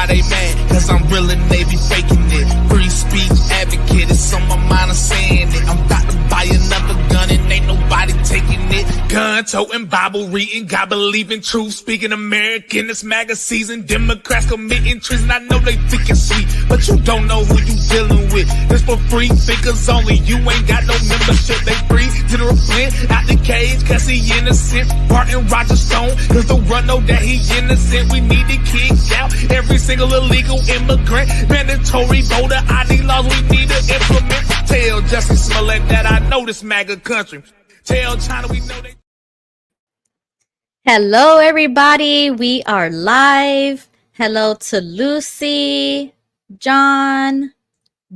they mad, cause I'm real and they be faking it. Free speech advocate, it's on my mind, I'm saying it. I'm about to buy another gun and ain't nobody taking it. Gun toting, Bible reading, God believing, truth speaking American. It's MAGA season, Democrats committing treason. I know they think it's sweet, but you don't know who you dealing with. This for free thinkers only, you ain't got no membership. They free General Flynn out the cage, cause he innocent. Barton Roger Stone, cause the run know that he innocent. We need to kick out every single illegal immigrant. Mandatory voter ID laws we need to implement. Tell Justin Smollett that I know this MAGA country. Tell China we know they... Hello, everybody. We are live. Hello to Lucy, John,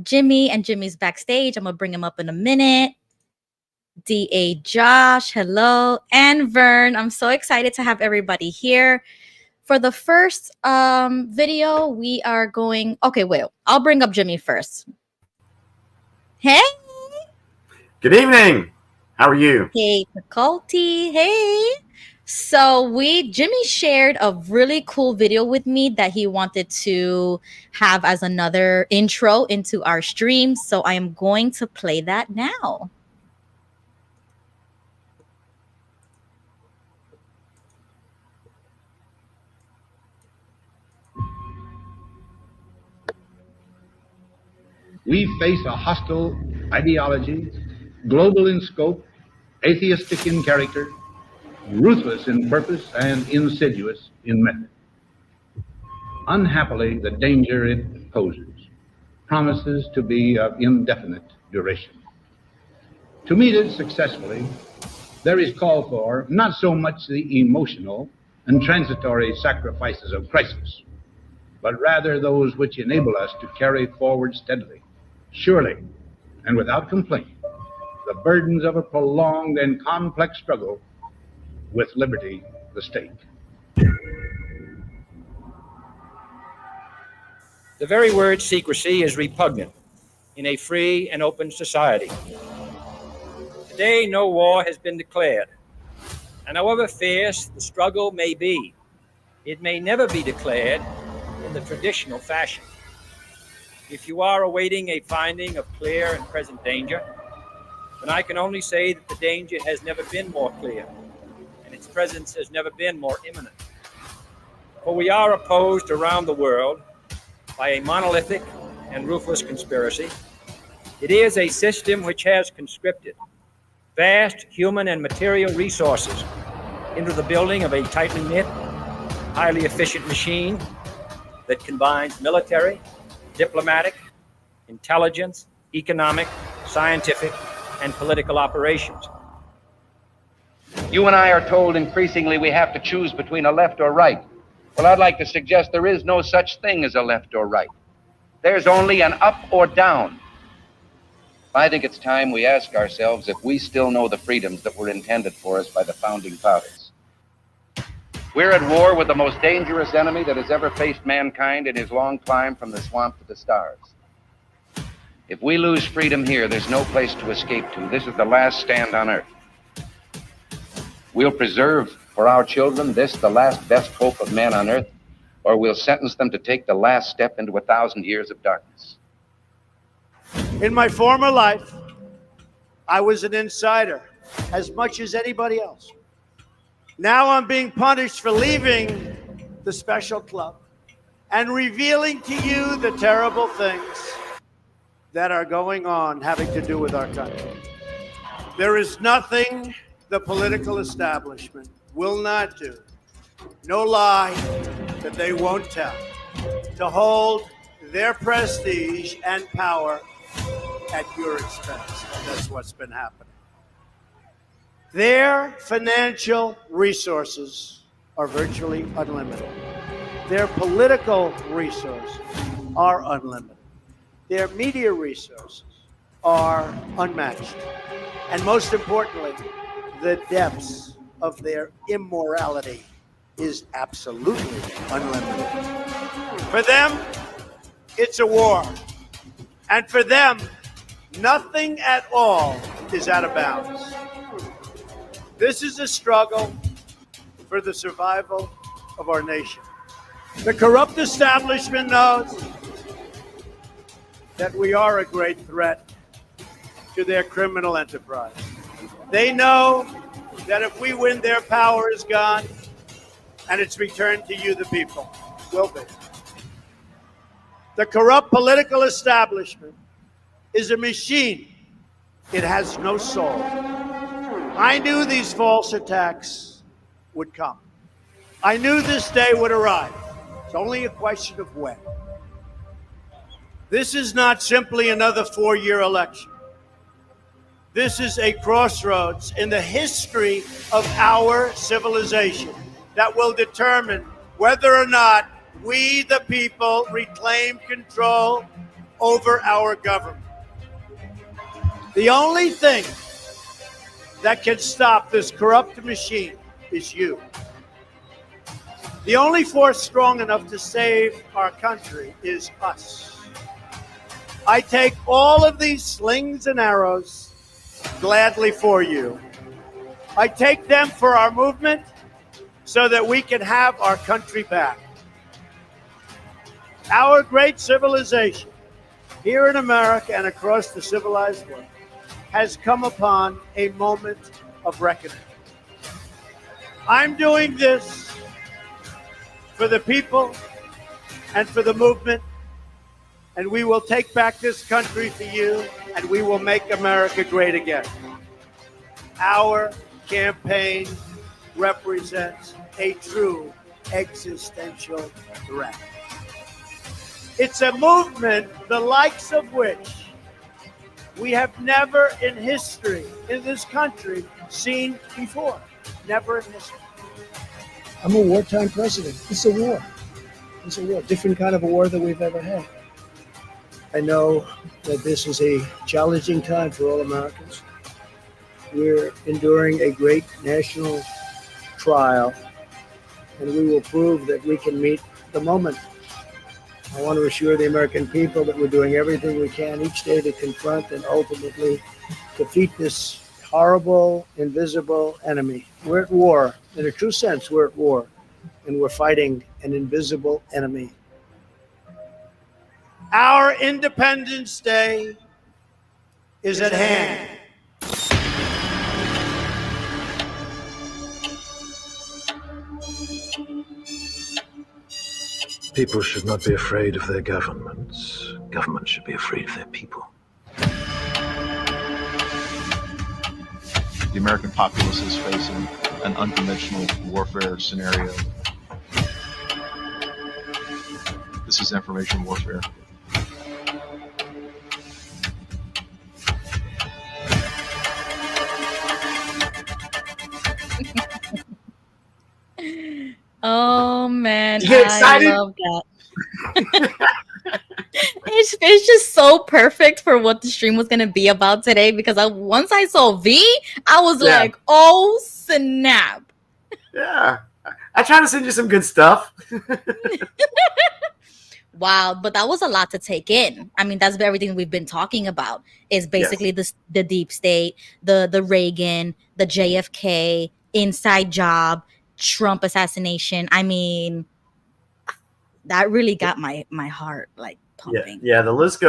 Jimmy, and Jimmy's backstage. I'm going to bring him up in a minute. D.A. Josh, hello, and Vern. I'm so excited to have everybody here. For the first video, we are going... Okay, wait. I'll bring up Jimmy first. Hey! Good evening. How are you? Hey, Faculty. Hey! So Jimmy shared a really cool video with me that he wanted to have as another intro into our stream. So I am going to play that now. We face a hostile ideology, global in scope, atheistic in character, ruthless in purpose, and insidious in method. Unhappily, the danger it poses promises to be of indefinite duration. To meet it successfully, there is call for not so much the emotional and transitory sacrifices of crisis, but rather those which enable us to carry forward steadily, surely, and without complaint, the burdens of a prolonged and complex struggle with liberty the stake. The very word secrecy is repugnant in a free and open society. Today, no war has been declared, and however fierce the struggle may be, it may never be declared in the traditional fashion. If you are awaiting a finding of clear and present danger, then I can only say that the danger has never been more clear, and its presence has never been more imminent. For we are opposed around the world by a monolithic and ruthless conspiracy. It is a system which has conscripted vast human and material resources into the building of a tightly knit, highly efficient machine that combines military, diplomatic, intelligence, economic, scientific, and political operations. You and I are told increasingly we have to choose between a left or right. Well, I'd like to suggest there is no such thing as a left or right. There's only an up or down. I think it's time we ask ourselves if we still know the freedoms that were intended for us by the founding fathers. We're at war with the most dangerous enemy that has ever faced mankind in his long climb from the swamp to the stars. If we lose freedom here, there's no place to escape to. This is the last stand on earth. We'll preserve for our children this, the last best hope of man on earth, or we'll sentence them to take the last step into 1,000 years of darkness. In my former life, I was an insider as much as anybody else. Now I'm being punished for leaving the special club and revealing to you the terrible things that are going on having to do with our country. There is nothing the political establishment will not do, no lie that they won't tell, to hold their prestige and power at your expense. And that's what's been happening. Their financial resources are virtually unlimited. Their political resources are unlimited. Their media resources are unmatched. And most importantly, the depths of their immorality is absolutely unlimited. For them, it's a war. And for them, nothing at all is out of bounds. This is a struggle for the survival of our nation. The corrupt establishment knows that we are a great threat to their criminal enterprise. They know that if we win, their power is gone and it's returned to you, the people. Will be. The corrupt political establishment is a machine. It has no soul. I knew these false attacks would come. I knew this day would arrive. It's only a question of when. This is not simply another 4-year election. This is a crossroads in the history of our civilization that will determine whether or not we, the people, reclaim control over our government. The only thing that can stop this corrupt machine is you. The only force strong enough to save our country is us. I take all of these slings and arrows gladly for you. I take them for our movement so that we can have our country back. Our great civilization here in America and across the civilized world has come upon a moment of reckoning. I'm doing this for the people and for the movement, and we will take back this country for you, and we will make America great again. Our campaign represents a true existential threat. It's a movement the likes of which we have never in history in this country seen before. Never in history. I'm a wartime president. It's a war. It's a war, different kind of a war than we've ever had. I know that this is a challenging time for all Americans. We're enduring a great national trial, and we will prove that we can meet the moment. I want to assure the American people that we're doing everything we can each day to confront and ultimately defeat this horrible, invisible enemy. We're at war. In a true sense, we're at war, and we're fighting an invisible enemy. Our Independence Day is at hand. People should not be afraid of their governments. Governments should be afraid of their people. The American populace is facing an unconventional warfare scenario. This is information warfare. Oh man, You get excited? I love that. It's just so perfect for what the stream was gonna be about today because once I saw V, I was like, oh snap. Yeah. I try to send you some good stuff. Wow, but that was a lot to take in. I mean, that's everything we've been talking about is basically the deep state, the Reagan, the JFK, inside job, Trump assassination. I mean, that really got my heart like pumping. Yeah, the list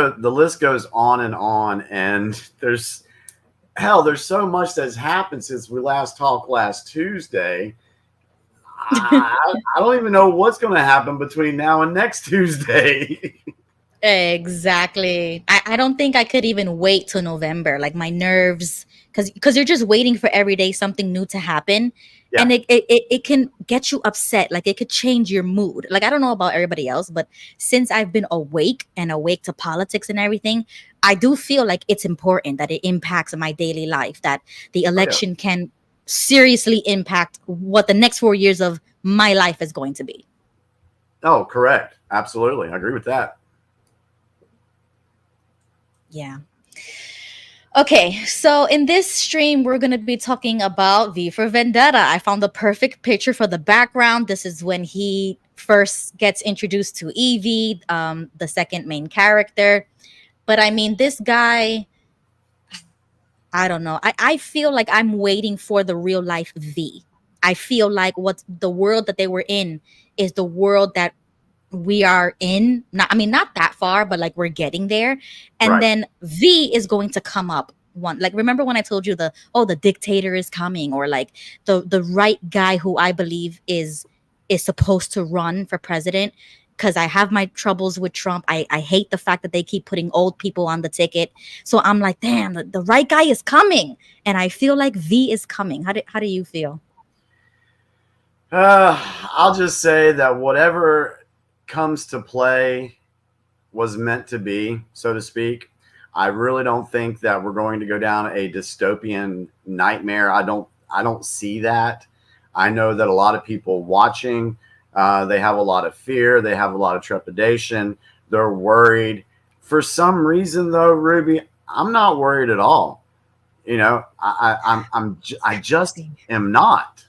goes on, and there's so much that's happened since we last talked last Tuesday. I don't even know what's going to happen between now and next Tuesday. Exactly. I don't think I could even wait till November. Like my nerves, because you're just waiting for every day something new to happen. Yeah. And it can get you upset. Like it could change your mood. Like I don't know about everybody else, but since I've been awake to politics and everything, I do feel like it's important that it impacts my daily life, that the election can seriously impact what the next 4 years of my life is going to be. Oh, correct. Absolutely. I agree with that. Yeah. Okay, so in this stream, we're going to be talking about V for Vendetta. I found the perfect picture for the background. This is when he first gets introduced to Evie, the second main character. But I mean, this guy, I don't know. I feel like I'm waiting for the real life V. I feel like what the world that they were in is the world that we are in, not that far, but like we're getting there. And Right. then V is going to come up one. Like, remember when I told you the dictator is coming, or like the right guy who I believe is supposed to run for president? Because I have my troubles with Trump. I hate the fact that they keep putting old people on the ticket. So I'm like, damn, the right guy is coming. And I feel like V is coming. How do you feel? I'll just say that whatever comes to play was meant to be, so to speak. I really don't think that we're going to go down a dystopian nightmare. I don't see that. I know that a lot of people watching, they have a lot of fear. They have a lot of trepidation. They're worried. For some reason, though, Ruby, I'm not worried at all. You know, I just am not.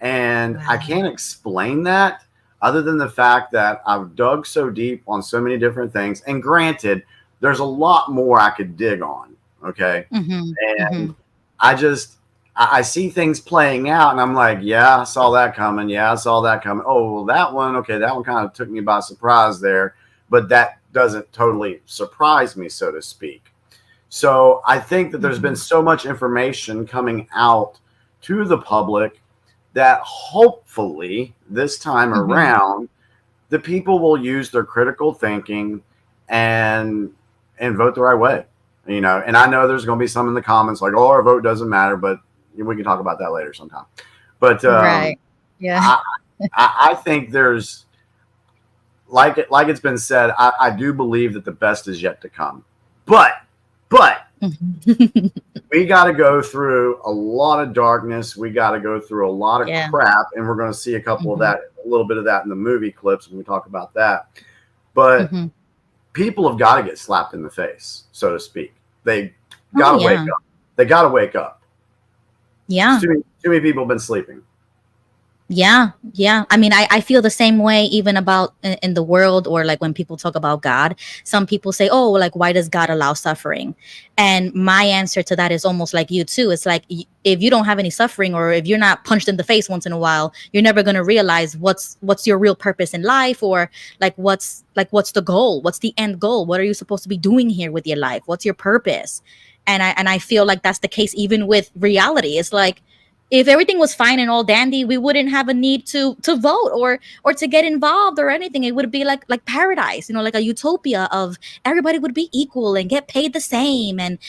And I can't explain that other than the fact that I've dug so deep on so many different things. And granted, there's a lot more I could dig on. Okay. And I see things playing out and I'm like, yeah, I saw that coming. Yeah, I saw that coming. Oh, well, that one. Okay. That one kind of took me by surprise there, but that doesn't totally surprise me, so to speak. So I think that there's been so much information coming out to the public that hopefully this time around, the people will use their critical thinking and vote the right way. You know, and I know there's going to be some in the comments like, oh, our vote doesn't matter, but we can talk about that later sometime. But Right. Yeah. I think there's, like it's been said, I do believe that the best is yet to come. But we got to go through a lot of darkness. We got to go through a lot of crap, and we're going to see a couple of that, a little bit of that in the movie clips when we talk about that. But people have got to get slapped in the face, so to speak. They got to wake up. They got to wake up. Yeah. Too many people have been sleeping. Yeah. I mean, I feel the same way even about in the world, or like when people talk about God. Some people say, oh, like, why does God allow suffering? And my answer to that is almost like you too. It's like, if you don't have any suffering, or if you're not punched in the face once in a while, you're never going to realize what's your real purpose in life, or what's the goal? What's the end goal? What are you supposed to be doing here with your life? What's your purpose? And I feel like that's the case even with reality. It's like, if everything was fine and all dandy, we wouldn't have a need to vote or to get involved or anything. It would be like paradise, you know, like a utopia of everybody would be equal and get paid the same. And,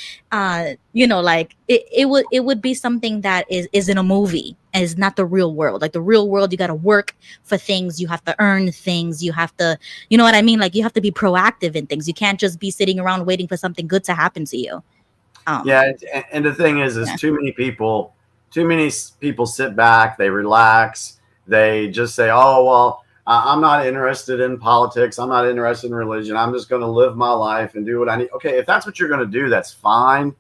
you know, like it would be something that is in a movie and is not the real world. Like the real world, you got to work for things. You have to earn things. You have to, you know what I mean? Like you have to be proactive in things. You can't just be sitting around waiting for something good to happen to you. Yeah. And the thing is too many people sit back, they relax, they just say, oh, well, I'm not interested in politics. I'm not interested in religion. I'm just going to live my life and do what I need. Okay, if that's what you're going to do, that's fine.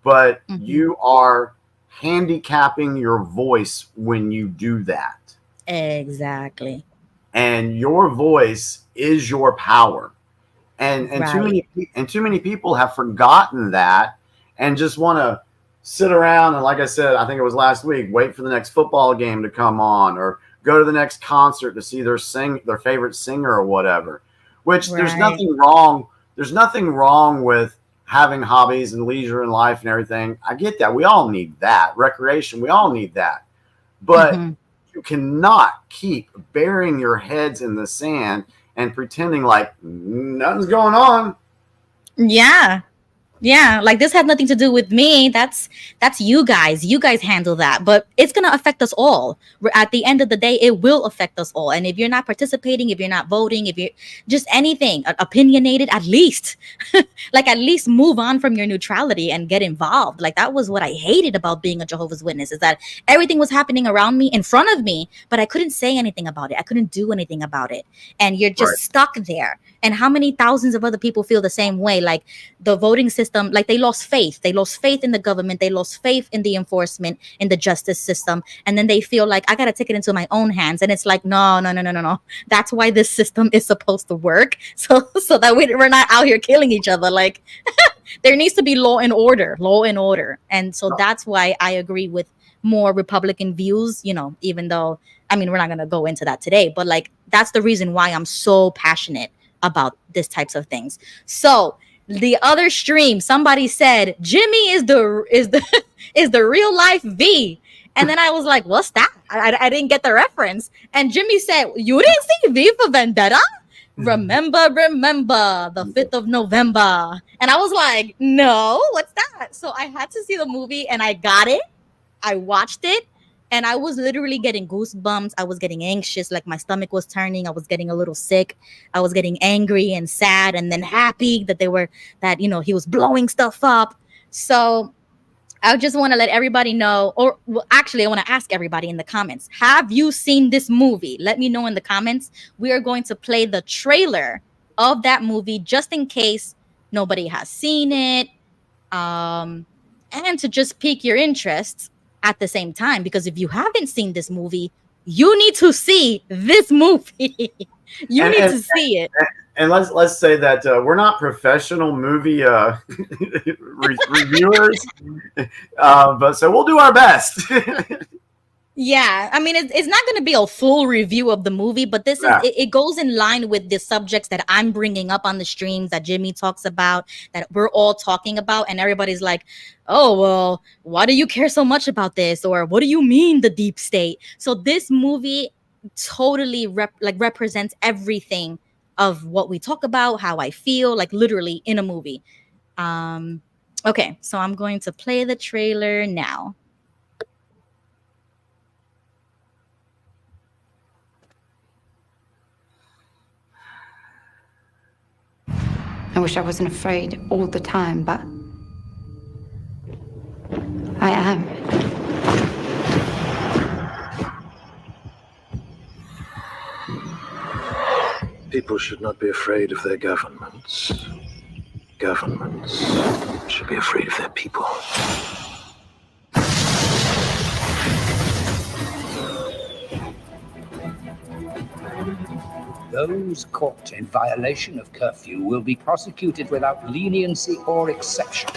But you are handicapping your voice when you do that. Exactly. And your voice is your power. And too many people have forgotten that and just want to sit around and, like I said, I think it was last week, wait for the next football game to come on or go to the next concert to see their favorite singer or whatever. Which there's nothing wrong. There's nothing wrong with having hobbies and leisure in life and everything. I get that. We all need that. Recreation, we all need that. But you cannot keep burying your heads in the sand and pretending like nothing's going on. Yeah, like this had nothing to do with me. That's you guys. You guys handle that. But it's going to affect us all. At the end of the day, it will affect us all. And if you're not participating, if you're not voting, if you're just anything opinionated, at least at least move on from your neutrality and get involved. Like that was what I hated about being a Jehovah's Witness, is that everything was happening around me, in front of me, but I couldn't say anything about it. I couldn't do anything about it. And you're just stuck there. And how many thousands of other people feel the same way? Like the voting system, like they lost faith. They lost faith in the government. They lost faith in the enforcement, in the justice system. And then they feel like, I got to take it into my own hands. And it's like, no. That's why this system is supposed to work. So that we're not out here killing each other. Like there needs to be law and order. And so that's why I agree with more Republican views, you know, even though, I mean, we're not going to go into that today, but like, that's the reason why I'm so passionate about this types of things. So the other stream, somebody said Jimmy is the is the real life V. And then I was like, what's that? I didn't get the reference. And Jimmy said, you didn't see V for Vendetta? Remember the 5th of November. And I was like, no, what's that? So I had to see the movie and I got it. I watched it and I was literally getting goosebumps. I was getting anxious, like my stomach was turning. I was getting a little sick. I was getting angry and sad and then happy that, you know, he was blowing stuff up. So I just want to let everybody know, or well, actually, I want to ask everybody in the comments, have you seen this movie? Let me know in the comments. We are going to play the trailer of that movie just in case nobody has seen it, and to just pique your interest at the same time. Because if you haven't seen this movie, you need to see this movie. You need to see it. And let's say that we're not professional movie reviewers, but so we'll do our best. Yeah, I mean, it's not going to be a full review of the movie, but this is it goes in line with the subjects that I'm bringing up on the streams, that Jimmy talks about, that we're all talking about, and everybody's like, oh, well, why do you care so much about this? Or what do you mean the deep state? So this movie totally represents everything of what we talk about, how I feel, like literally in a movie. Okay, so I'm going to play the trailer now. I wish I wasn't afraid all the time, but I am. People should not be afraid of their governments. Governments should be afraid of their people. Those caught in violation of curfew will be prosecuted without leniency or exception.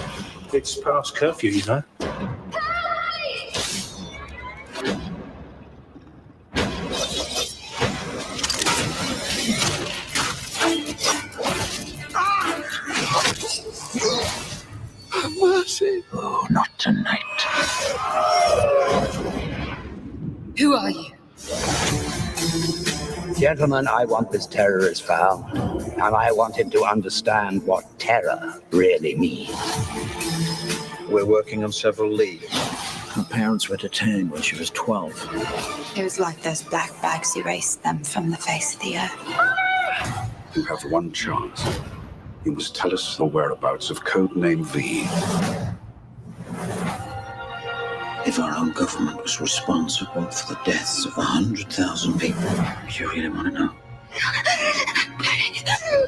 It's past curfew, you know. Mercy. Oh, not tonight. Who are you? Gentlemen, I want this terrorist found, and I want him to understand what terror really means. We're working on several leads. Her parents were detained when she was 12. It was like those black bags erased them from the face of the earth. You have one chance. You must tell us the whereabouts of Codename V. If our own government was responsible for the deaths of 100,000 people, do you really want to know?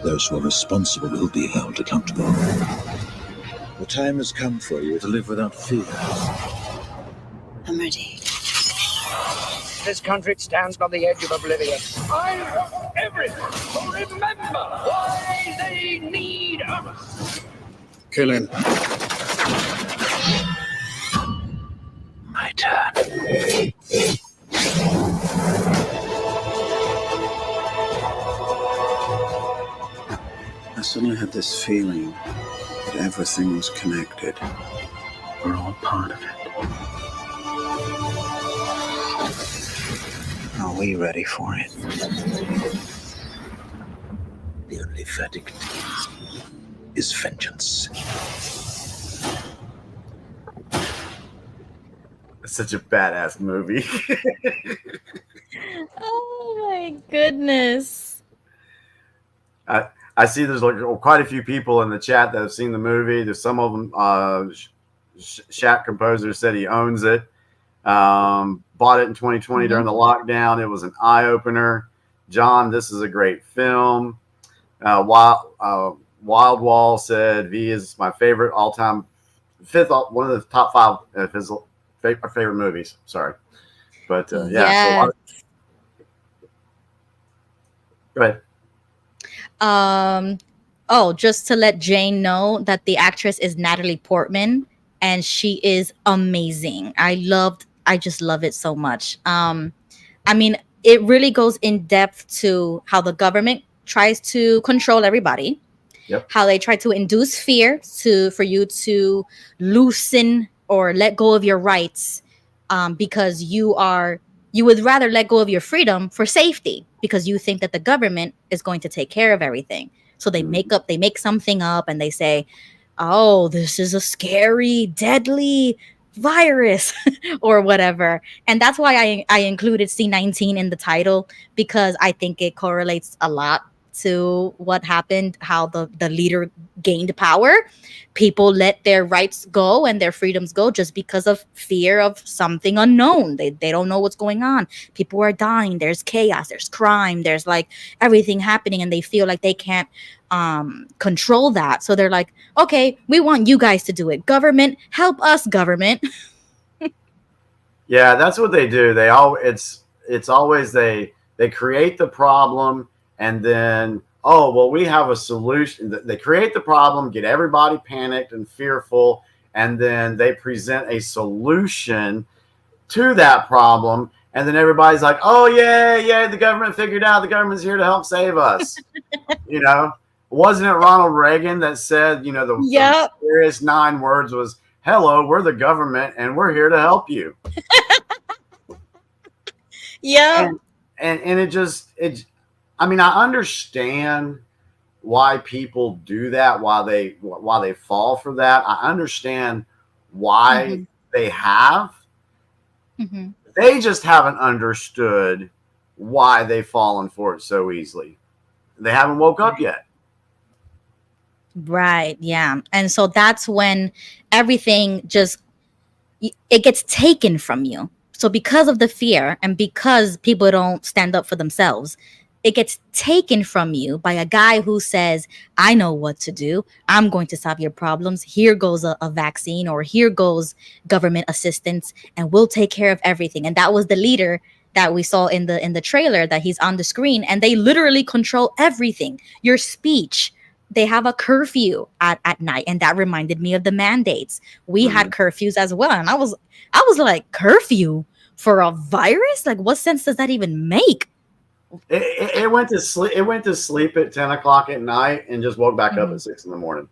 Those who are responsible will be held accountable. The time has come for you to live without fear. I'm ready. This country stands on the edge of oblivion. I want everyone to remember why they need us. Kill him. My turn. I suddenly had this feeling that everything was connected. We're all part of it. Are we ready for it? The only verdict is vengeance. Such a badass movie. Oh my goodness. I see there's like quite a few people in the chat that have seen the movie. There's some of them. Chat Composer said he owns it. Bought it in 2020 during the lockdown. It was an eye opener. John, this is a great film. Wild Wall said V is my favorite all time, one of the top 5 of his favorite movies. Sorry, but yeah. So go ahead. Just to let Jane know that the actress is Natalie Portman, and she is amazing. I loved I just love it so much. I mean, it really goes in depth to how the government tries to control everybody, Yep. how they try to induce fear for you to loosen or let go of your rights, because you would rather let go of your freedom for safety because you think that the government is going to take care of everything. So they make something up and they say, oh, this is a scary, deadly virus or whatever. And that's why I included C19 in the title, because I think it correlates a lot to what happened, how the leader gained power. People let their rights go and their freedoms go just because of fear of something unknown. They don't know what's going on. People are dying. There's chaos. There's crime. There's like everything happening, and they feel like they can't control that. So they're like, okay, we want you guys to do it. Government, help us, government. Yeah, that's what they do. It's always they create the problem, and then, oh, well, we have a solution. They create the problem, get everybody panicked and fearful, and then they present a solution to that problem, and then everybody's like, oh yeah, the government figured out, the government's here to help save us. Wasn't it Ronald Reagan that said, the scariest 9 words was, hello, we're the government and we're here to help you. Yeah. And I mean, I understand why people do that, why they fall for that. I understand why they have. They just haven't understood why they've fallen for it so easily. They haven't woke up yet. Right. Yeah. And so that's when everything it gets taken from you. So because of the fear and because people don't stand up for themselves, it gets taken from you by a guy who says, I know what to do. I'm going to solve your problems. Here goes a vaccine, or here goes government assistance, and we'll take care of everything. And that was the leader that we saw in the trailer, that he's on the screen, and they literally control everything. Your speech. They have a curfew at night, and that reminded me of the mandates. We had curfews as well, and I was like, curfew for a virus? Like, what sense does that even make? It went to sleep. It went to sleep at 10 o'clock at night and just woke back up at 6 in the morning.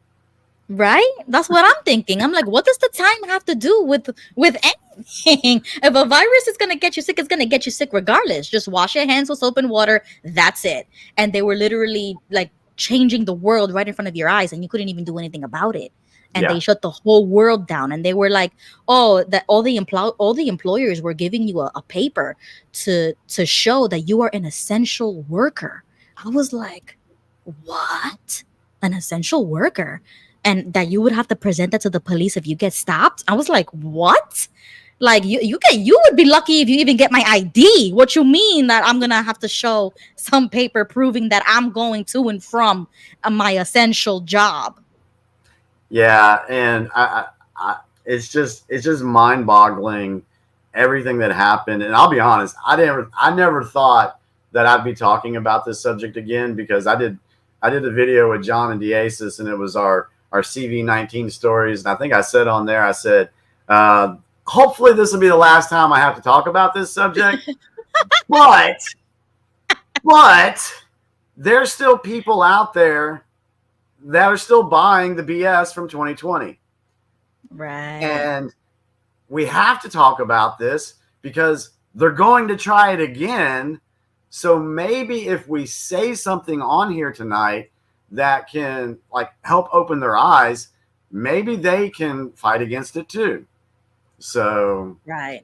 Right? That's what I'm thinking. I'm like, what does the time have to do with anything? If a virus is gonna get you sick, it's gonna get you sick regardless. Just wash your hands with soap and water. That's it. And they were literally like changing the world right in front of your eyes, and you couldn't even do anything about it. And they shut the whole world down, and they were like, oh, that all the employers were giving you a paper to show that you are an essential worker. I was like, what? An essential worker? And that you would have to present that to the police if you get stopped? I was like, what? Like, you would be lucky if you even get my ID. What you mean that I'm gonna have to show some paper proving that I'm going to and from my essential job? Yeah, and I it's just mind-boggling, everything that happened. And I'll be honest, I never thought that I'd be talking about this subject again, because I did a video with John and Diasis, and it was our CV19 stories. And I think I said on there, I said, hopefully this will be the last time I have to talk about this subject. but there's still people out there that are still buying the BS from 2020. Right. And we have to talk about this because they're going to try it again. So maybe if we say something on here tonight that can like help open their eyes, maybe they can fight against it too. So right.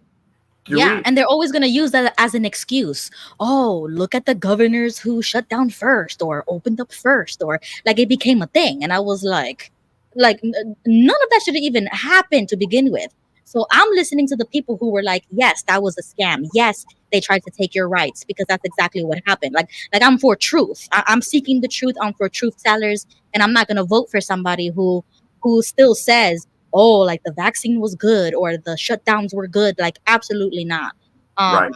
And they're always going to use that as an excuse. Oh, look at the governors who shut down first or opened up first, or like it became a thing. And I was like none of that should have even happened to begin with. So I'm listening to the people who were like, yes, that was a scam. Yes, they tried to take your rights, because that's exactly what happened. Like I'm for truth. I'm seeking the truth. I'm for truth tellers. And I'm not going to vote for somebody who still says, oh, like the vaccine was good or the shutdowns were good. Like, absolutely not. Right.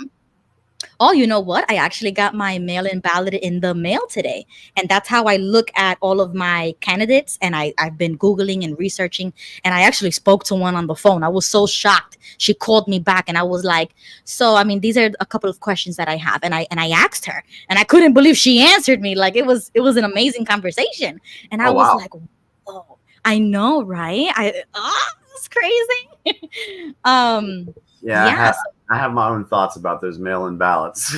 oh, you know what? I actually got my mail-in ballot in the mail today. And that's how I look at all of my candidates. And I've been Googling and researching. And I actually spoke to one on the phone. I was so shocked. She called me back and I was like, so I mean, these are a couple of questions that I have. And I asked her and I couldn't believe she answered me. Like it was an amazing conversation. And I Oh, was wow. like, oh, I know, right? It's crazy. Yeah, Yeah. I have my own thoughts about those mail-in ballots.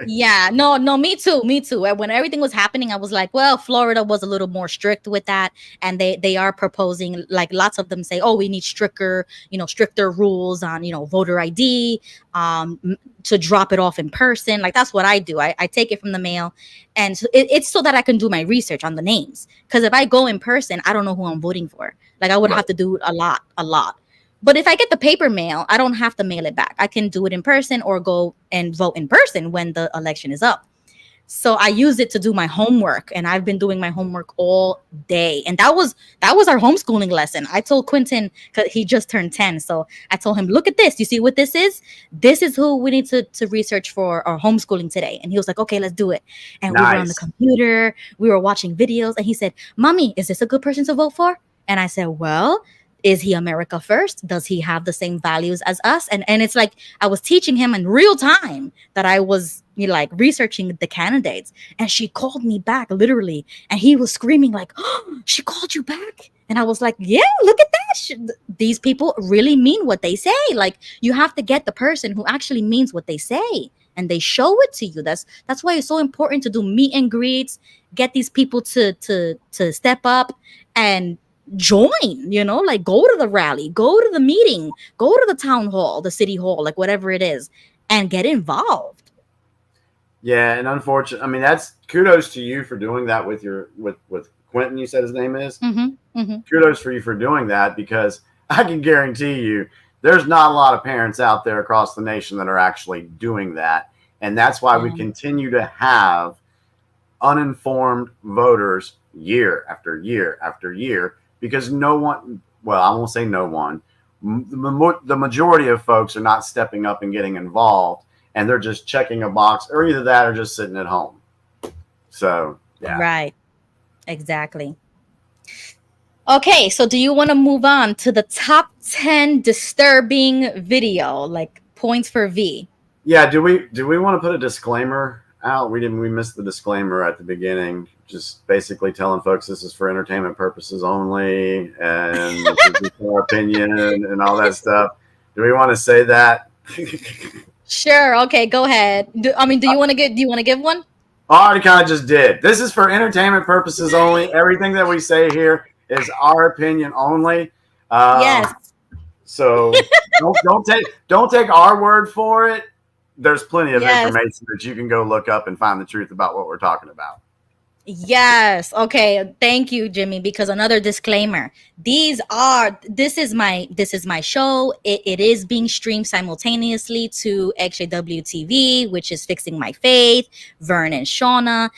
Yeah, no, me too, me too. When everything was happening, I was like, well, Florida was a little more strict with that, and they are proposing, like lots of them say, oh, we need stricter rules on voter ID, to drop it off in person. Like that's what I do. I take it from the mail, and it's so that I can do my research on the names. Because if I go in person, I don't know who I'm voting for. Like I would have to do a lot. But if I get the paper mail, I don't have to mail it back. I can do it in person or go and vote in person when the election is up. So I use it to do my homework, and I've been doing my homework all day. And that was our homeschooling lesson. I told Quentin, because he just turned 10. So I told him, look at this. You see what this is? This is who we need to research for our homeschooling today. And he was like, okay, let's do it. And we were on the Nice. computer. We were watching videos. And he said, Mommy, is this a good person to vote for? And I said, well, is he America first? Does he have the same values as us? And it's like I was teaching him in real time that I was like researching the candidates. And she called me back literally, and he was screaming like, oh, she called you back. And I was like, yeah, look at that. These people really mean what they say. Like you have to get the person who actually means what they say, and they show it to you. That's why it's so important to do meet and greets, get these people to step up and join, like go to the rally, go to the meeting, go to the town hall, the city hall, like whatever it is, and get involved. Yeah, and unfortunately, I mean, that's kudos to you for doing that with Quentin. You said his name is. Kudos for you for doing that, because I can guarantee you, there's not a lot of parents out there across the nation that are actually doing that, and that's why we continue to have uninformed voters year after year after year. Because no one, well, I won't say no one, the majority of folks are not stepping up and getting involved, and they're just checking a box, or either that or just sitting at home. So, yeah. Right. Exactly. Okay, so do you want to move on to the top 10 disturbing video, like points for V? Yeah, do we want to put a disclaimer out? We missed the disclaimer at the beginning, just basically telling folks this is for entertainment purposes only, and this is our opinion and all that stuff. Do we want to say that? Sure. Okay, go ahead. Do you want to give one? I already kind of just did. This is for entertainment purposes only. Everything that we say here is our opinion only. Yes. So don't take our word for it. There's plenty of information that you can go look up and find the truth about what we're talking about. Yes. Okay. Thank you, Jimmy. Because another disclaimer: this is my show. It is being streamed simultaneously to XJW TV, which is Fixing My Faith, Vern and Shauna.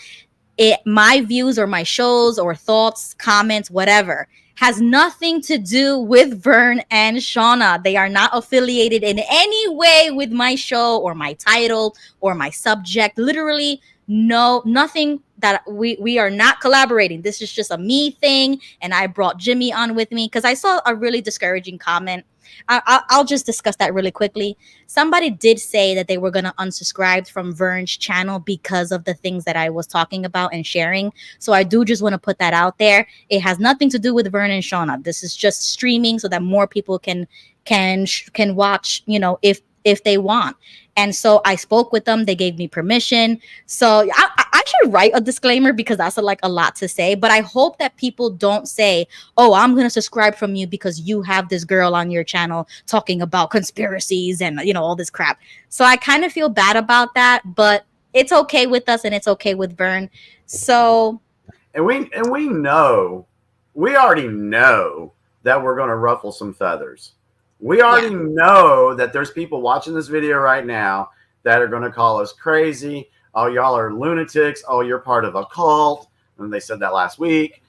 My views or my shows or thoughts, comments, whatever, has nothing to do with Vern and Shauna. They are not affiliated in any way with my show or my title or my subject. Literally, no, nothing. That we are not collaborating. This is just a me thing, and I brought Jimmy on with me because I saw a really discouraging comment. I'll just discuss that really quickly. Somebody did say that they were going to unsubscribe from Vern's channel because of the things that I was talking about and sharing. So I do just want to put that out there. It has nothing to do with Vern and Shauna. This is just streaming so that more people can watch, if they want. And so I spoke with them. They gave me permission. So I should write a disclaimer because that's a lot to say. But I hope that people don't say, oh, I'm going to subscribe from you because you have this girl on your channel talking about conspiracies and, all this crap. So I kind of feel bad about that. But it's okay with us and it's okay with Vern. So. And we already know that we're going to ruffle some feathers. We already know that there's people watching this video right now that are going to call us crazy. Oh, y'all are lunatics. Oh, you're part of a cult. And they said that last week.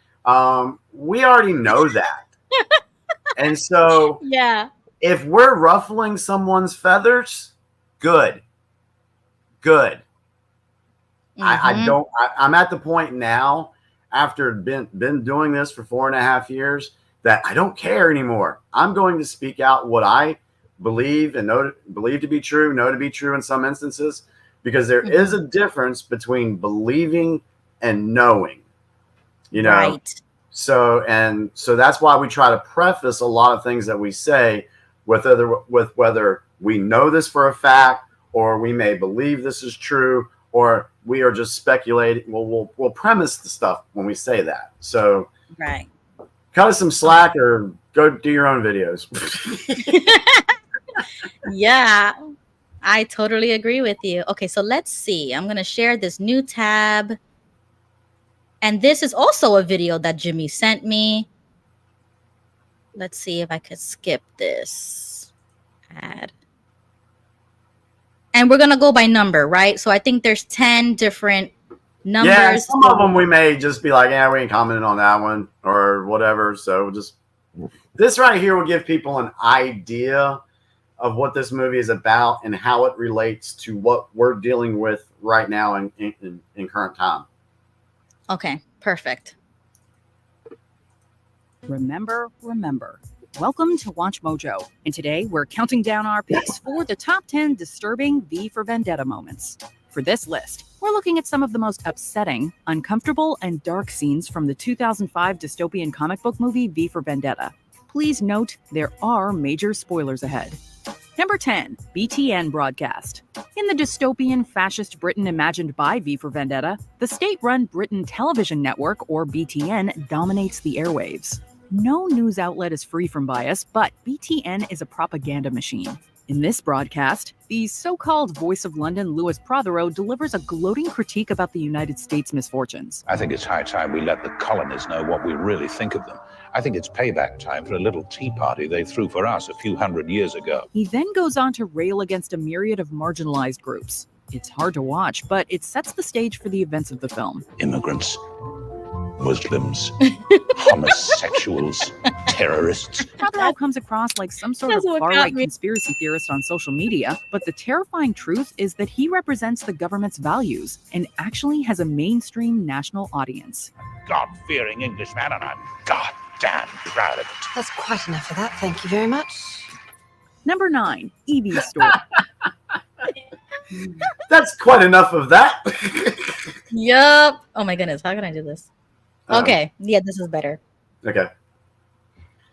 We already know that. And so yeah, if we're ruffling someone's feathers, good. good. Mhm. I'm at the point now, after been doing this for 4.5 years, that I don't care anymore. I'm going to speak out what I believe and believe to be true, know to be true in some instances, because there is a difference between believing and knowing, you know. Right. So that's why we try to preface a lot of things that we say with whether we know this for a fact, or we may believe this is true, or we are just speculating. We'll premise the stuff when we say that. So Right. cut us some slack or go do your own videos. Yeah, I totally agree with you. Okay, so let's see. I'm going to share this new tab. And this is also a video that Jimmy sent me. Let's see if I could skip this ad. And we're going to go by number, right? So I think there's 10 different numbers. Yeah, some of them we may just be like, yeah, we ain't commenting on that one or whatever. So just this right here will give people an idea of what this movie is about and how it relates to what we're dealing with right now in current time. Okay, perfect. Remember. Welcome to Watch Mojo, and today we're counting down our picks for the top 10 disturbing V for Vendetta moments. For this list, we're looking at some of the most upsetting, uncomfortable, and dark scenes from the 2005 dystopian comic book movie V for Vendetta. Please note there are major spoilers ahead. Number 10, BTN broadcast. In the dystopian fascist Britain imagined by V for Vendetta, the state-run Britain Television Network, or BTN, dominates the airwaves. No news outlet is free from bias, but BTN is a propaganda machine. In this broadcast, the so-called voice of London, Louis Prothero, delivers a gloating critique about the United States' misfortunes. I think it's high time we let the colonies know what we really think of them. I think it's payback time for a little tea party they threw for us a few hundred years ago. He then goes on to rail against a myriad of marginalized groups. It's hard to watch, but it sets the stage for the events of the film. Immigrants, Muslims, homosexuals, terrorists. Prothero comes across like some sort of far-right conspiracy theorist on social media, but the terrifying truth is that he represents the government's values and actually has a mainstream national audience. God-fearing Englishman, and I'm goddamn proud of it. That's quite enough of that. Thank you very much. Number 9, Evie's Store. That's quite enough of that. Yup. Oh my goodness. How can I do this? Okay. Yeah, this is better. Okay.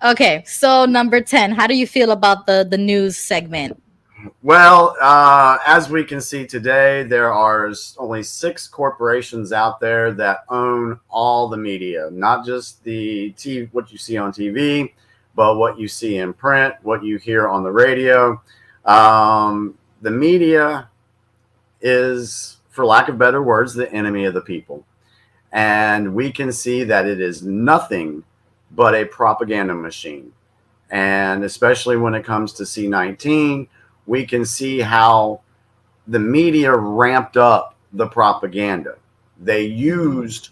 Okay. So number 10, how do you feel about the news segment? Well, as we can see today, there are only 6 corporations out there that own all the media, not just the TV, what you see on TV, but what you see in print, what you hear on the radio. The media is, for lack of better words, the enemy of the people. And we can see that it is nothing but a propaganda machine. And especially when it comes to C19, we can see how the media ramped up the propaganda. They used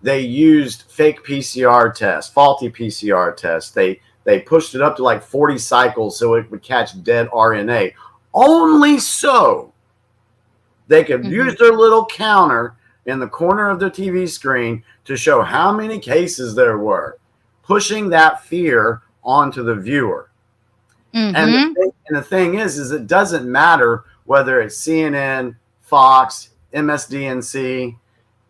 fake PCR tests, faulty PCR tests. They pushed it up to like 40 cycles so it would catch dead RNA. Only so they could use their little counter in the corner of the TV screen to show how many cases there were, pushing that fear onto the viewer. And the thing is it doesn't matter whether it's CNN, Fox, MSDNC,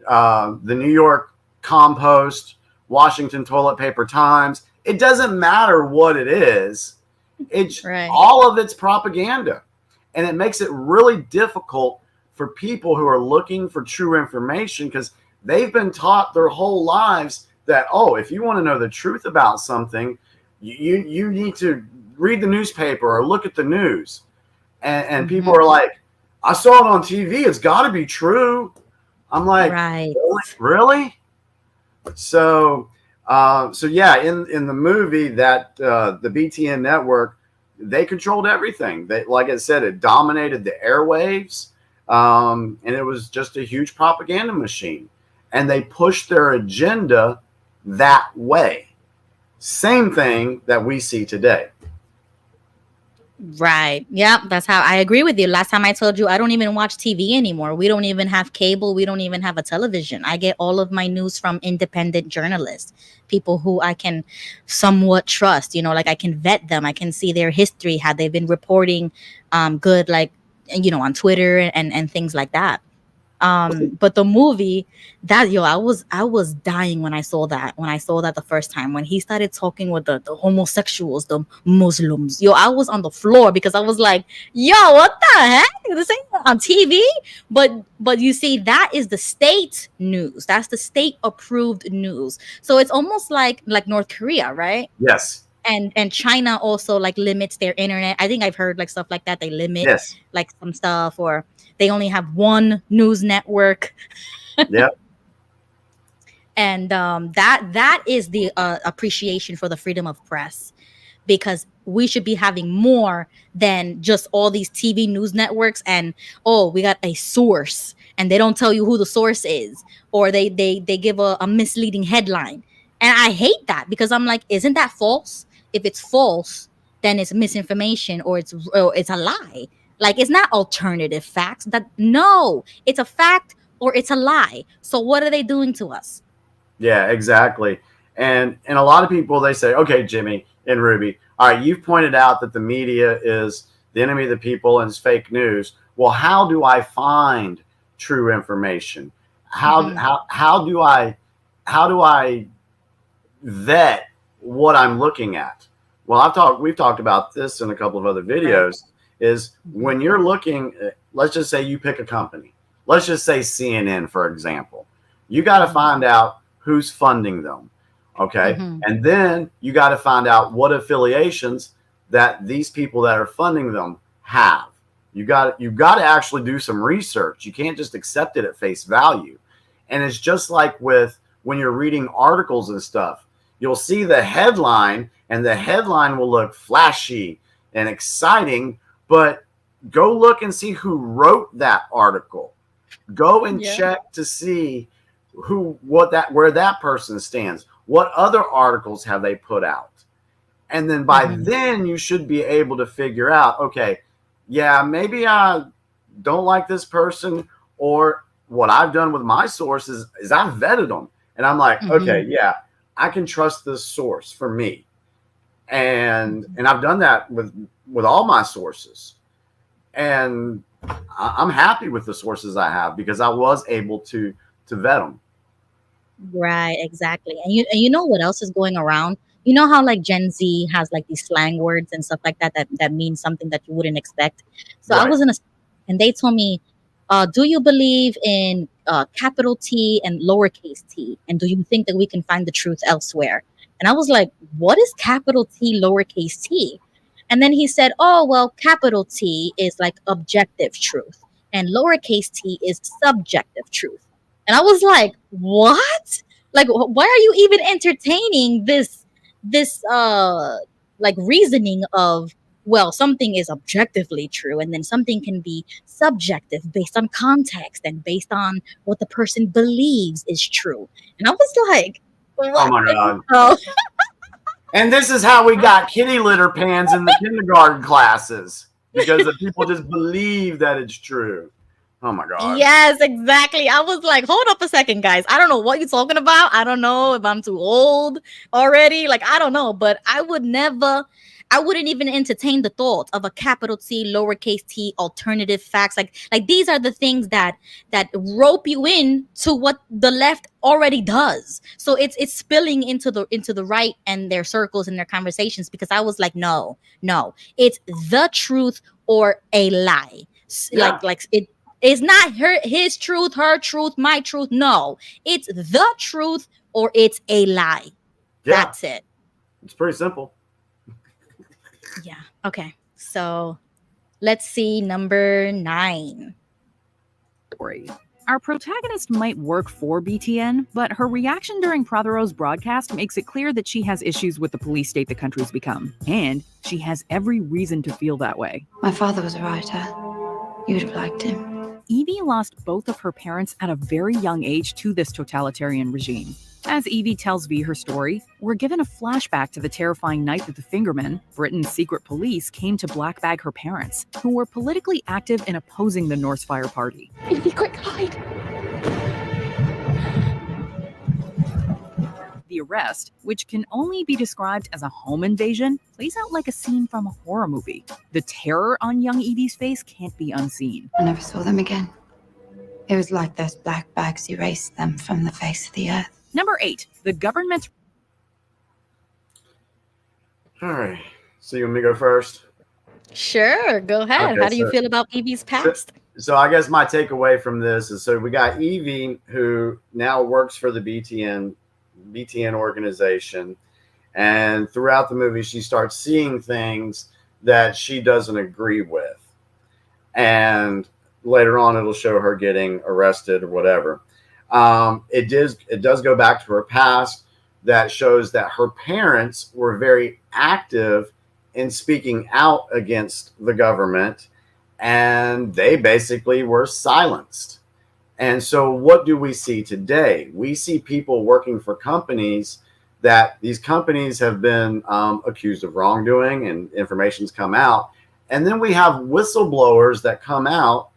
the New York Compost, Washington Toilet Paper Times. It doesn't matter what it is. It's all of it's propaganda. And it makes it really difficult for people who are looking for true information, because they've been taught their whole lives that, oh, if you want to know the truth about something, you need to read the newspaper or look at the news. And people are like, I saw it on TV. It's got to be true. I'm like, really? So yeah, in the movie that the BTN network, they controlled everything. They, like I said, it dominated the airwaves, and it was just a huge propaganda machine. And they pushed their agenda that way. Same thing that we see today. Right. Yeah, that's how I agree with you. Last time I told you I don't even watch TV anymore. We don't even have cable. We don't even have a television. I get all of my news from independent journalists, people who I can somewhat trust, like I can vet them. I can see their history, how they've been reporting good, like, on Twitter and things like that. But the movie that I was dying when I saw that the first time, when he started talking with the homosexuals, the Muslims. I was on the floor because I was like, yo, what the heck? This ain't on TV. But you see, that is the state news. That's the state approved news. So it's almost like North Korea, right? Yes. And China also like limits their internet. I think I've heard like stuff like that. They limit Yes. like some stuff, or they only have one news network. Yep. And that is the appreciation for the freedom of press, because we should be having more than just all these TV news networks. And we got a source, and they don't tell you who the source is, or they give a misleading headline. And I hate that, because I'm like, isn't that false? If it's false, then it's misinformation, or it's a lie. Like, it's not alternative facts. No, it's a fact or it's a lie. So what are they doing to us? Yeah, exactly. And a lot of people, they say, okay, Jimmy and Ruby, all right, you've pointed out that the media is the enemy of the people and it's fake news. Well, how do I find true information? How do I vet what I'm looking at? Well, we've talked about this in a couple of other videos. Is when you're looking, let's just say you pick a company. Let's just say CNN, for example. You got to find out who's funding them, okay? And then you got to find out what affiliations that these people that are funding them have. You've got to actually do some research. You can't just accept it at face value. And it's just like with when you're reading articles and stuff. You'll see the headline, and the headline will look flashy and exciting, but go look and see who wrote that article. Go and check to see where that person stands. What other articles have they put out? And then by then you should be able to figure out, okay, yeah, maybe I don't like this person, or what I've done with my sources is I've vetted them. And I'm like, okay, yeah, I can trust this source for me. And I've done that with all my sources. And I'm happy with the sources I have because I was able to vet them. Right, exactly. And you know what else is going around? You know how like Gen Z has like these slang words and stuff like that means something that you wouldn't expect. So I was in and they told me, do you believe in capital T and lowercase t? And do you think that we can find the truth elsewhere? And I was like, what is capital T, lowercase t? And then he said, oh, well, capital T is like objective truth, and lowercase t is subjective truth. And I was like, what? Like, why are you even entertaining this like reasoning of, well, something is objectively true, and then something can be subjective based on context and based on what the person believes is true. And I was like, what? Oh my God. And this is how we got kitty litter pans in the kindergarten classes, because the people just believe that it's true. Oh my God. Yes, exactly. I was like, hold up a second, guys. I don't know what you're talking about. I don't know if I'm too old already. Like, I don't know, but I wouldn't even entertain the thought of a capital T, lowercase t, alternative facts. Like these are the things that rope you in to what the left already does. So it's spilling into the right and their circles and their conversations, because I was like, no, it's the truth or a lie. Yeah. Like it's not his truth, her truth, my truth. No, it's the truth or it's a lie. Yeah. That's it. It's pretty simple. Yeah. Okay. So let's see number 9. Our protagonist might work for BTN, but her reaction during Prothero's broadcast makes it clear that she has issues with the police state the country's become, and she has every reason to feel that way. My father was a writer. You would have liked him. Evie lost both of her parents at a very young age to this totalitarian regime. As Evie tells V her story, we're given a flashback to the terrifying night that the Fingermen, Britain's secret police, came to blackbag her parents, who were politically active in opposing the Norse Fire Party. Evie, quick, hide! The arrest, which can only be described as a home invasion, plays out like a scene from a horror movie. The terror on young Evie's face can't be unseen. I never saw them again. It was like those black bags erased them from the face of the earth. Number 8, the government's... All right. So you want me to go first? Sure, go ahead. Okay, How do you feel about Evie's past? So I guess my takeaway from this is, so we got Evie, who now works for the BTN organization, and throughout the movie she starts seeing things that she doesn't agree with, and later on it'll show her getting arrested or whatever. It does go back to her past that shows that her parents were very active in speaking out against the government, and they basically were silenced. And so what do we see today? We see people working for companies that these companies have been accused of wrongdoing, and information's come out. And then we have whistleblowers that come out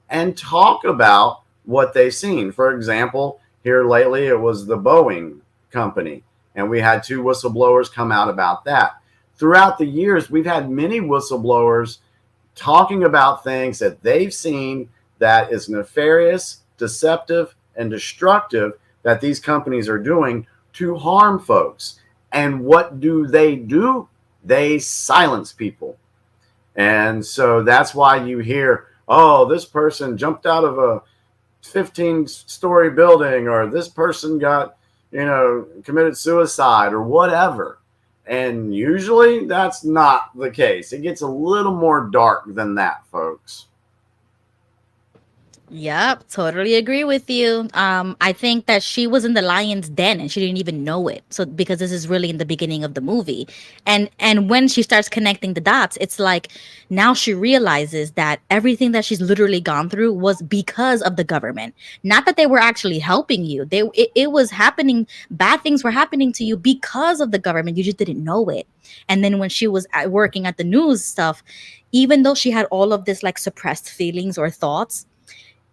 and talk about what they've seen. For example, here lately, it was the Boeing company, and we had 2 whistleblowers come out about that. Throughout the years, we've had many whistleblowers talking about things that they've seen that is nefarious, deceptive, and destructive that these companies are doing to harm folks. And what do? They silence people. And so that's why you hear, oh, this person jumped out of a 15-story building, or this person got, committed suicide or whatever. And usually that's not the case. It gets a little more dark than that, folks. Yep, totally agree with you. I think that she was in the lion's den and she didn't even know it. So because this is really in the beginning of the movie. And when she starts connecting the dots, it's like now she realizes that everything that she's literally gone through was because of the government. Not that they were actually helping you. It was happening, bad things were happening to you because of the government. You just didn't know it. And then when she was working at the news stuff, even though she had all of this like suppressed feelings or thoughts,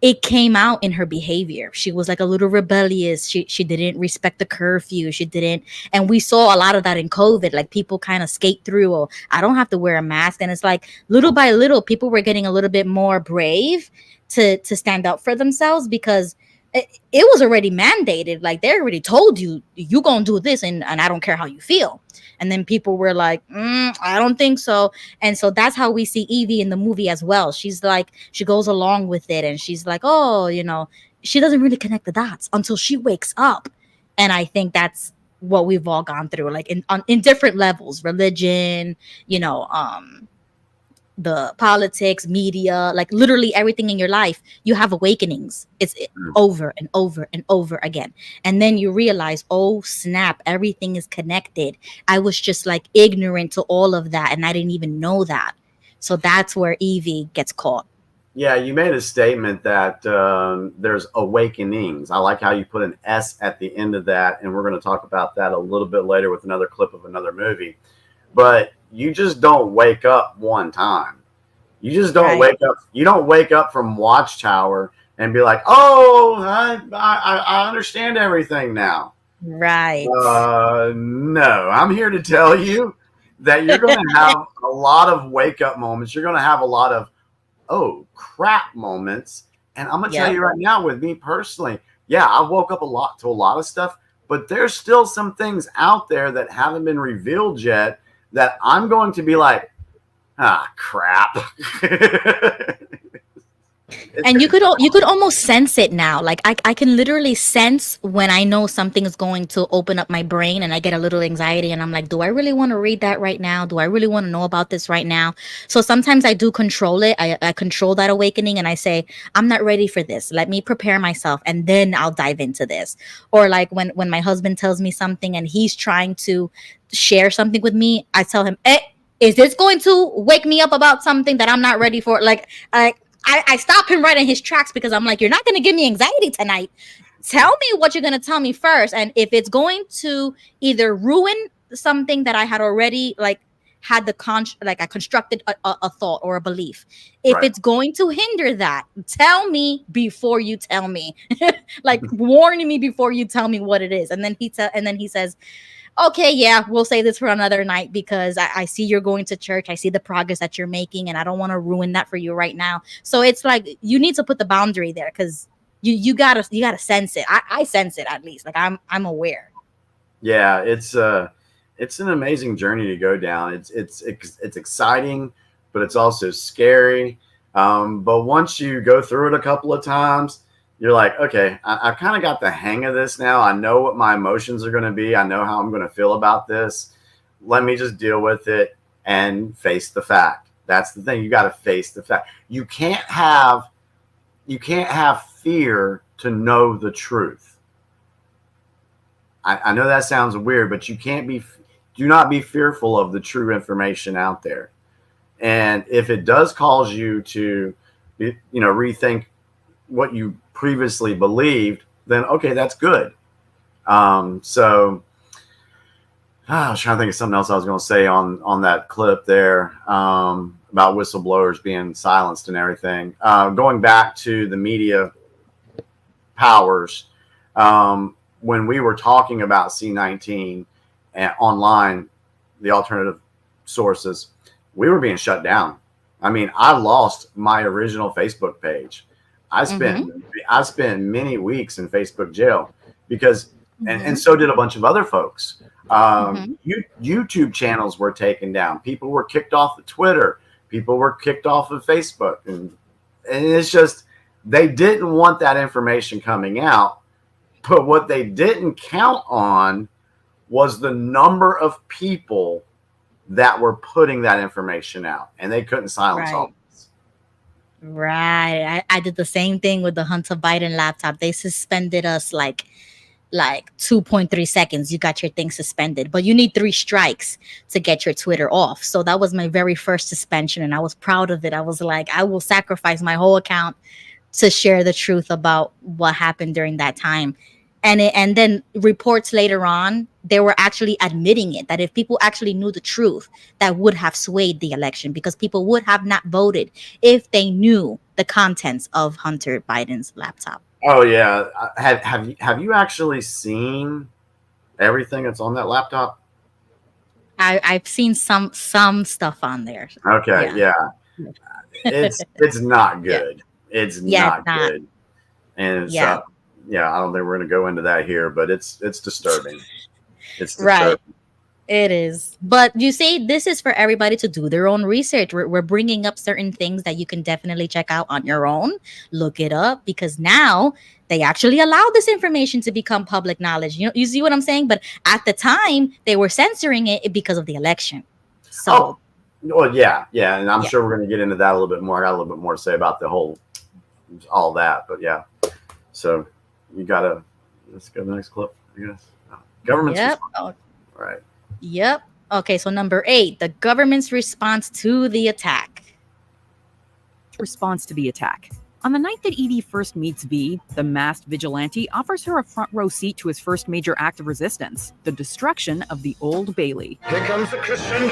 it came out in her behavior. She was like a little rebellious. She didn't respect the curfew. She didn't. And we saw a lot of that in COVID. Like people kind of skate through, or I don't have to wear a mask. And it's like little by little, people were getting a little bit more brave to stand up for themselves, because it was already mandated. Like they already told you, you gonna do this, and I don't care how you feel. And then people were like, I don't think so. And so that's how we see Evie in the movie as well. She's like, she goes along with it, and she's like, oh, she doesn't really connect the dots until she wakes up. And I think that's what we've all gone through, like in different levels, religion, the politics, media, like literally everything in your life, you have awakenings. It's over and over and over again. And then you realize, oh snap, everything is connected. I was just like ignorant to all of that, and I didn't even know that. So that's where Evie gets caught. Yeah, you made a statement that there's awakenings. I like how you put an S at the end of that, and we're going to talk about that a little bit later with another clip of another movie. But you just don't wake up one time. You just don't wake up. You don't wake up from Watchtower and be like, oh, I understand everything now. Right. No, I'm here to tell you that you're going to have a lot of wake up moments. You're going to have a lot of, oh, crap moments. And I'm going to tell you right now, with me personally, yeah, I woke up to a lot of stuff, but there's still some things out there that haven't been revealed yet that I'm going to be like, crap. And you could almost sense it now. Like I can literally sense when I know something is going to open up my brain, and I get a little anxiety, and I'm like, do I really want to read that right now? Do I really want to know about this right now? So sometimes I do control it. I control that awakening, and I say, I'm not ready for this. Let me prepare myself, and then I'll dive into this. Or like when my husband tells me something and he's trying to share something with me, I tell him, is this going to wake me up about something that I'm not ready for? I stop him right in his tracks, because I'm like, you're not going to give me anxiety tonight. tell me what you're going to tell me first. And if it's going to either ruin something that I had already like had I constructed a thought or a belief. If Right. it's going to hinder that, tell me before you tell me. Like warn me before you tell me what it is. And then he says, okay, yeah, we'll say this for another night because I see you're going to church. I see the progress that you're making, and I don't want to ruin that for you right now. So it's like you need to put the boundary there because you gotta sense it. I sense it at least. Like I'm aware. Yeah, it's an amazing journey to go down. It's exciting, but it's also scary. But once you go through it a couple of times, you're like, okay, I've kind of got the hang of this now. I know what my emotions are going to be. I know how I'm going to feel about this. Let me just deal with it and face the fact. That's the thing. You got to face the fact. You can't have fear to know the truth. I know that sounds weird, but do not be fearful of the true information out there. And if it does cause you to, rethink what you previously believed, then okay, that's good. So I was trying to think of something else I was going to say on that clip there about whistleblowers being silenced and everything. Going back to the media powers, when we were talking about C19 and online, the alternative sources, we were being shut down. I mean, I lost my original Facebook page. I spent many weeks in Facebook jail because, and so did a bunch of other folks. YouTube channels were taken down. People were kicked off of Twitter. People were kicked off of Facebook, and it's just they didn't want that information coming out. But what they didn't count on was the number of people that were putting that information out, and they couldn't silence all. Right. I did the same thing with the Hunter Biden laptop. They suspended us like 2.3 seconds. You got your thing suspended, but you need 3 strikes to get your Twitter off. So that was my very first suspension, and I was proud of it. I was like, I will sacrifice my whole account to share the truth about what happened during that time. And then reports later on, they were actually admitting it, that if people actually knew the truth, that would have swayed the election because people would have not voted if they knew the contents of Hunter Biden's laptop. Oh yeah. Have you actually seen everything that's on that laptop? I've seen some stuff on there. Okay, yeah. It's not good. It's not good. And it's, I don't think we're going to go into that here, but it's disturbing. It's disturbing. Right. It is. But you see, this is for everybody to do their own research. We're bringing up certain things that you can definitely check out on your own. Look it up because now they actually allow this information to become public knowledge. You see what I'm saying? But at the time, they were censoring it because of the election. So, well, yeah. And I'm sure we're going to get into that a little bit more. I got a little bit more to say about all that. But yeah. So let's go to the next clip, I guess. Government's response. All right. Yep. Okay, so number 8, the government's response to the attack. Response to the attack. On the night that Edie first meets V, the masked vigilante offers her a front row seat to his first major act of resistance, the destruction of the Old Bailey. Here comes the crescendo.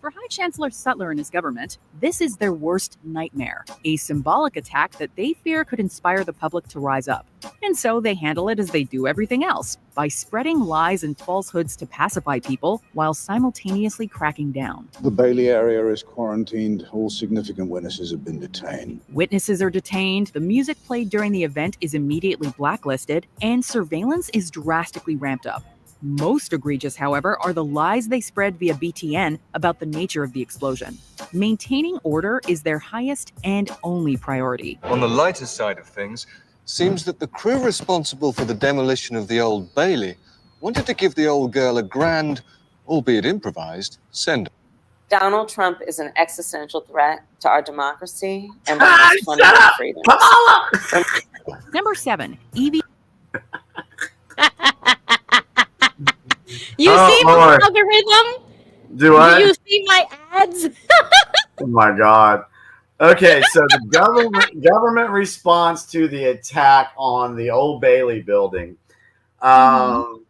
For High Chancellor Sutler and his government, this is their worst nightmare, a symbolic attack that they fear could inspire the public to rise up. And so they handle it as they do everything else, by spreading lies and falsehoods to pacify people while simultaneously cracking down. The Bailey area is quarantined. All significant witnesses have been detained. Witnesses are detained, the music played during the event is immediately blacklisted, and surveillance is drastically ramped up. Most egregious, however, are the lies they spread via BTN about the nature of the explosion. Maintaining order is their highest and only priority. On the lighter side of things, seems that the crew responsible for the demolition of the Old Bailey wanted to give the old girl a grand, albeit improvised, send. Donald Trump is an existential threat to our democracy and our fundamental freedoms. Number 7, Evie. You see the algorithm? Do I? Do you see my ads? Oh my God. Okay, so the government response to the attack on the Old Bailey building. Wow.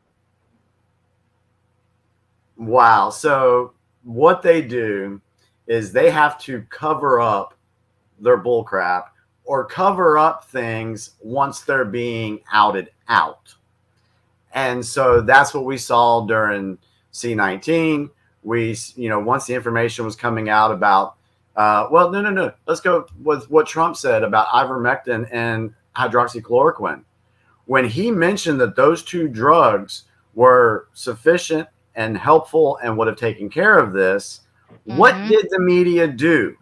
So what they do is they have to cover up their bullcrap or cover up things once they're being outed out. And so that's what we saw during C19. We, once the information was coming out about, no. Let's go with what Trump said about ivermectin and hydroxychloroquine. When he mentioned that those two drugs were sufficient and helpful and would have taken care of this, what did the media do?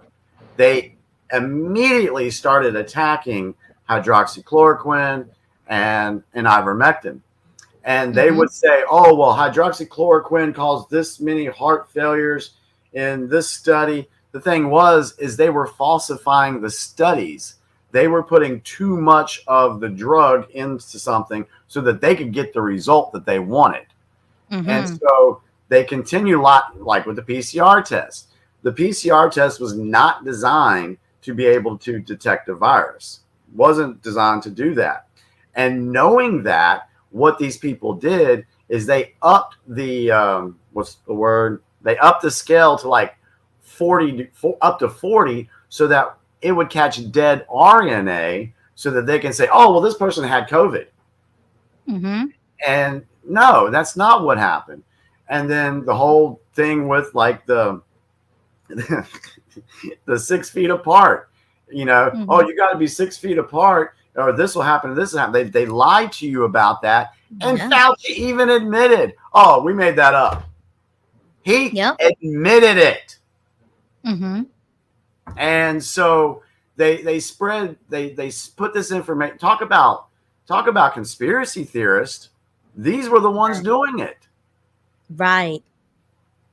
They immediately started attacking hydroxychloroquine and ivermectin. And they would say, oh, well, hydroxychloroquine caused this many heart failures in this study. The thing is they were falsifying the studies. They were putting too much of the drug into something so that they could get the result that they wanted. And so they continue like with the PCR test. The PCR test was not designed to be able to detect a virus. It wasn't designed to do that. And knowing that, what these people did is they upped the They upped the scale to like 40 up to 40 so that it would catch dead RNA so that they can say, oh, well, this person had COVID. And no, that's not what happened. And then the whole thing with like the 6 feet apart, oh, you got to be 6 feet apart or this will happen. This will happen. They lied to you about that. And Fauci even admitted, oh, we made that up. He admitted it. And so they put this information. Talk about conspiracy theorists. These were the ones doing it. Right.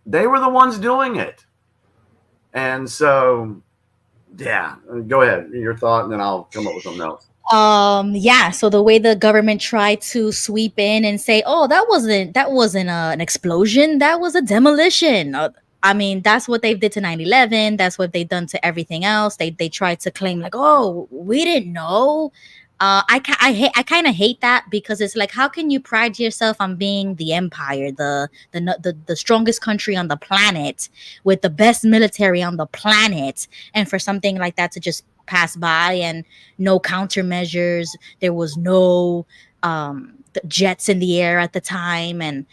They were the ones doing it. And so, yeah, go ahead. Your thought, and then I'll come up with something else. So the way the government tried to sweep in and say, oh, that wasn't an explosion, that was a demolition. I mean, that's what they did to 9/11. That's what they've done to everything else. They tried to claim like, oh, we didn't know. I kind of hate that because it's like, how can you pride yourself on being the empire, the strongest country on the planet with the best military on the planet, and for something like that to just pass by and no countermeasures? There was no jets in the air at the time, and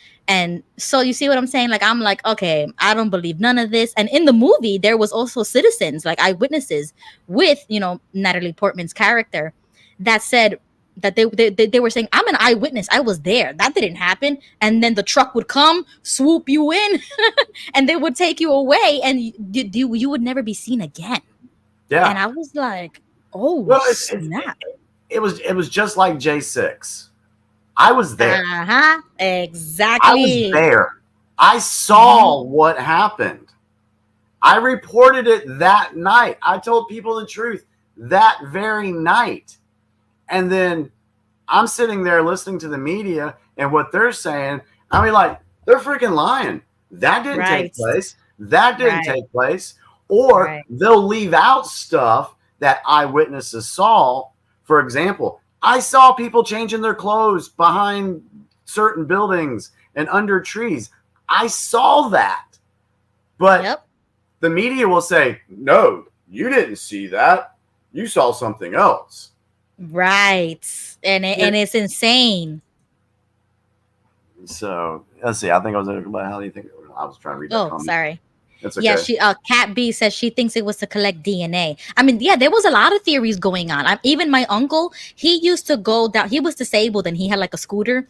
so you see what I'm saying? Like, I'm like, okay, I don't believe none of this. And in the movie, there was also citizens, like eyewitnesses, with Natalie Portman's character, that said that they were saying, I'm an eyewitness, I was there, that didn't happen. And then the truck would come, swoop you in, and they would take you away, and you would never be seen again. Yeah. And I was like, oh, well, snap. It was just like J6. I was there. Exactly. I was there. I saw what happened. I reported it that night. I told people the truth that very night. And then I'm sitting there listening to the media and what they're saying. I mean, like, they're freaking lying. That didn't take place. That didn't take place. Or they'll leave out stuff that eyewitnesses saw. For example, I saw people changing their clothes behind certain buildings and under trees. I saw that. But the media will say, no, you didn't see that. You saw something else. Right. And it's insane. So let's see. I think I was about how do you think I was trying to read that comment. Sorry. That's okay. Yeah, she Cat B says she thinks it was to collect DNA. I mean, yeah, there was a lot of theories going on. Even my uncle, he used to go down. He was disabled and he had like a scooter,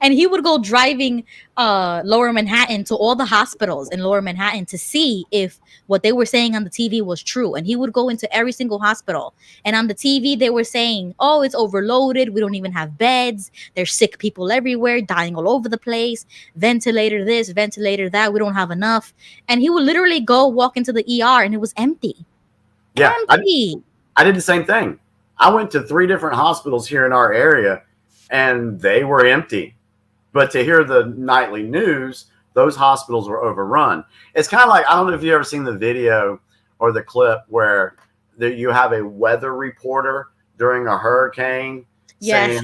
and he would go driving Lower Manhattan to all the hospitals in Lower Manhattan to see if what they were saying on the TV was true. And he would go into every single hospital, and on the TV they were saying, "Oh, it's overloaded. We don't even have beds. There's sick people everywhere, dying all over the place. Ventilator this, ventilator that. We don't have enough." And he would literally go walk into the ER and it was empty. Yeah, empty. I did the same thing. I went to 3 different hospitals here in our area and they were empty. But to hear the nightly news, those hospitals were overrun. It's kind of like, I don't know if you've ever seen the video or the clip where you have a weather reporter during a hurricane Yes,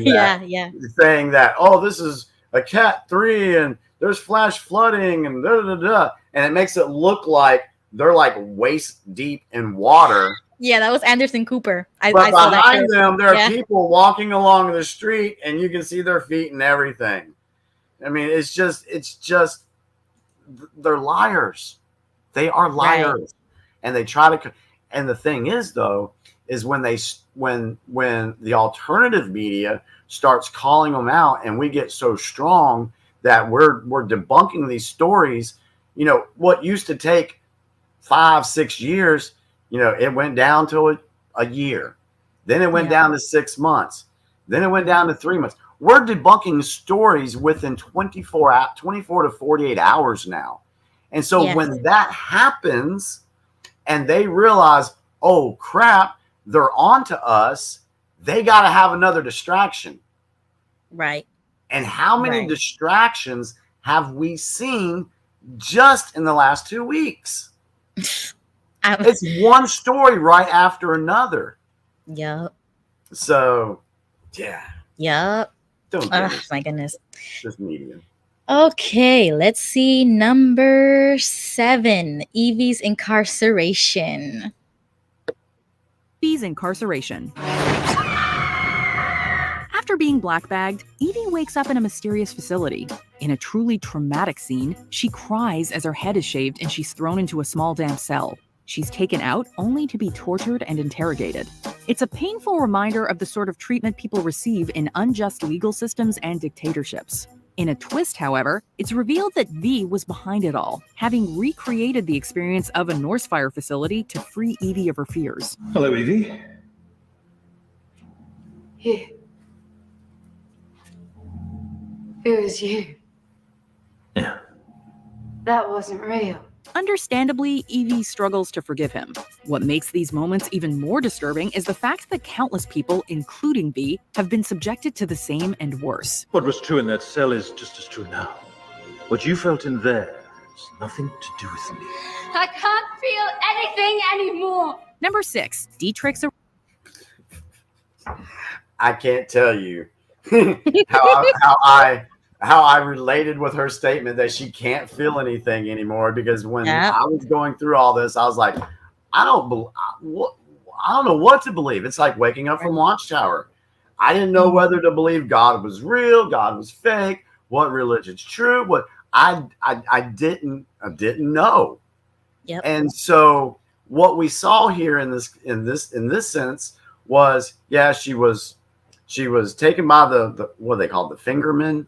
saying that, oh, this is a Cat 3 and there's flash flooding and da-da-da-da. And it makes it look like they're like waist deep in water. Yeah, that was Anderson Cooper. But I saw that behind clip. them, there are Yeah. people walking along the street and you can see their feet and everything. I mean, it's just they're liars. They are liars. Right. And they try to, and the thing is though, is when the alternative media starts calling them out and we get so strong that we're debunking these stories, you know, what used to take 5-6 years, you know, it went down to a year. Then it went down to 6 months. Then it went down to 3 months. We're debunking stories within 24 to 48 hours now. And so when that happens and they realize, oh crap, they're on to us, they got to have another distraction. Right. And how many distractions have we seen just in the last 2 weeks? It's one story right after another. Yep. So, yeah. Yep. Don't my goodness. Just media. Okay, let's see. Number 7, Evie's incarceration. Evie's incarceration. After being black-bagged, Evie wakes up in a mysterious facility. In a truly traumatic scene, she cries as her head is shaved and she's thrown into a small damp cell. She's taken out only to be tortured and interrogated. It's a painful reminder of the sort of treatment people receive in unjust legal systems and dictatorships. In a twist, however, it's revealed that V was behind it all, having recreated the experience of a Norse fire facility to free Evie of her fears. Hello, Evie. You. It was you. Yeah. That wasn't real. Understandably, Evie struggles to forgive him. What makes these moments even more disturbing is the fact that countless people, including V, have been subjected to the same and worse. What was true in that cell is just as true now. What you felt in there has nothing to do with me. I can't feel anything anymore. Number 6, Dietrich's. I can't tell you how I related with her statement that she can't feel anything anymore, because when I was going through all this, I was like, I don't know what to believe. It's like waking up from Watchtower. I didn't know whether to believe God was real, God was fake, what religion's true, what I didn't know. Yep. And so what we saw here in this sense was, yeah, she was taken by the what they call the fingermen.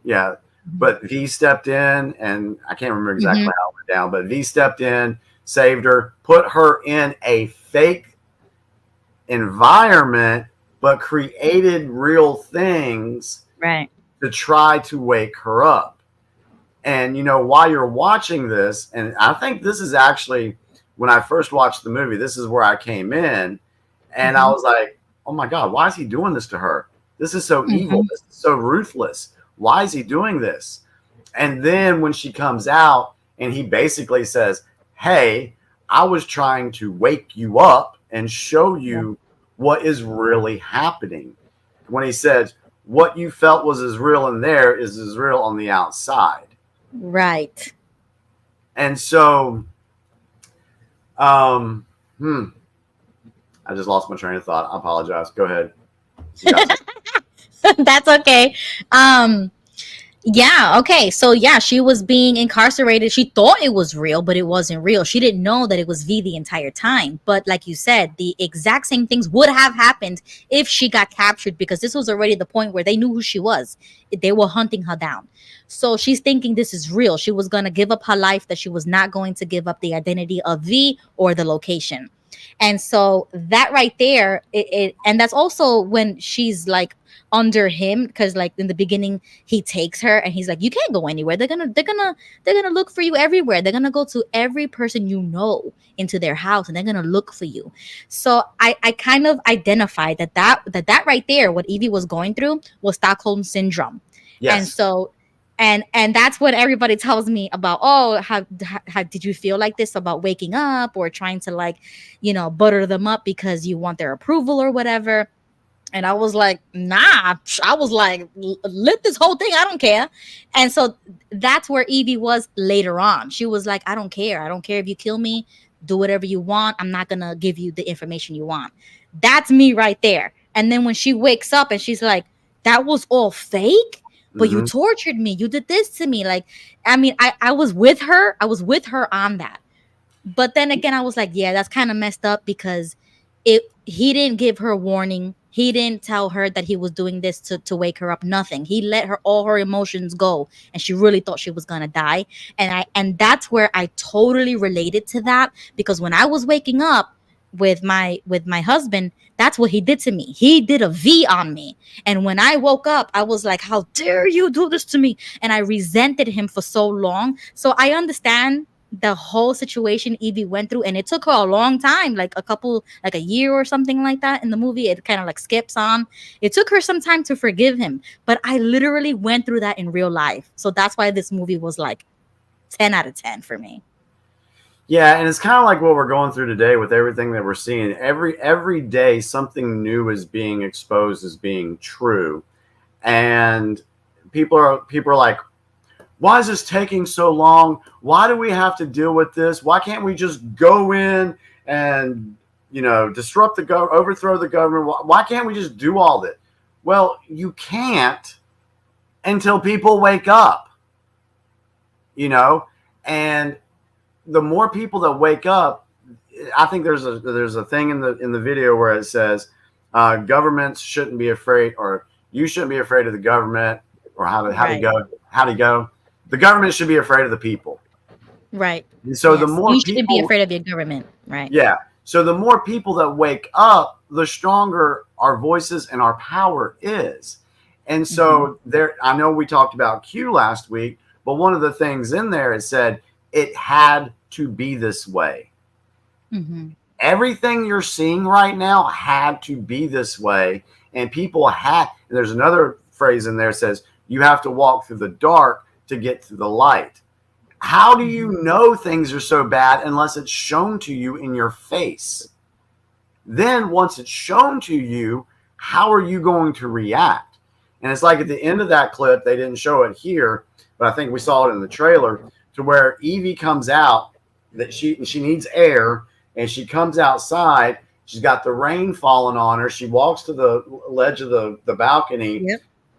Yeah. But V stepped in, and I can't remember exactly how it went down, but V stepped in, saved her, put her in a fake environment, but created real things to try to wake her up. And, you know, while you're watching this, and I think this is actually, when I first watched the movie, this is where I came in, and I was like, oh my God, why is he doing this to her? This is so evil. This is so ruthless. Why is he doing this? And then when she comes out and he basically says, hey, I was trying to wake you up and show you what is really happening. When he says, what you felt was as real in there is as real on the outside. Right. And so, I just lost my train of thought. I apologize. Go ahead. That's okay. Yeah, okay. So yeah, she was being incarcerated. She thought it was real, but it wasn't real. She didn't know that it was V the entire time. But like you said, the exact same things would have happened if she got captured, because this was already the point where they knew who she was. They were hunting her down. So she's thinking this is real. She was going to give up her life, that she was not going to give up the identity of V or the location. And so that right there, and that's also when she's like under him, because like in the beginning he takes her and he's like, you can't go anywhere. They're gonna look for you everywhere. They're gonna go to every person you know into their house and they're gonna look for you. So I kind of identified that right there, what Evie was going through was Stockholm syndrome. Yes. And so And that's what everybody tells me about. Oh, how did you feel like this about waking up or trying to, like, butter them up because you want their approval or whatever? And I was like, nah. I was like, lit this whole thing. I don't care. And so that's where Evie was later on. She was like, I don't care. I don't care if you kill me. Do whatever you want. I'm not going to give you the information you want. That's me right there. And then when she wakes up and she's like, that was all fake, but you tortured me. You did this to me. Like, I mean, I was with her. I was with her on that. But then again, I was like, yeah, that's kind of messed up because he didn't give her warning. He didn't tell her that he was doing this to wake her up. Nothing. He let her all her emotions go, and she really thought she was gonna die. And that's where I totally related to that, because when I was waking up with my husband, that's what he did to me. He did a V on me. And when I woke up, I was like, how dare you do this to me? And I resented him for so long. So I understand the whole situation Evie went through, and it took her a long time, like a year or something like that. In the movie, it kind of like skips on. It took her some time to forgive him, but I literally went through that in real life. So that's why this movie was like 10 out of 10 for me. Yeah, and it's kind of like what we're going through today with everything that we're seeing. Every day something new is being exposed as being true, and people are like, why is this taking so long? Why do we have to deal with this? Why can't we just go in and, disrupt overthrow the government? Why can't we just do all that? Well, you can't until people wake up, and the more people that wake up, I think there's a thing in the video where it says governments shouldn't be afraid, or you shouldn't be afraid of the government, or how to go. The government should be afraid of the people. Right. And so the more you people shouldn't be afraid of your government. Right. Yeah. So the more people that wake up, the stronger our voices and our power is. And so I know we talked about Q last week, but one of the things in there, it said it had to be this way. Everything you're seeing right now had to be this way. And people and there's another phrase in there that says, you have to walk through the dark to get to the light. How do you know things are so bad unless it's shown to you in your face? Then once it's shown to you, how are you going to react? And it's like at the end of that clip, they didn't show it here, but I think we saw it in the trailer, to where Evie comes out, that she needs air, and she comes outside. She's got the rain falling on her. She walks to the ledge of the balcony,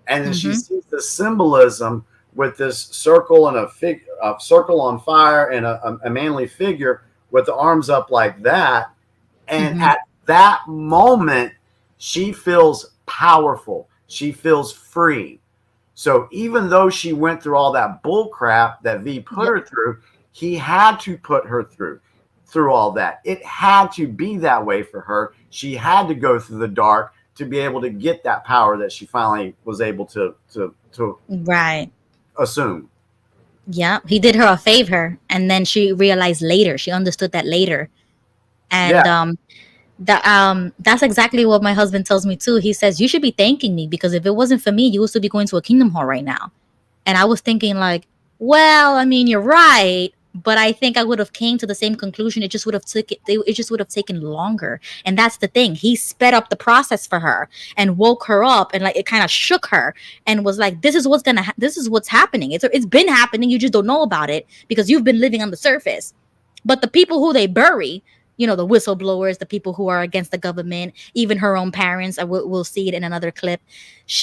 and then she sees the symbolism with this circle and a circle on fire and a manly figure with the arms up like that. And at that moment, she feels powerful. She feels free. So even though she went through all that bull crap that V put her through, he had to put her through all that. It had to be that way for her. She had to go through the dark to be able to get that power that she finally was able to assume. Yeah, he did her a favor, and then she realized later. She understood that later, and that's exactly what my husband tells me too. He says, you should be thanking me, because if it wasn't for me, you would still be going to a Kingdom Hall right now. And I was thinking like, well, I mean, you're right, but I think I would have came to the same conclusion. It just would have taken longer. And that's the thing. He sped up the process for her and woke her up, and like it kind of shook her and was like, this is what's happening. It's been happening. You just don't know about it because you've been living on the surface. But the people who they bury, the whistleblowers, the people who are against the government, even her own parents, we'll see it in another clip.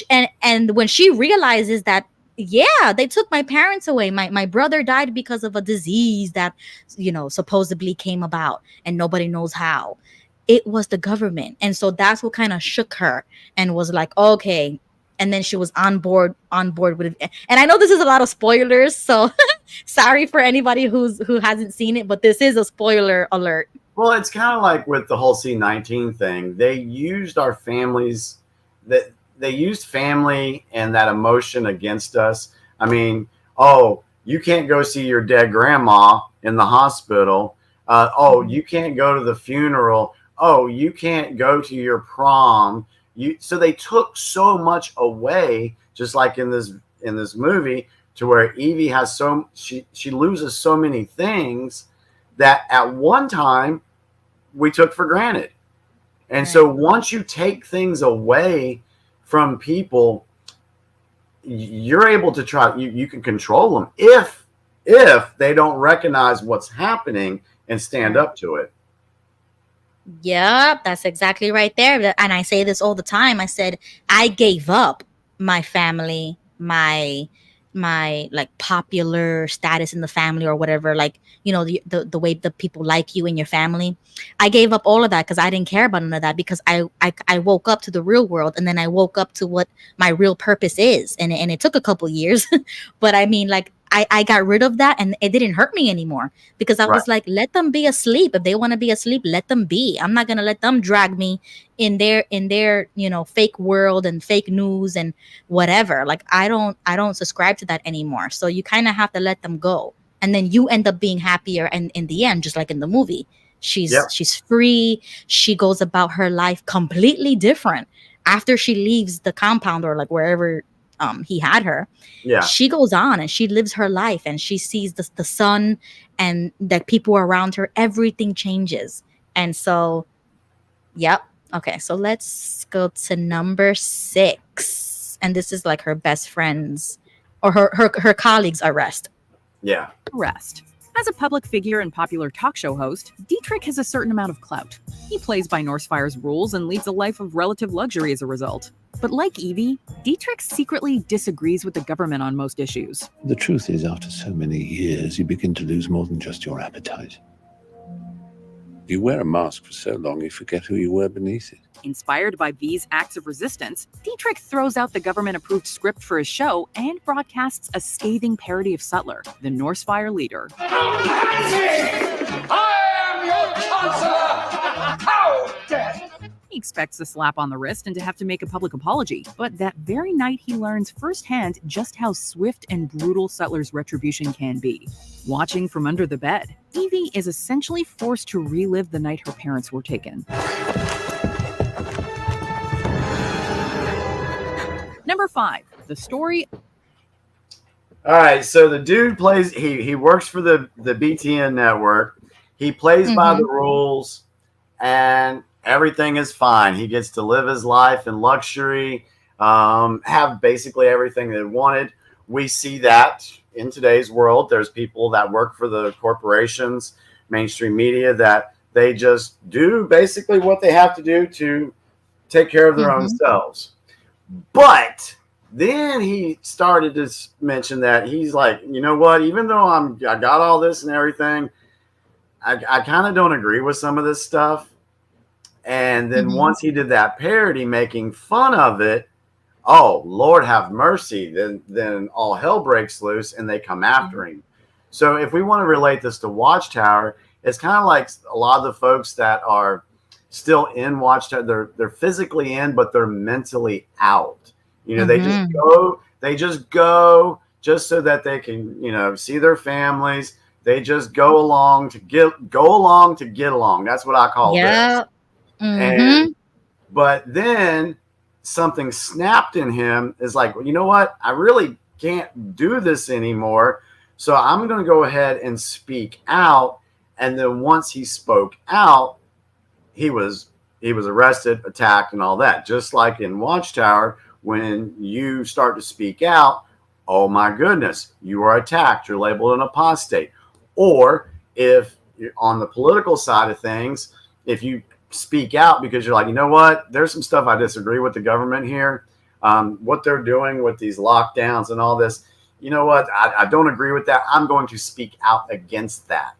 And when she realizes that, yeah, they took my parents away. My brother died because of a disease that, supposedly came about and nobody knows how. It was the government. And so that's what kind of shook her and was like, okay. And then she was on board with it. And I know this is a lot of spoilers, so sorry for anybody who hasn't seen it, but this is a spoiler alert. Well, it's kind of like with the whole C19 thing. They used our families, that they used family and that emotion against us. I mean, oh, you can't go see your dead grandma in the hospital. Oh, you can't go to the funeral. Oh, you can't go to your prom. So they took so much away, just like in this movie, to where Evie has she loses so many things that at one time we took for granted. And so once you take things away from people, you're able to you can control them if they don't recognize what's happening and stand up to it. Yep, that's exactly right there. And I say this all the time. I said, I gave up my family, my like popular status in the family or whatever, like, you know, the way the people like you in your family. I gave up all of that because I didn't care about none of that, because I woke up to the real world, and then I woke up to what my real purpose is. And it took a couple years, but I mean, like, I got rid of that, and it didn't hurt me anymore, because I was like, let them be asleep. If they want to be asleep, let them be. I'm not going to let them drag me in their, you know, fake world and fake news and whatever. Like, I don't subscribe to that anymore. So you kind of have to let them go. And then you end up being happier. And in the end, just like in the movie, she's free. She goes about her life completely different after she leaves the compound, or like wherever he had her. She goes on and she lives her life, and she sees the sun and the people around her. Everything changes. And so, yep. Okay, so let's go to number 6. And this is like her best friend's or her colleague's arrest. Arrest. As a public figure and popular talk show host, Dietrich has a certain amount of clout. He plays by Norsefire's rules and leads a life of relative luxury as a result. But like Evie, Dietrich secretly disagrees with the government on most issues. The truth is, after so many years, you begin to lose more than just your appetite. You wear a mask for so long, you forget who you were beneath it. Inspired by V's acts of resistance, Dietrich throws out the government-approved script for his show and broadcasts a scathing parody of Sutler, the Norsefire leader. I am your chancellor! How dare! He expects a slap on the wrist and to have to make a public apology. But that very night, he learns firsthand just how swift and brutal Sutler's retribution can be. Watching from under the bed, Evie is essentially forced to relive the night her parents were taken. Number 5, the story. All right, so the dude plays. He works for the BTN network. He plays by the rules, and everything is fine. He gets to live his life in luxury, have basically everything they wanted. We see that in today's world. There's people that work for the corporations, mainstream media, that they just do basically what they have to do to take care of their own selves. But then he started to mention that he's like, you know what? Even though I got all this and everything, I kind of don't agree with some of this stuff. And then once he did that parody making fun of it, oh, Lord have mercy, then all hell breaks loose and they come after him. So if we want to relate this to Watchtower, it's kind of like a lot of the folks that are still in Watchtower, they're physically in, but they're mentally out. You know, they just go just so that they can, you know, see their families. They just go along to get along. That's what I call this. But then something snapped in him, is like, well, you know what? I really can't do this anymore. So I'm going to go ahead and speak out. And then once he spoke out, he was arrested, attacked, and all that. Just like in Watchtower, when you start to speak out, oh my goodness, you are attacked. You're labeled an apostate. Or if you're on the political side of things, if you speak out because you're like, you know what, there's some stuff I disagree with the government here, what they're doing with these lockdowns and all this, you know what, I don't agree with that. I'm going to speak out against that.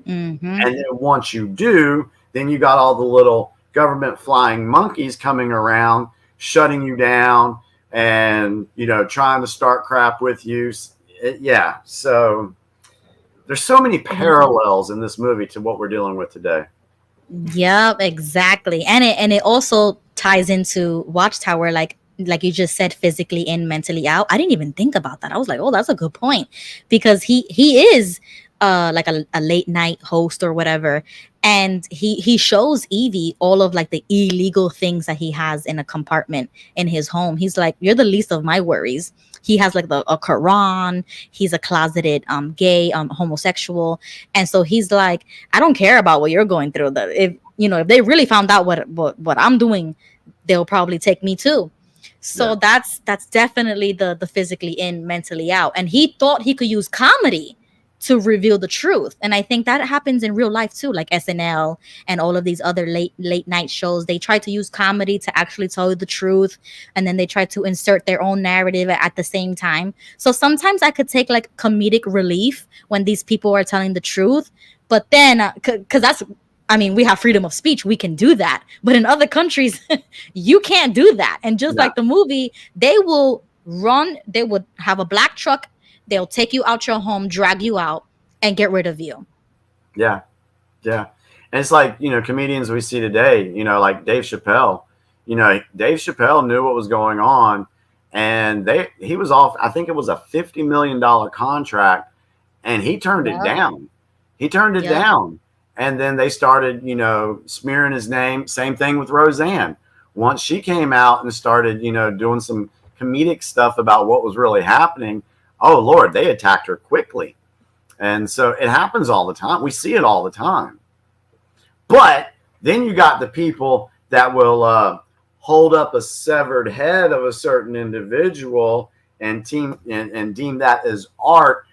And then once you do, then you got all the little government flying monkeys coming around, shutting you down and, you know, trying to start crap with you. So there's so many parallels in this movie to what we're dealing with today. Yep, exactly. And it also ties into Watchtower, like you just said, physically in, mentally out. I didn't even think about that. I was like, oh, that's a good point, because he is like a late night host or whatever. And he shows Evie all of like the illegal things that he has in a compartment in his home. He's like, you're the least of my worries. He has like a Quran. He's a closeted gay homosexual, and so he's like, I don't care about what you're going through. If they really found out what I'm doing, they'll probably take me too. So that's definitely the physically in, mentally out. And he thought he could use comedy to reveal the truth. And I think that happens in real life too, like SNL and all of these other late night shows. They try to use comedy to actually tell you the truth, and then they try to insert their own narrative at the same time. So sometimes I could take like comedic relief when these people are telling the truth, but then because we have freedom of speech, we can do that. But in other countries, you can't do that. And just like the movie, they would have a black truck. They'll take you out your home, drag you out, and get rid of you. Yeah. Yeah. And it's like, comedians we see today, like Dave Chappelle. Dave Chappelle knew what was going on, and he was off, I think it was a $50 million contract, and he turned it down. He turned it down. And then they started, smearing his name. Same thing with Roseanne. Once she came out and started, doing some comedic stuff about what was really happening, oh, Lord, they attacked her quickly. And so it happens all the time. We see it all the time. But then you got the people that will hold up a severed head of a certain individual and deem that as art,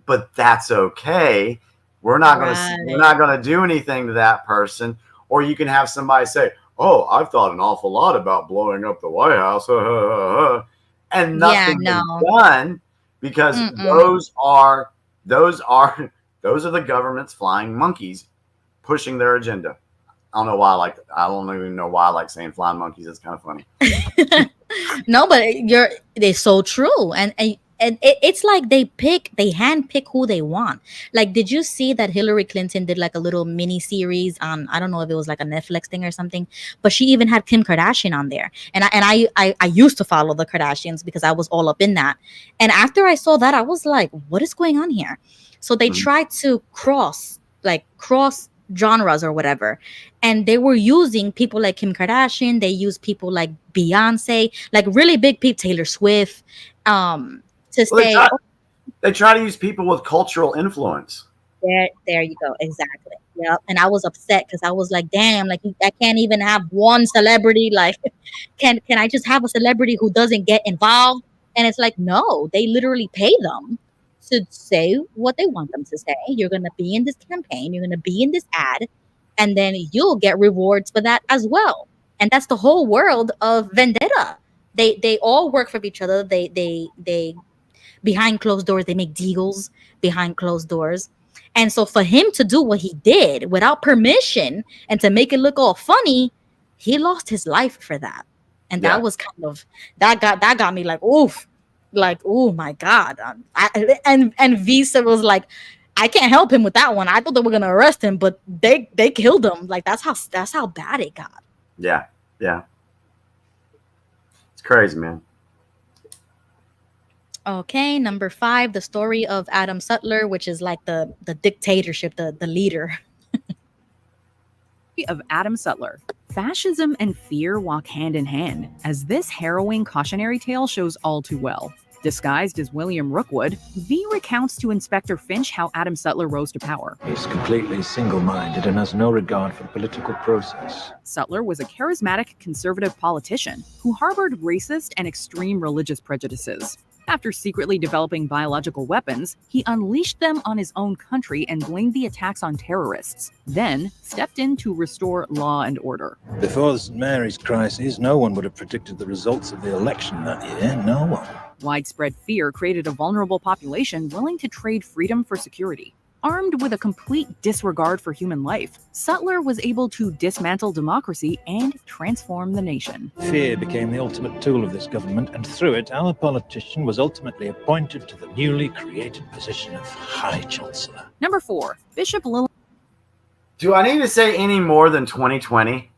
but that's okay. We're not going to do anything to that person. Or you can have somebody say, "Oh, I've thought an awful lot about blowing up the White House," and nothing is done. Because those are the government's flying monkeys pushing their agenda. I don't even know why I like saying flying monkeys. It's kind of funny. No, but they're so true. And it's like they hand pick who they want. Like, did you see that Hillary Clinton did like a little mini series on, I don't know if it was like a Netflix thing or something, but she even had Kim Kardashian on there. And I used to follow the Kardashians because I was all up in that. And after I saw that, I was like, what is going on here? So they tried to cross genres or whatever. And they were using people like Kim Kardashian. They used people like Beyonce, like really big people, Taylor Swift, they try to use people with cultural influence. There you go. Exactly. Yep. And I was upset because I was like, damn, like I can't even have one celebrity. Like, can I just have a celebrity who doesn't get involved? And it's like, no, they literally pay them to say what they want them to say. You're going to be in this campaign. You're going to be in this ad. And then you'll get rewards for that as well. And that's the whole world of Vendetta. They all work for each other. They behind closed doors, they make deals behind closed doors. And so for him to do what he did without permission and to make it look all funny, he lost his life for that. And that was kind of, that got me like, oof, like, oh my God. And Visa was like, I can't help him with that one. I thought they were going to arrest him, but they killed him. Like, that's how bad it got. Yeah. Yeah. It's crazy, man. Okay, number 5, the story of Adam Sutler, which is like the dictatorship, the leader. Of Adam Sutler. Fascism and fear walk hand in hand, as this harrowing cautionary tale shows all too well. Disguised as William Rookwood, V recounts to Inspector Finch how Adam Sutler rose to power. He's completely single-minded and has no regard for the political process. Sutler was a charismatic conservative politician who harbored racist and extreme religious prejudices. After secretly developing biological weapons, he unleashed them on his own country and blamed the attacks on terrorists, then stepped in to restore law and order. Before the St. Mary's crisis, no one would have predicted the results of the election that year. No one. Widespread fear created a vulnerable population willing to trade freedom for security. Armed with a complete disregard for human life, Sutler was able to dismantle democracy and transform the nation. Fear became the ultimate tool of this government, and through it, our politician was ultimately appointed to the newly created position of High Chancellor. Number 4, Bishop Lil. Do I need to say any more than 2020?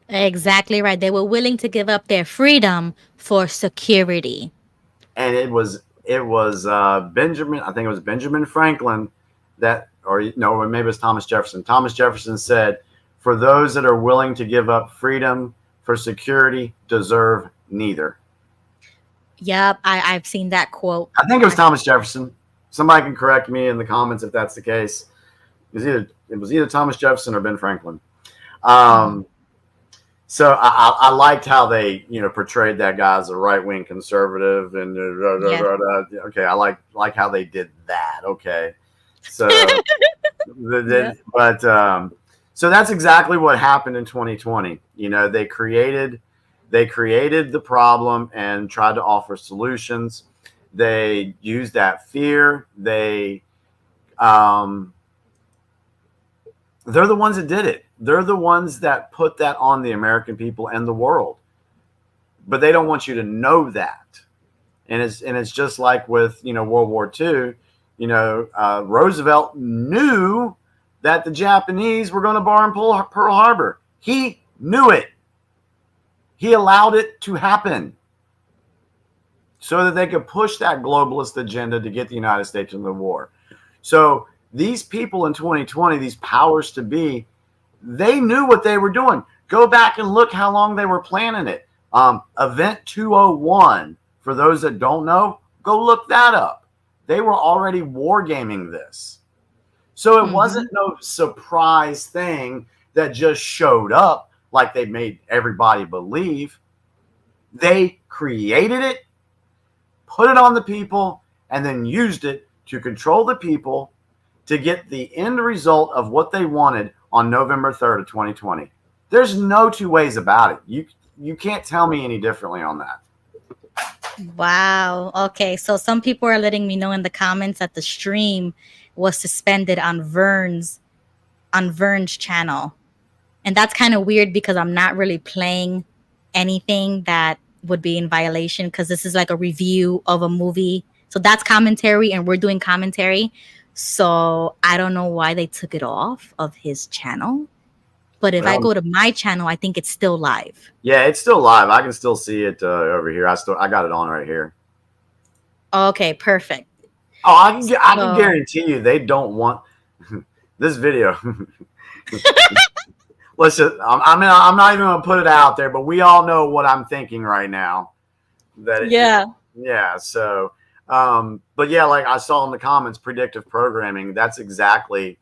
Exactly right. They were willing to give up their freedom for security. And it was Benjamin, I think it was Benjamin Franklin that or no, maybe it was Thomas Jefferson. Thomas Jefferson said, "For those that are willing to give up freedom for security deserve neither." Yep, I've seen that quote. I think it was Thomas Jefferson. Somebody can correct me in the comments if that's the case. It was either Thomas Jefferson or Ben Franklin. So I liked how they, portrayed that guy as a right-wing conservative, and okay, I like how they did that. Okay, so but so that's exactly what happened in 2020. They created the problem and tried to offer solutions. They used that fear. They're the ones that did it. They're the ones that put that on the American people and the world. But they don't want you to know that. And it's just like with, World War II, Roosevelt knew that the Japanese were going to bomb Pearl Harbor. He knew it. He allowed it to happen so that they could push that globalist agenda to get the United States into the war. So these people in 2020, these powers to be, they knew what they were doing. Go back and look how long they were planning it. Event 201, for those that don't know, go look that up. They were already wargaming this. So it wasn't no surprise thing that just showed up like they made everybody believe. They created it, put it on the people, and then used it to control the people to get the end result of what they wanted on November 3rd of 2020. There's no two ways about it. You can't tell me any differently on that. Wow. Okay. So some people are letting me know in the comments that the stream was suspended on Vern's channel. And that's kind of weird because I'm not really playing anything that would be in violation, because this is like a review of a movie. So that's commentary and we're doing commentary. So I don't know why they took it off of his channel. But if I go to my channel, I think it's still live. Yeah, it's still live. I can still see it over here. I got it on right here. Okay, perfect. Oh, I can guarantee you they don't want this video. Listen, I'm not even gonna put it out there, but we all know what I'm thinking right now. So, but yeah, like I saw in the comments, predictive programming. That's exactly,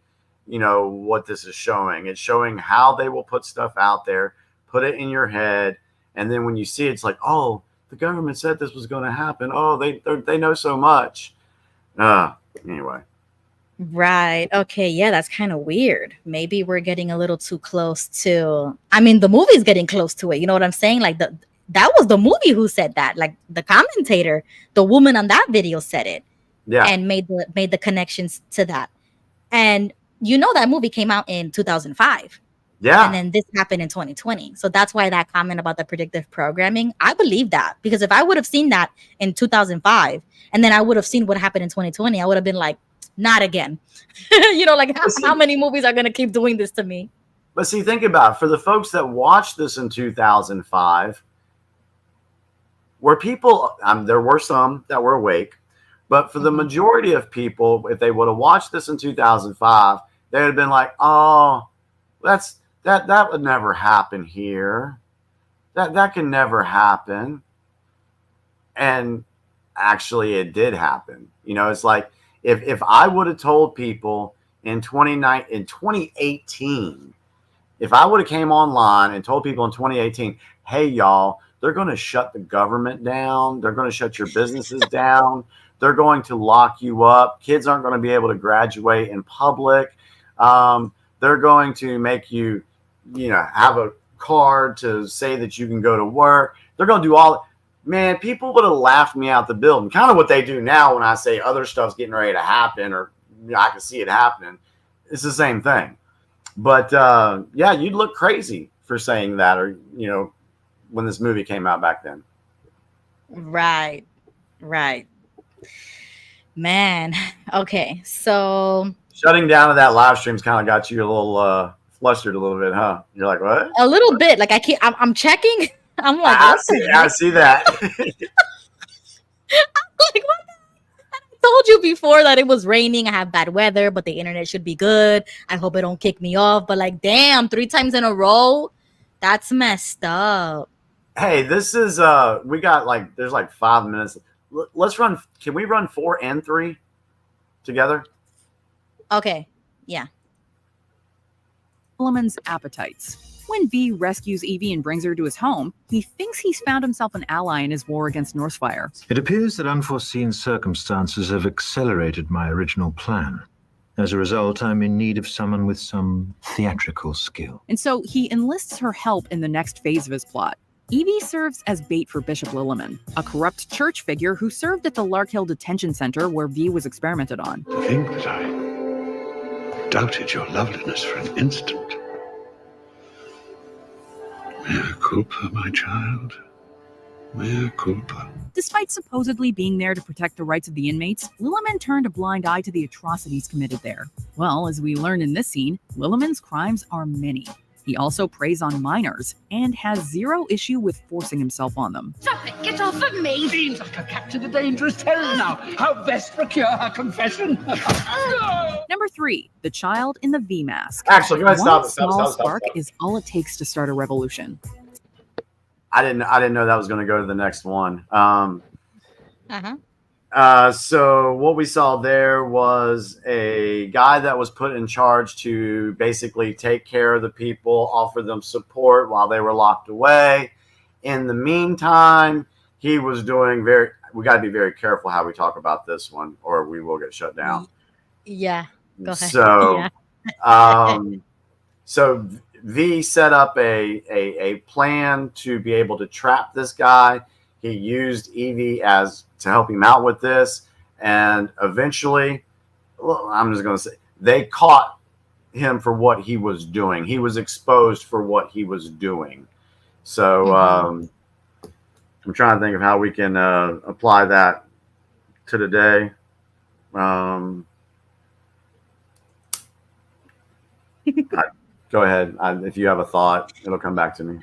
what this is showing. It's showing how they will put stuff out there, put it in your head, and then when you see it, it's like, oh, the government said this was going to happen. Oh, they know so much. Anyway. Right. Okay. Yeah, that's kind of weird. Maybe we're getting a little too close to. I mean, the movie's getting close to it. You know what I'm saying? Like that was the movie who said that. Like the commentator, the woman on that video said it. Yeah. And made the connections to that. And that movie came out in 2005. Yeah. And then this happened in 2020. So that's why that comment about the predictive programming, I believe that. Because if I would have seen that in 2005, and then I would have seen what happened in 2020, I would have been like, not again. How many movies are going to keep doing this to me? But see, think about it. For the folks that watched this in 2005, were people, there were some that were awake, but for the majority of people, if they would have watched this in 2005, they would have been like, oh, that would never happen here. That can never happen. And actually it did happen. It's like, if I would have told people in 2018, if I would have came online and told people in 2018, hey, y'all, they're going to shut the government down. They're going to shut your businesses down. They're going to lock you up. Kids aren't going to be able to graduate in public. They're going to make you, have a card to say that you can go to work. They're going to do all. Man, people would have laughed me out the building. Kind of what they do now when I say other stuff's getting ready to happen, or I can see it happening. It's the same thing. But yeah, you'd look crazy for saying that, or when this movie came out back then. Right. Man. Okay. So shutting down of that live stream's kind of got you a little flustered a little bit, huh? You're like, what? A little bit. Like I'm checking. I'm like, I see that. I'm like, what? told you before that it was raining. I have bad weather, but the internet should be good. I hope it don't kick me off. But like, damn, 3 times in a row, that's messed up. Hey, this is we got like there's like 5 minutes. Let's run. Can we run 4 and 3 together? Okay, yeah. Solomon's appetites. When V rescues Evie and brings her to his home, he thinks he's found himself an ally in his war against Northfire. It appears that unforeseen circumstances have accelerated my original plan. As a result, I'm in need of someone with some theatrical skill. And so he enlists her help in the next phase of his plot. Evie serves as bait for Bishop Lilliman, a corrupt church figure who served at the Larkhill Detention Center where V was experimented on. To think that I doubted your loveliness for an instant. Mea culpa, my child. Mea culpa. Despite supposedly being there to protect the rights of the inmates, Lilliman turned a blind eye to the atrocities committed there. Well, as we learn in this scene, Lilliman's crimes are many. He also preys on minors and has zero issue with forcing himself on them. Stop it! Get off of me! Seems like a captured a dangerous terror now. How best procure her confession? Number 3, the child in the V mask. Actually, go ahead, One stop. small spark is all it takes to start a revolution. I didn't know that was going to go to the next one. Uh-huh. So what we saw there was a guy that was put in charge to basically take care of the people, offer them support while they were locked away. In the meantime, he was doing we got to be very careful how we talk about this one or we will get shut down. Yeah. Go ahead. So, yeah. So V set up a plan to be able to trap this guy. He used Evie to help him out with this. And eventually, well, I'm just going to say, they caught him for what he was doing. He was exposed for what he was doing. So I'm trying to think of how we can apply that to today. Go ahead. If you have a thought, it'll come back to me.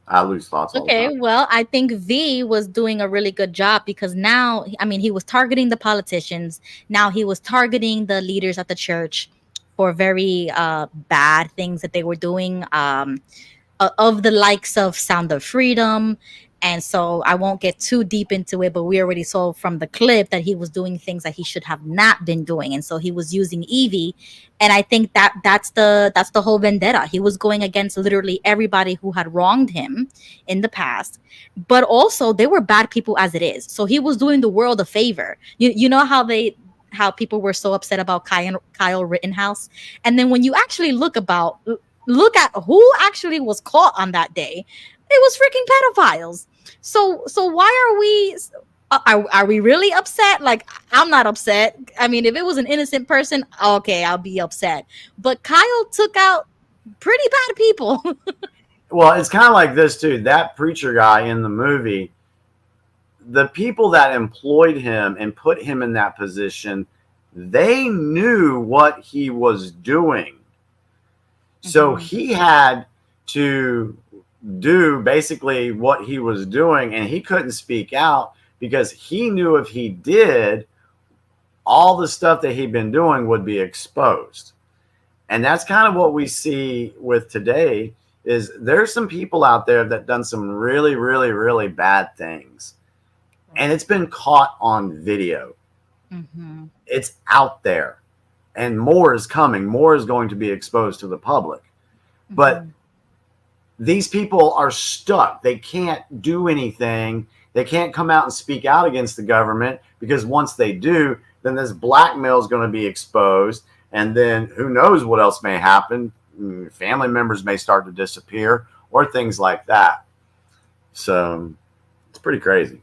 I lose thoughts all the time. Okay, well, I think V was doing a really good job because now, I mean, he was targeting the politicians. Now he was targeting the leaders at the church for very bad things that they were doing, of the likes of Sound of Freedom. And so I won't get too deep into it, but we already saw from the clip that he was doing things that he should have not been doing. And so he was using Evie. And I think that's the whole vendetta. He was going against literally everybody who had wronged him in the past. But also they were bad people as it is. So he was doing the world a favor. You know how people were so upset about Kyle Rittenhouse. And then when you actually look at who actually was caught on that day, it was freaking pedophiles. So why are we really upset? Like, I'm not upset. I mean, if it was an innocent person, okay, I'll be upset. But Kyle took out pretty bad people. Well, it's kind of like this too. That preacher guy in the movie, the people that employed him and put him in that position, they knew what he was doing. So he had to do basically what he was doing, and he couldn't speak out because he knew if he did, all the stuff that he'd been doing would be exposed. And that's kind of what we see with today is there's some people out there that done some really, really, really bad things. And it's been caught on video. It's out there. And more is coming. More is going to be exposed to the public. But these people are stuck. They can't do anything. They can't come out and speak out against the government because once they do, then this blackmail is going to be exposed. And then who knows what else may happen. Family members may start to disappear or things like that. So it's pretty crazy.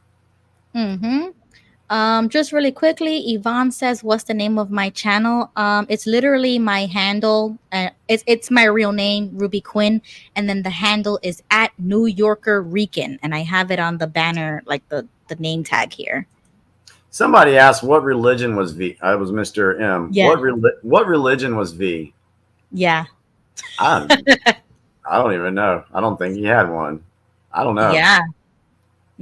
Just really quickly, Yvonne says, what's the name of my channel? It's literally my handle. It's my real name, Ruby Quinn. And then the handle is at New Yorker Rican. And I have it on the banner, like the name tag here. Somebody asked what religion was V. I was Mr. M. Yeah. What religion was V? Yeah. I don't even know. I don't think he had one. I don't know.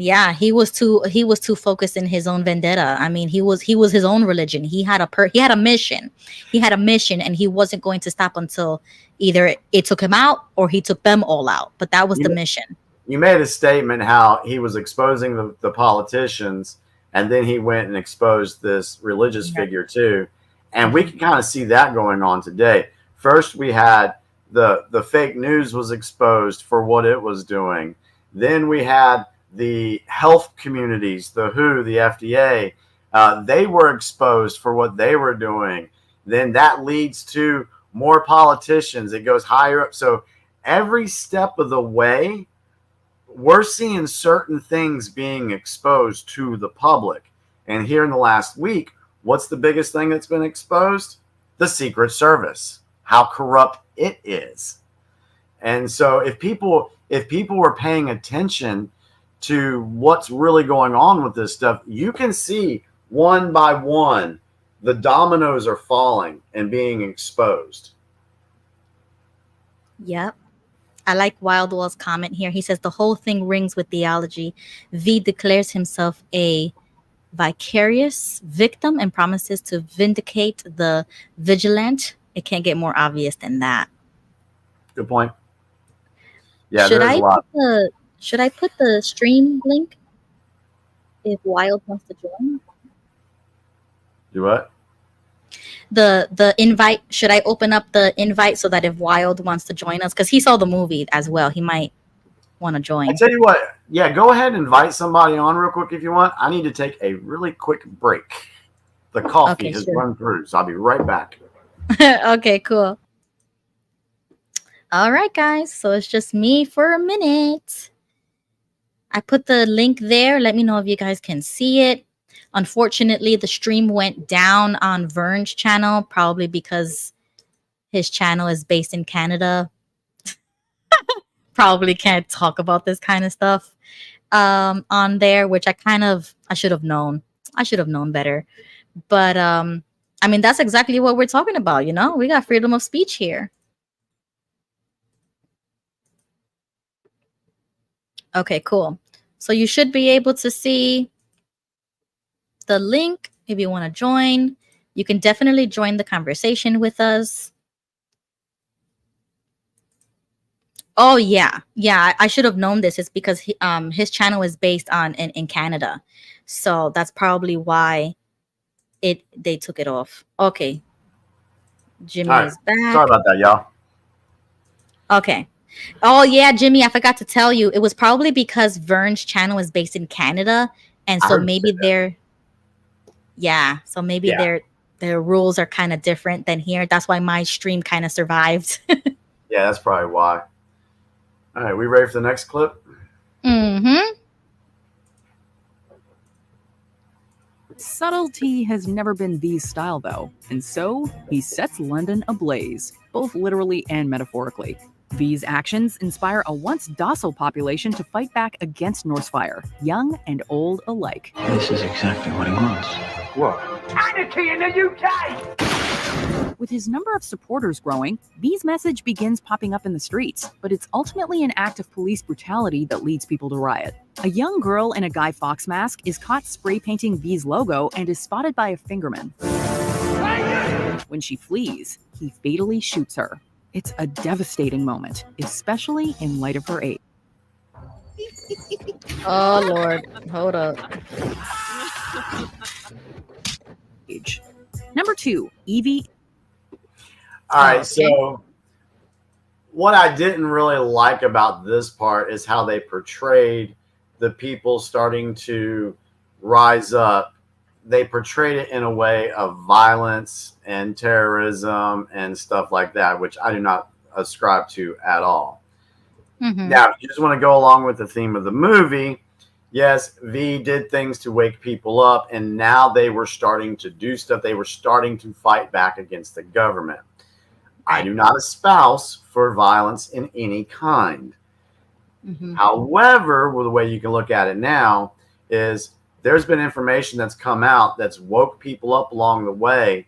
Yeah, he was too focused in his own vendetta. I mean, he was his own religion. He had a mission. He had a mission, and he wasn't going to stop until either it took him out or he took them all out. But that was the mission. You made a statement how he was exposing the politicians, and then he went and exposed this religious figure too. And we can kind of see that going on today. First, we had the fake news was exposed for what it was doing. Then we had the health communities, the WHO, the FDA, they were exposed for what they were doing. Then that leads to more politicians. It goes higher up. So every step of the way, we're seeing certain things being exposed to the public. And here in the last week, what's the biggest thing that's been exposed? The Secret Service, how corrupt it is. And so if people were paying attention to what's really going on with this stuff, you can see one by one the dominoes are falling and being exposed. Yep. I like Wildwall's comment here. He says the whole thing rings with theology. V declares himself a vicarious victim and promises to vindicate the vigilant. It can't get more obvious than that. Good point. Yeah, Should there's a lot. Should I put the stream link if Wild wants to join? Do what? The invite. Should I open up the invite so that if Wild wants to join us, because he saw the movie as well, he might want to join. I tell you what, yeah, go ahead and invite somebody on real quick if you want. I need to take a really quick break. The coffee has run through, so I'll be right back. Okay, cool. All right, guys. So it's just me for a minute. I put the link there. Let me know if you guys can see it. Unfortunately, the stream went down on Vern's channel, probably because his channel is based in Canada. Probably can't talk about this kind of stuff on there, which I should have known. I should have known better. But I mean, that's exactly what we're talking about, you know? We got freedom of speech here. Okay, cool. So you should be able to see the link if you want to join. You can definitely join the conversation with us. Oh yeah, I should have known this. It's because his channel is based on in Canada, so that's probably why they took it off. Okay, Jimmy is back. Sorry about that, y'all. Okay. Oh yeah, Jimmy, I forgot to tell you. It was probably because Vern's channel is based in Canada, and so maybe their their rules are kind of different than here. That's why my stream kind of survived. Yeah, that's probably why. All right, we ready for the next clip? Mm-hmm. Subtlety has never been V's style, though, and so he sets London ablaze, both literally and metaphorically. V's actions inspire a once docile population to fight back against Northfire, young and old alike. This is exactly what he wants. What? Anarchy in the UK! With his number of supporters growing, V's message begins popping up in the streets, but it's ultimately an act of police brutality that leads people to riot. A young girl in a Guy Fawkes mask is caught spray painting V's logo and is spotted by a fingerman. When she flees, he fatally shoots her. It's a devastating moment, especially in light of her age. Oh Lord, hold up. Number 2, Evie. All right, so what I didn't really like about this part is how they portrayed the people starting to rise up. They portrayed it in a way of violence and terrorism and stuff like that, which I do not ascribe to at all. Mm-hmm. Now, if you just want to go along with the theme of the movie, yes, V did things to wake people up, and now they were starting to do stuff. They were starting to fight back against the government. I do not espouse for violence in any kind. Mm-hmm. However, well, the way you can look at it now is there's been information that's come out that's woke people up along the way,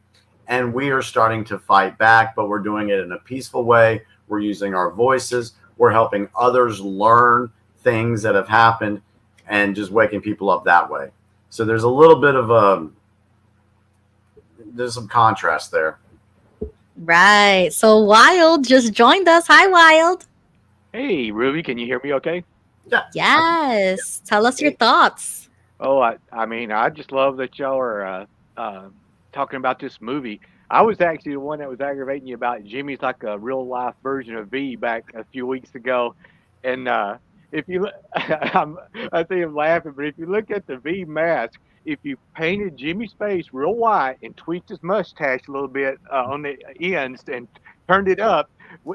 and we are starting to fight back, but we're doing it in a peaceful way. We're using our voices. We're helping others learn things that have happened. and just waking people up that way. So there's a little bit of there's some contrast there. Right. So Wild just joined us. Hi, Wild. Hey, Ruby, can you hear me okay? Yeah. Yes. Tell us your thoughts. Oh, I mean, I just love that y'all are talking about this movie. I was actually the one that was aggravating you about Jimmy's like a real life version of V back a few weeks ago. And if you look, I see him laughing, but if you look at the V mask, if you painted Jimmy's face real white and tweaked his mustache a little bit on the ends and turned it up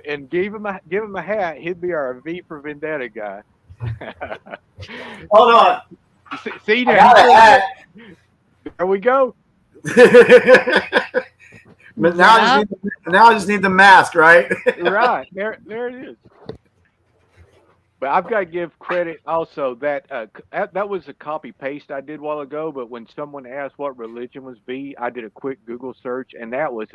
and give him a hat, he'd be our V for Vendetta guy. Hold on. See I got a hat. There we go. But now I just need the mask, right? Right. There it is. But I've got to give credit also that that was a copy paste I did a while ago. But when someone asked what religion was V, I did a quick Google search, and that was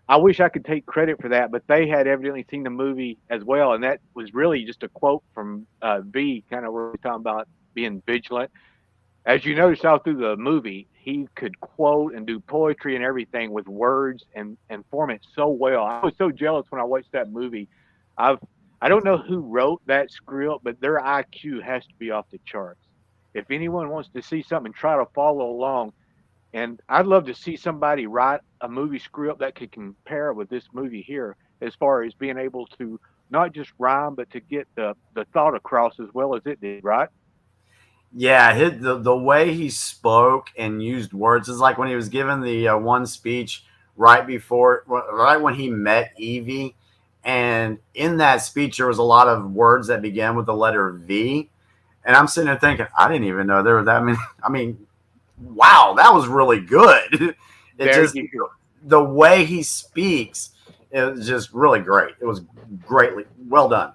I wish I could take credit for that, but they had evidently seen the movie as well, and that was really just a quote from V, kind of where we're talking about being vigilant. As you notice all through the movie, he could quote and do poetry and everything with words and form it so well. I was so jealous when I watched that movie. I don't know who wrote that script, but their IQ has to be off the charts. If anyone wants to see something, try to follow along. And I'd love to see somebody write a movie script that could compare with this movie here, as far as being able to not just rhyme, but to get the thought across as well as it did, right? Yeah, the way he spoke and used words is like when he was given the one speech right when he met Evie, and in that speech there was a lot of words that began with the letter V, and I'm sitting there thinking, I didn't even know there were that many. I mean, wow, that was really good. The way he speaks, it was just really great. It was greatly well done.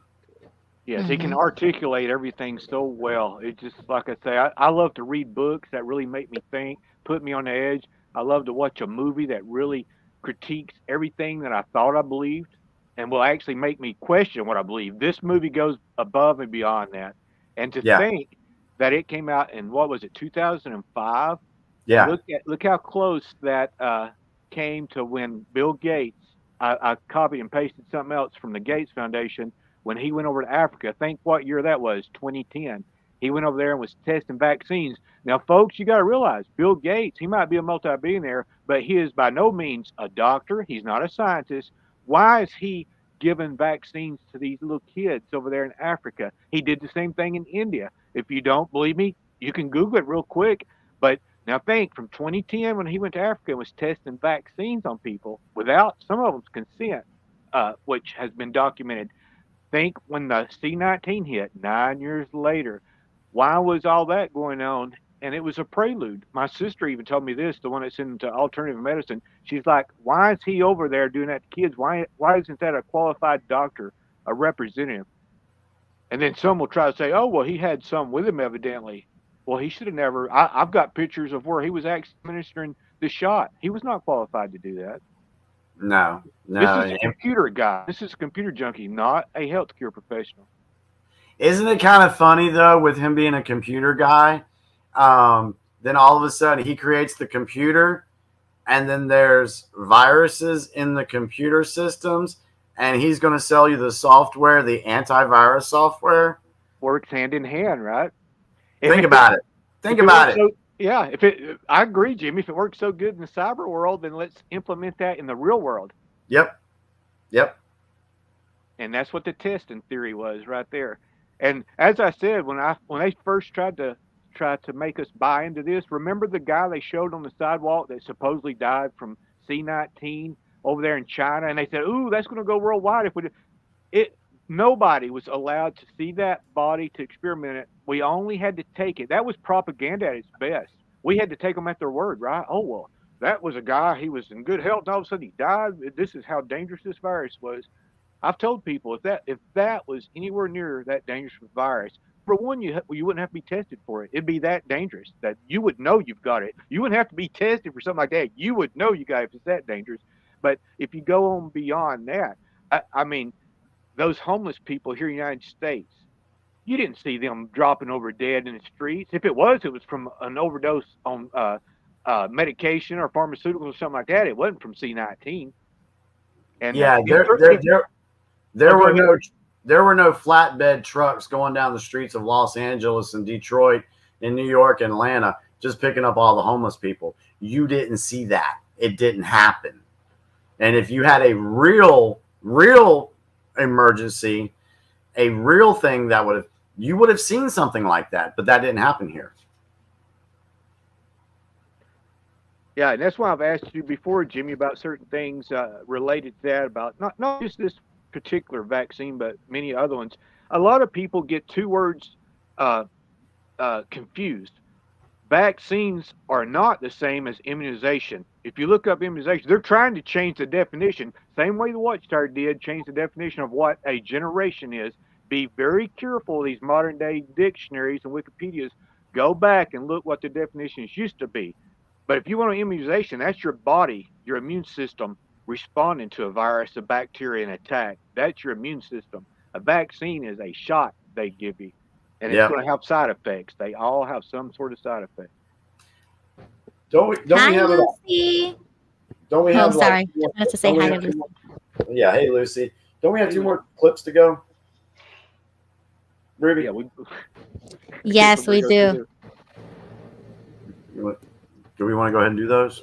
Yes, he can articulate everything so well. It just, like I say, I love to read books that really make me think, put me on the edge. I love to watch a movie that really critiques everything that I thought I believed and will actually make me question what I believe. This movie goes above and beyond that. And to think that it came out in, what was it, 2005? Yeah. Look how close that came to when Bill Gates, I copied and pasted something else from the Gates Foundation when he went over to Africa. Think what year that was, 2010. He went over there and was testing vaccines. Now, folks, you got to realize Bill Gates, he might be a multi-billionaire, but he is by no means a doctor. He's not a scientist. Why is he giving vaccines to these little kids over there in Africa? He did the same thing in India. If you don't believe me, you can Google it real quick. But now think, from 2010 when he went to Africa and was testing vaccines on people without some of them's consent, which has been documented. Think when the C19 hit 9 years later, why was all that going on? And it was a prelude. My sister even told me this, the one that's into alternative medicine. She's like, why is he over there doing that to kids? Why isn't that a qualified doctor, a representative? And then some will try to say, oh, well, he had some with him evidently. Well, he should have never. I've got pictures of where he was actually administering the shot. He was not qualified to do that. No. This is a computer guy. This is a computer junkie, not a healthcare professional. Isn't it kind of funny, though, with him being a computer guy? Then all of a sudden he creates the computer, and then there's viruses in the computer systems, and he's going to sell you the software, the antivirus software. Works hand in hand, right? Think about it. Think about it. Yeah, I agree, Jimmy. If it works so good in the cyber world, then let's implement that in the real world. Yep. And that's what the testing theory was right there. And as I said, when they first tried to make us buy into this, remember the guy they showed on the sidewalk that supposedly died from C19 over there in China, and they said, "Ooh, that's going to go worldwide if we do it." Nobody was allowed to see that body to experiment it. We only had to take it. That was propaganda at its best. We had to take them at their word, right? Oh, well, that was a guy. He was in good health, and all of a sudden he died. This is how dangerous this virus was. I've told people if that was anywhere near that dangerous virus, for one, you wouldn't have to be tested for it. It'd be that dangerous that you would know you've got it. You wouldn't have to be tested for something like that. You would know you got it if it's that dangerous. But if you go on beyond that, I mean, those homeless people here in the United States, You didn't see them dropping over dead in the streets. If it was from an overdose on medication or pharmaceuticals or something like that. It wasn't from C19. And Yeah, there were no flatbed trucks going down the streets of Los Angeles and Detroit and New York and Atlanta just picking up all the homeless people. You didn't see that. It didn't happen. And if you had a real emergency, a real thing that you would have seen something like that, but that didn't happen here. Yeah, and that's why I've asked you before, Jimmy, about certain things related to that, about not just this particular vaccine, but many other ones. A lot of people get two words confused. Vaccines are not the same as immunization. If you look up immunization, they're trying to change the definition, same way the Watchtower did, change the definition of what a generation is. Be very careful of these modern day dictionaries and Wikipedias. Go back and look what the definitions used to be. But if you want an immunization, that's your body, your immune system responding to a virus, a bacteria, an attack. That's your immune system. A vaccine is a shot they give you, and it's going to have side effects. They all have some sort of side effect. Don't we have Lucy. Don't we have? Sorry, I wanted to say hi to Lucy. Yeah, hey Lucy. Don't we have 2 more clips to go? Ruby? Yeah, yes, we do. Do we want to go ahead and do those?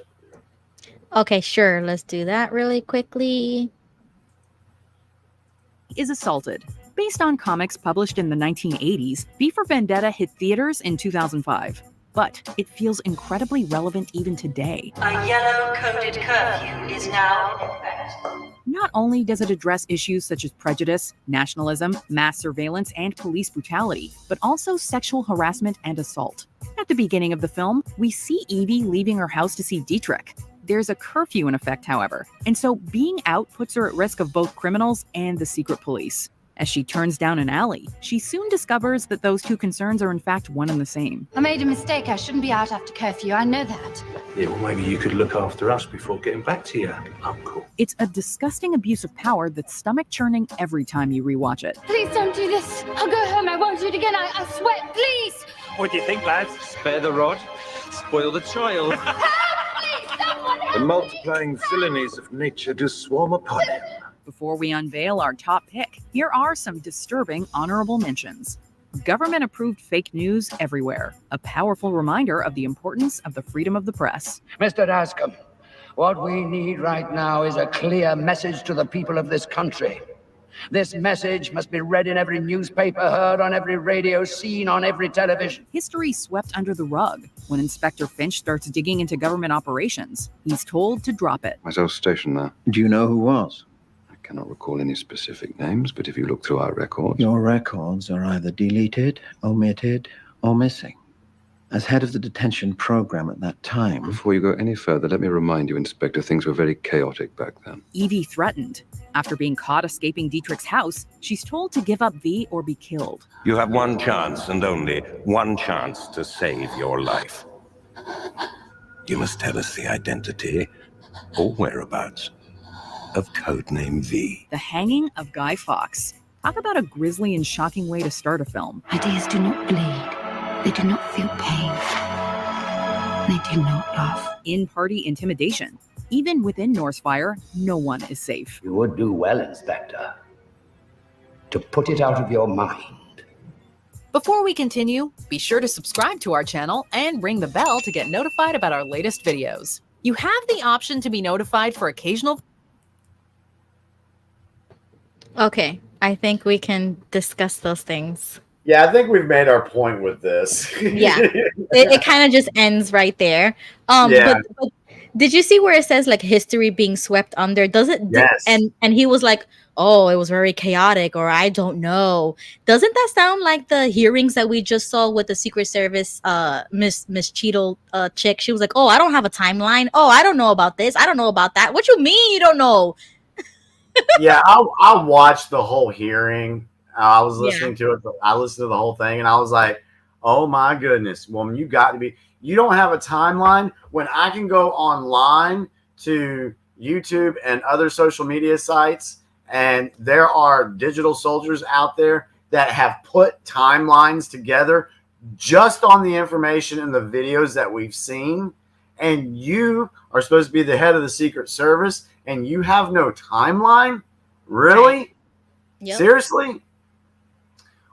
Okay, sure. Let's do that really quickly. Is assaulted. Based on comics published in the 1980s, V for Vendetta hit theaters in 2005. But it feels incredibly relevant even today. A yellow-coded curfew is now in effect. Not only does it address issues such as prejudice, nationalism, mass surveillance, and police brutality, but also sexual harassment and assault. At the beginning of the film, we see Evie leaving her house to see Dietrich. There's a curfew in effect, however, and so being out puts her at risk of both criminals and the secret police. As she turns down an alley, she soon discovers that those two concerns are in fact one and the same. I made a mistake. I shouldn't be out after curfew. I know that. Yeah, well, maybe you could look after us before getting back to your uncle. It's a disgusting abuse of power that's stomach-churning every time you rewatch it. Please don't do this. I'll go home. I won't do it again. I swear. Please. What do you think, lads? Spare the rod, spoil the child. The multiplying villainies of nature do swarm upon him. Before we unveil our top pick, here are some disturbing honorable mentions. Government-approved fake news everywhere. A powerful reminder of the importance of the freedom of the press. Mr. Dascom, what we need right now is a clear message to the people of this country. This message must be read in every newspaper, heard on every radio, seen on every television. History swept under the rug. When Inspector Finch starts digging into government operations, he's told to drop it. I was stationed there. Do you know who was? I cannot recall any specific names, but if you look through our records... Your records are either deleted, omitted, or missing. As head of the detention program at that time... Before you go any further, let me remind you, Inspector, things were very chaotic back then. Evie threatened. After being caught escaping Dietrich's house, she's told to give up V or be killed. You have one chance, and only one chance, to save your life. You must tell us the identity or whereabouts of Codename V. The Hanging of Guy Fawkes. Talk about a grisly and shocking way to start a film. Ideas do not bleed. They do not feel pain. They do not laugh. In-party intimidation. Even within Northfire, no one is safe. You would do well, Inspector, to put it out of your mind. Before we continue, be sure to subscribe to our channel and ring the bell to get notified about our latest videos. You have the option to be notified for occasional... Okay, I think we can discuss those things. Yeah, I think we've made our point with this. Yeah, it kind of just ends right there. But did you see where it says like history being swept under? Does it? Yes. And he was like, oh, it was very chaotic, or I don't know. Doesn't that sound like the hearings that we just saw with the Secret Service, Miss Cheadle chick? She was like, oh, I don't have a timeline. Oh, I don't know about this. I don't know about that. What you mean you don't know? Yeah, I watched the whole hearing. I was listening to it. I listened to the whole thing, and I was like, oh my goodness, woman, you got to be. You don't have a timeline when I can go online to YouTube and other social media sites, and there are digital soldiers out there that have put timelines together just on the information and the videos that we've seen, and you are supposed to be the head of the Secret Service and you have no timeline? Really? Yep. Seriously?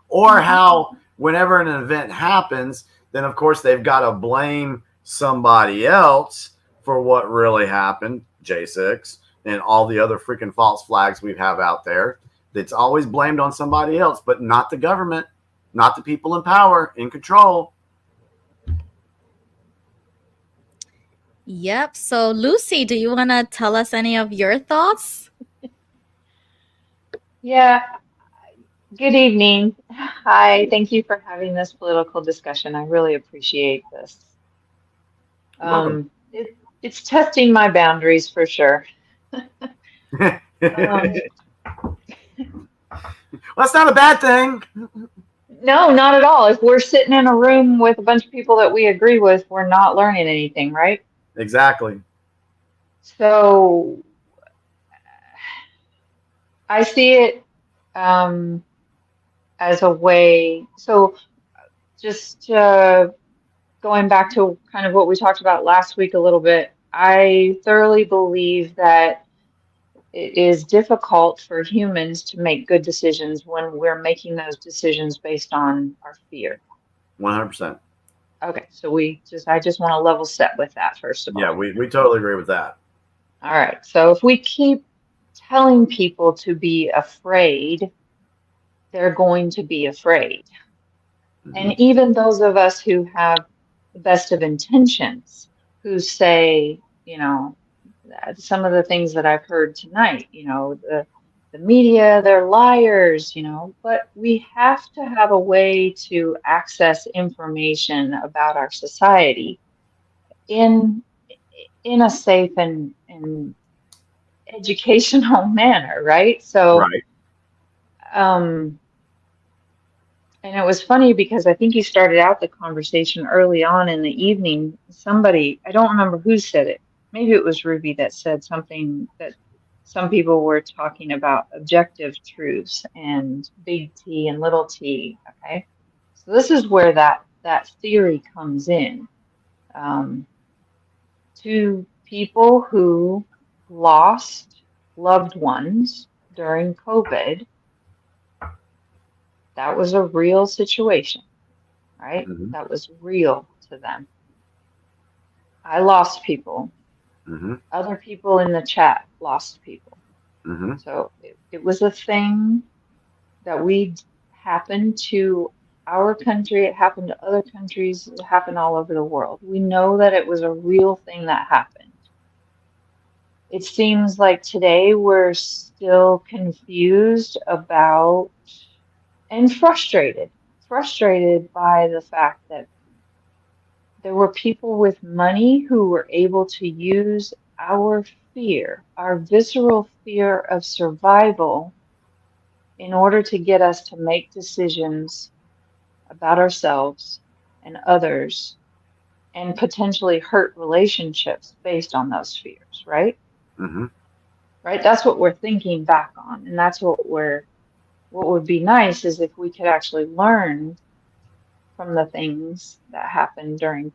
Or how whenever an event happens, then of course they've got to blame somebody else for what really happened, J6, and all the other freaking false flags we have out there. It's always blamed on somebody else, but not the government, not the people in power, in control. Yep. So, Lucy, do you want to tell us any of your thoughts? Yeah. Good evening. Hi. Thank you for having this political discussion. I really appreciate this. Welcome. It's testing my boundaries for sure. That's not a bad thing. No, not at all. If we're sitting in a room with a bunch of people that we agree with, we're not learning anything, right? Exactly. So I see it as a way. So just going back to kind of what we talked about last week a little bit, I thoroughly believe that it is difficult for humans to make good decisions when we're making those decisions based on our fear. 100%. Okay, so I just want to level set with that first of all. Yeah, we totally agree with that. All right, so if we keep telling people to be afraid, they're going to be afraid. And even those of us who have the best of intentions, who say, you know, some of the things that I've heard tonight, you know, the media, they're liars, you know, but we have to have a way to access information about our society in a safe and educational manner, right? So, right. And it was funny because I think you started out the conversation early on in the evening. Somebody, I don't remember who said it. Maybe it was Ruby that said something that some people were talking about objective truths and big T and little t. Okay. So this is where that theory comes in. To people who lost loved ones during COVID, that was a real situation, right? That was real to them. I lost people. Other people in the chat lost people. So it was a thing that happened to our country. It happened to other countries. It happened all over the world. We know that it was a real thing that happened. It seems like today we're still confused about and frustrated by the fact that there were people with money who were able to use our fear, our visceral fear of survival, in order to get us to make decisions about ourselves and others and potentially hurt relationships based on those fears, right? Right? That's what we're thinking back on. And that's what would be nice is if we could actually learn from the things that happened during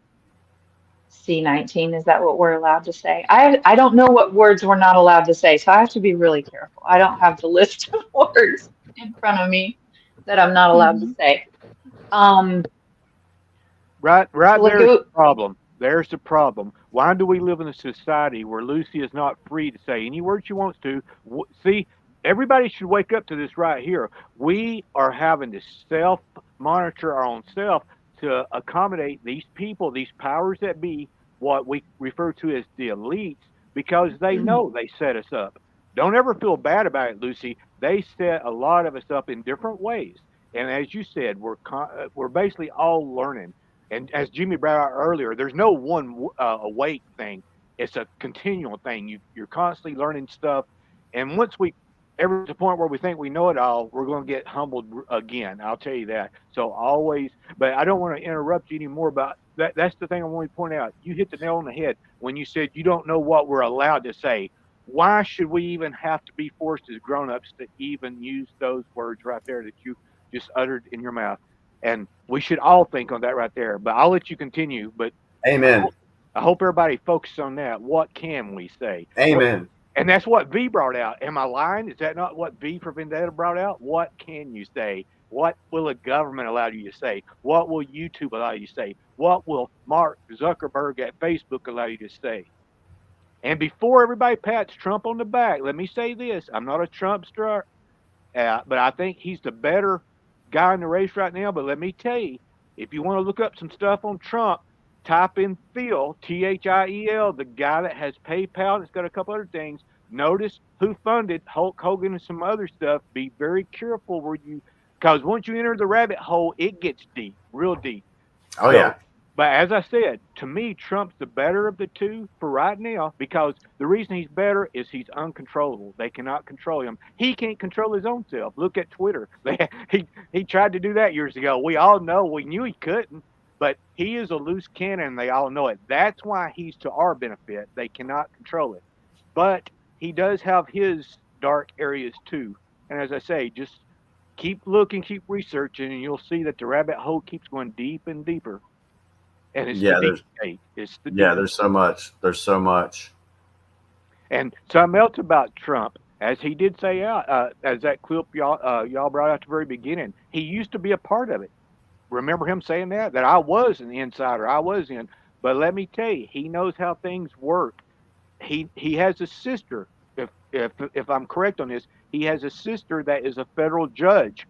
C19. Is that what we're allowed to say? I don't know what words we're not allowed to say, so I have to be really careful. I don't have the list of words in front of me that I'm not allowed to say. Right so there's the problem. There's the problem. Why do we live in a society where Lucy is not free to say any word she wants to? See, everybody should wake up to this right here. We are having to self-monitor our own self to accommodate these people, these powers that be, what we refer to as the elites, because they know they set us up. Don't ever feel bad about it, Lucy. They set a lot of us up in different ways. And as you said, we're basically all learning. And as Jimmy brought out earlier, there's no one awake thing. It's a continual thing. You're constantly learning stuff. And once we ever to the point where we think we know it all, we're going to get humbled again. I'll tell you that. So always, but I don't want to interrupt you anymore. But that's the thing I want to point out. You hit the nail on the head when you said you don't know what we're allowed to say. Why should we even have to be forced as grown-ups to even use those words right there that you just uttered in your mouth. And we should all think on that right there. But I'll let you continue. But Amen. I hope everybody focuses on that. What can we say? Amen. And that's what V brought out. Am I lying? Is that not what V for Vendetta brought out? What can you say? What will the government allow you to say? What will YouTube allow you to say? What will Mark Zuckerberg at Facebook allow you to say? And before everybody pats Trump on the back, let me say this. I'm not a Trumpster, but I think he's the better guy in the race right now. But let me tell you, if you want to look up some stuff on Trump, type in Thiel, Thiel, the guy that has PayPal, and it's got a couple other things. Notice who funded Hulk Hogan and some other stuff. Be very careful where you, because once you enter the rabbit hole, it gets deep, real deep. Oh, yeah. But as I said, to me, Trump's the better of the two for right now, because the reason he's better is he's uncontrollable. They cannot control him. He can't control his own self. Look at Twitter. He tried to do that years ago. We all know. We knew he couldn't. But he is a loose cannon, and they all know it. That's why he's to our benefit. They cannot control it. But he does have his dark areas too. And as I say, just keep looking, keep researching, and you'll see that the rabbit hole keeps going deep and deeper. And it's the deep state. It's the there's so much. There's so much. And something else about Trump, as he did say out, as that clip y'all brought out at the very beginning, he used to be a part of it. Remember him saying that I was an insider. I was in. But let me tell you, he knows how things work. He has a sister. If I'm correct on this, he has a sister that is a federal judge.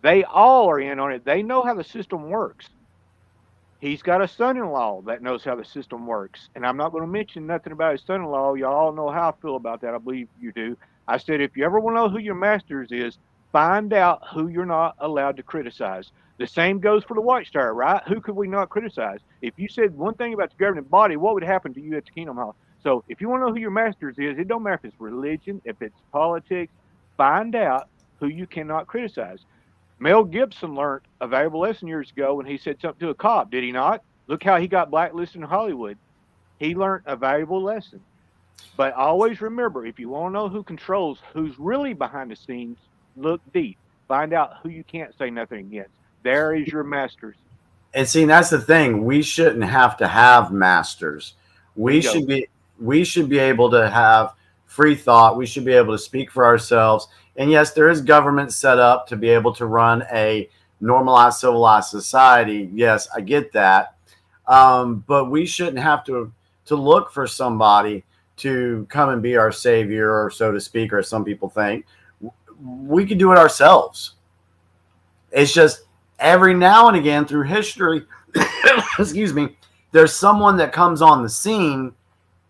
They all are in on it. They know how the system works. He's got a son-in-law that knows how the system works. And I'm not going to mention nothing about his son-in-law. Y'all all know how I feel about that. I believe you do. I said, if you ever want to know who your masters is, find out who you're not allowed to criticize. The same goes for the White Star, right? Who could we not criticize? If you said one thing about the governing body, what would happen to you at the Kingdom Hall? So if you want to know who your masters is, it don't matter if it's religion, if it's politics, find out who you cannot criticize. Mel Gibson learned a valuable lesson years ago when he said something to a cop, did he not? Look how he got blacklisted in Hollywood. He learned a valuable lesson. But always remember, if you want to know who controls, who's really behind the scenes, look deep. Find out who you can't say nothing against. There is your masters. And see, that's the thing. We shouldn't have to have masters. We should be able to have free thought. We should be able to speak for ourselves. And yes, there is government set up to be able to run a normalized, civilized society. Yes, I get that. But we shouldn't have to look for somebody to come and be our savior, or so to speak, or some people think. We can do it ourselves. It's just every now and again through history, excuse me, there's someone that comes on the scene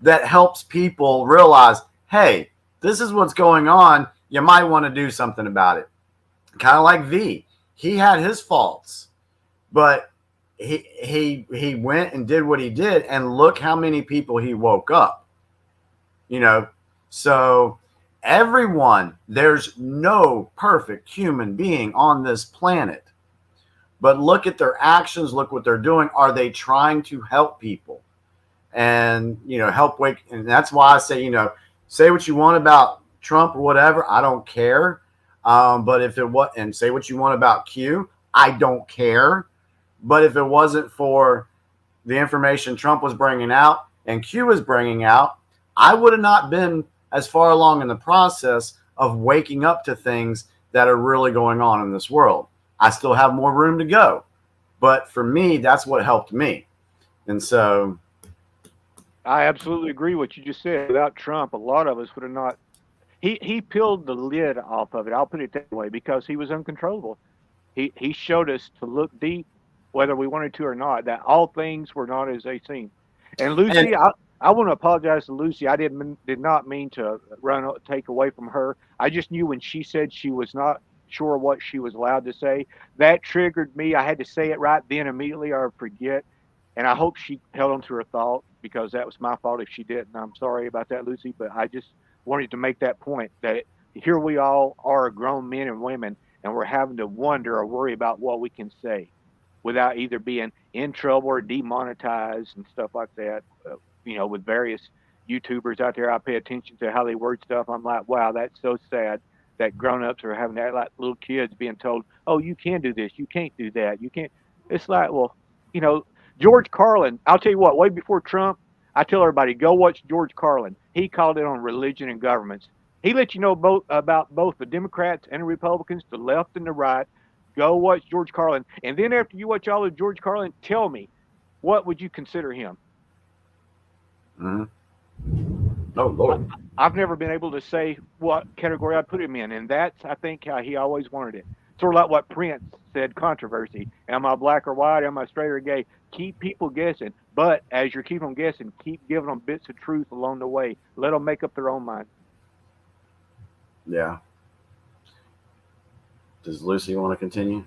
that helps people realize, hey, this is what's going on. You might want to do something about it. Kind of like V. He had his faults, but he went and did what he did, and look how many people he woke up. So everyone, there's no perfect human being on this planet. But look at their actions, look what they're doing. Are they trying to help people? And, help wake. And that's why I say, say what you want about Trump or whatever. I don't care. But if it was, and say what you want about Q, I don't care. But if it wasn't for the information Trump was bringing out and Q was bringing out, I would have not been as far along in the process of waking up to things that are really going on in this world. I still have more room to go. But for me, that's what helped me. And so I absolutely agree with what you just said. Without Trump, a lot of us would have not. He peeled the lid off of it. I'll put it that way, because he was uncontrollable. He showed us to look deep, whether we wanted to or not, that all things were not as they seem. And Lucy, I want to apologize to Lucy. I did not mean to take away from her. I just knew when she said she was not sure what she was allowed to say, that triggered me. I had to say it right then immediately, or forget. And I hope she held on to her thought, because that was my fault if she didn't. I'm sorry about that, Lucy, but I just wanted to make that point, that here we all are grown men and women, and we're having to wonder or worry about what we can say without either being in trouble or demonetized and stuff like that. With various YouTubers out there, I pay attention to how they word stuff. I'm like, wow, that's so sad. that grown-ups are having to act like little kids being told, oh, you can do this, you can't do that, you can't. It's like, well, you know, George Carlin, I'll tell you what, way before Trump, I tell everybody, go watch George Carlin. He called it on religion and governments. He let you know both about both the Democrats and the Republicans, the left and the right. Go watch George Carlin. And then after you watch all of George Carlin, tell me, what would you consider him? Oh, Lord. I've never been able to say what category I'd put him in. And that's, I think, how he always wanted it. Sort of like what Prince said, controversy. Am I black or white? Am I straight or gay? Keep people guessing. But as you're keeping them guessing, keep giving them bits of truth along the way. Let them make up their own mind. Yeah. Does Lucy want to continue?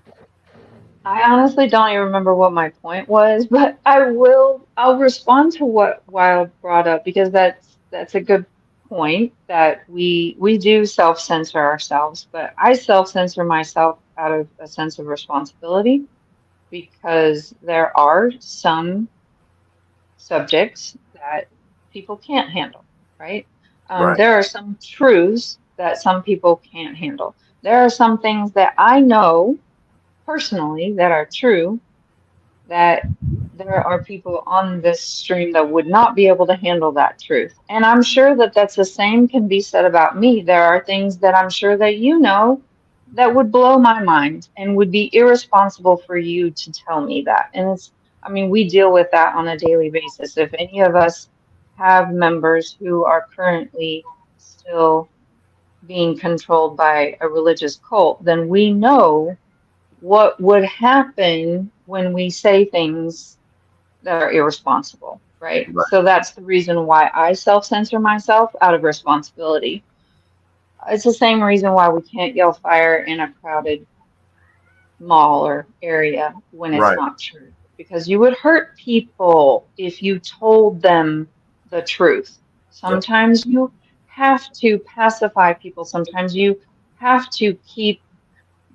I honestly don't even remember what my point was, but I'll respond to what Wild brought up, because that's a good point, that we do self-censor ourselves, but I self-censor myself out of a sense of responsibility, because there are some subjects that people can't handle, right? Right. There are some truths that some people can't handle. There are some things that I know personally that are true, that there are people on this stream that would not be able to handle that truth. And I'm sure that that's the same can be said about me. There are things that I'm sure that you know that would blow my mind and would be irresponsible for you to tell me that. And it's, I mean, we deal with that on a daily basis. If any of us have members who are currently still being controlled by a religious cult, then we know what would happen when we say things that are irresponsible, right? So that's the reason why I self-censor myself, out of responsibility. It's the same reason why we can't yell fire in a crowded mall or area when it's not true, because you would hurt people if you told them the truth. Sometimes you have to pacify people. Sometimes you have to keep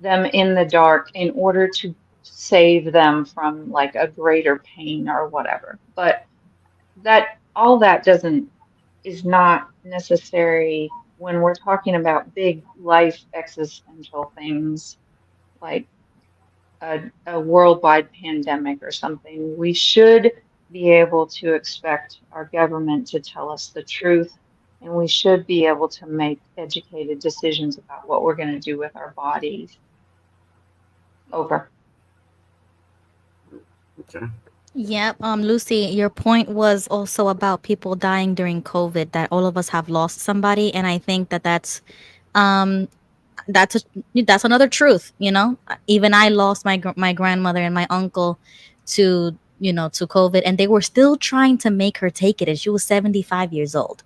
them in the dark in order to save them from like a greater pain or whatever. But that all that doesn't is not necessary when we're talking about big life existential things like a worldwide pandemic or something. We should be able to expect our government to tell us the truth, and we should be able to make educated decisions about what we're going to do with our bodies. Over. Okay. Yep. Lucy, your point was also about people dying during COVID, that all of us have lost somebody. And I think that that's another truth, you know. Even I lost my grandmother and my uncle to COVID, and they were still trying to make her take it, and she was 75 years old.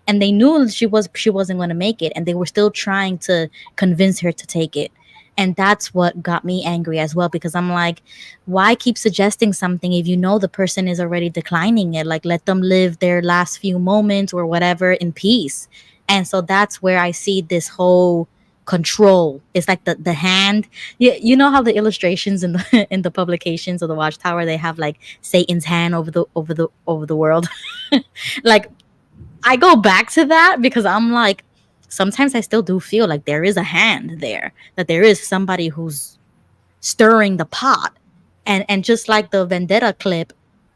And they knew she wasn't going to make it, and they were still trying to convince her to take it. And that's what got me angry as well, because I'm like, why keep suggesting something if you know the person is already declining it? Like, let them live their last few moments or whatever in peace. And so that's where I see this whole control. It's like the hand. You know how the illustrations in the in the publications of the Watchtower, they have like Satan's hand over the world. Like, I go back to that because I'm like, sometimes I still do feel like there is a hand there, that there is somebody who's stirring the pot. And just like the Vendetta clip,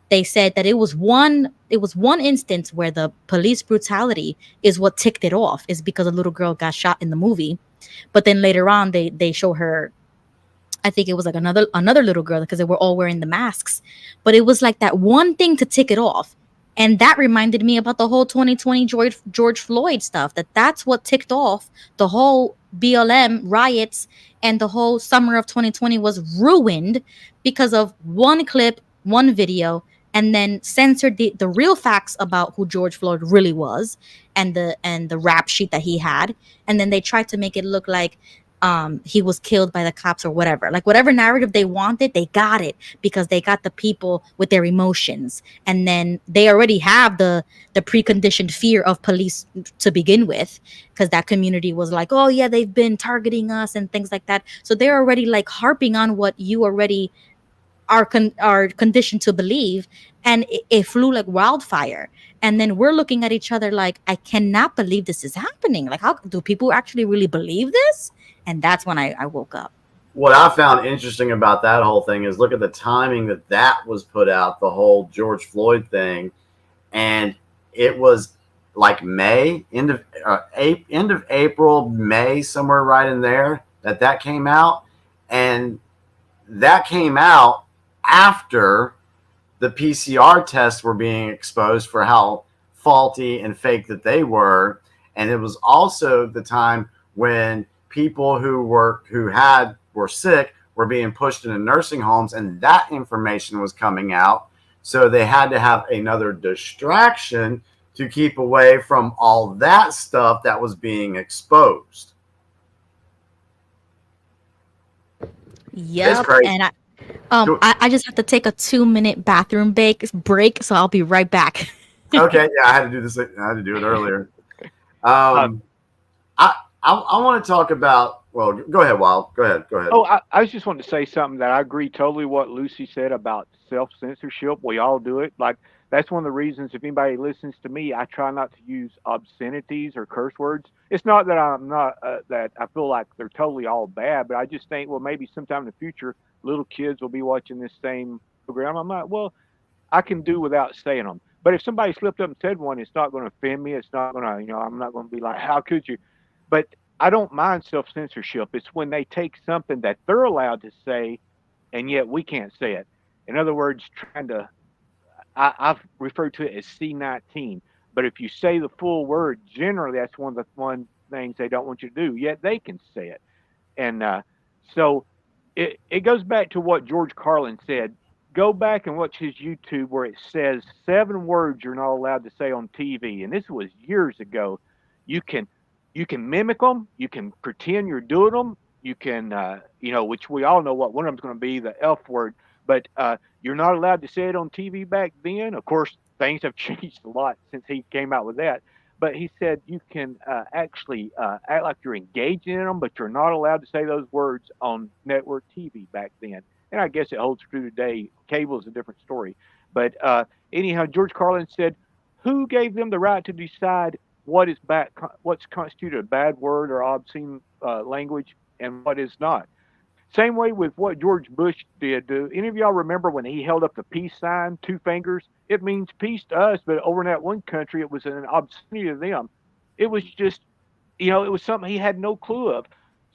they said that it was one instance where the police brutality is what ticked it off, is because a little girl got shot in the movie. But then later on they show her, I think it was like another little girl, because they were all wearing the masks. But it was like that one thing to tick it off. And that reminded me about the whole 2020 George Floyd stuff, that's what ticked off the whole BLM riots, and the whole summer of 2020 was ruined because of one clip, one video, and then censored the real facts about who George Floyd really was, and the rap sheet that he had. And then they tried to make it look like he was killed by the cops or whatever. Like, whatever narrative they wanted, they got it, because they got the people with their emotions. And then they already have the preconditioned fear of police to begin with, because that community was like, oh yeah, they've been targeting us and things like that. So they're already like harping on what you already are conditioned to believe, and it flew like wildfire. And then we're looking at each other like, I cannot believe this is happening. Like, how do people actually really believe this? And that's when I woke up. What I found interesting about that whole thing is look at the timing that was put out, the whole George Floyd thing, and it was like May, end of April, May, somewhere right in there that came out, and that came out after the PCR tests were being exposed for how faulty and fake that they were, and it was also the time when people who were sick were being pushed into nursing homes, and that information was coming out. So they had to have another distraction to keep away from all that stuff that was being exposed. Yep. And I just have to take a 2-minute bathroom break, so I'll be right back. Okay, yeah, I had to do this. I had to do it earlier. I want to talk about. Well, go ahead, Wild. Go ahead. Oh, I was just wanting to say something that I agree totally what Lucy said about self-censorship. We all do it. Like, that's one of the reasons, if anybody listens to me, I try not to use obscenities or curse words. It's not that I'm not that I feel like they're totally all bad, but I just think, well, maybe sometime in the future, little kids will be watching this same program. I'm like, well, I can do without saying them. But if somebody slipped up and said one, it's not going to offend me. It's not going to, I'm not going to be like, how could you? But I don't mind self-censorship. It's when they take something that they're allowed to say, and yet we can't say it. In other words, I've referred to it as C19. But if you say the full word, generally that's one of the things they don't want you to do. Yet they can say it. And so it goes back to what George Carlin said. Go back and watch his YouTube where it says 7 words you're not allowed to say on TV. And this was years ago. You can mimic them. You can pretend you're doing them. You can, which we all know what one of them's going to be, the F word. But you're not allowed to say it on TV back then. Of course, things have changed a lot since he came out with that. But he said you can actually act like you're engaging in them, but you're not allowed to say those words on network TV back then. And I guess it holds true today. Cable is a different story. But anyhow, George Carlin said, who gave them the right to decide what's constituted a bad word or obscene language and what is not? Same way with what George Bush did. Do any of y'all remember when he held up the peace sign, 2 fingers? It means peace to us, but over in that one country, it was an obscenity to them. It was just, it was something he had no clue of.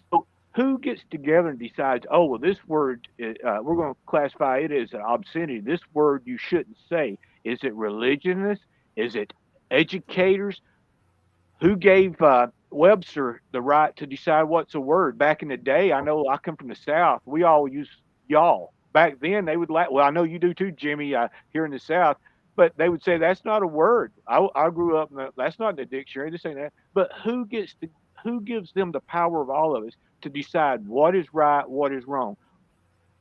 So who gets together and decides, oh, well, this word, we're going to classify it as an obscenity. This word you shouldn't say. Is it religionists? Is it educators? Who gave Webster the right to decide what's a word? Back in the day, I know I come from the South. We all use y'all. Back then, they would well, I know you do too, Jimmy, here in the South. But they would say that's not a word. I grew up, that's not in the dictionary. They're saying that. But who gives them the power of all of us to decide what is right, what is wrong?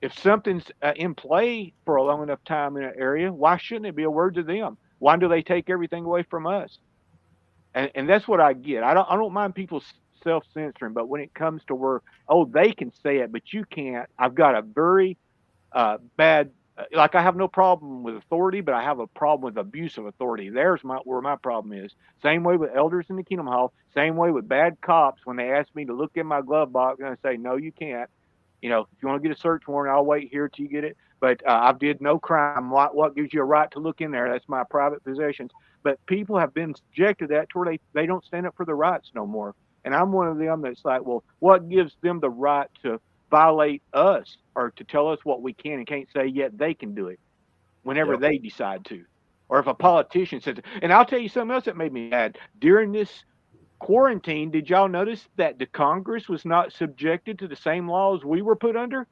If something's in play for a long enough time in an area, why shouldn't it be a word to them? Why do they take everything away from us? And that's what I get. I don't mind people self-censoring, but when it comes to where, they can say it, but you can't, I've got a very bad, like I have no problem with authority, but I have a problem with abuse of authority. There's where my problem is. Same way with elders in the Kingdom Hall. Same way with bad cops when they ask me to look in my glove box and I say, no, you can't. If you want to get a search warrant, I'll wait here till you get it. But I did no crime. What gives you a right to look in there? That's my private possessions. But people have been subjected to that to where they don't stand up for their rights no more. And I'm one of them that's like, well, what gives them the right to violate us or to tell us what we can and can't say, yet they can do it whenever they decide to? Or if a politician says, and I'll tell you something else that made me mad. During this quarantine, did y'all notice that the Congress was not subjected to the same laws we were put under?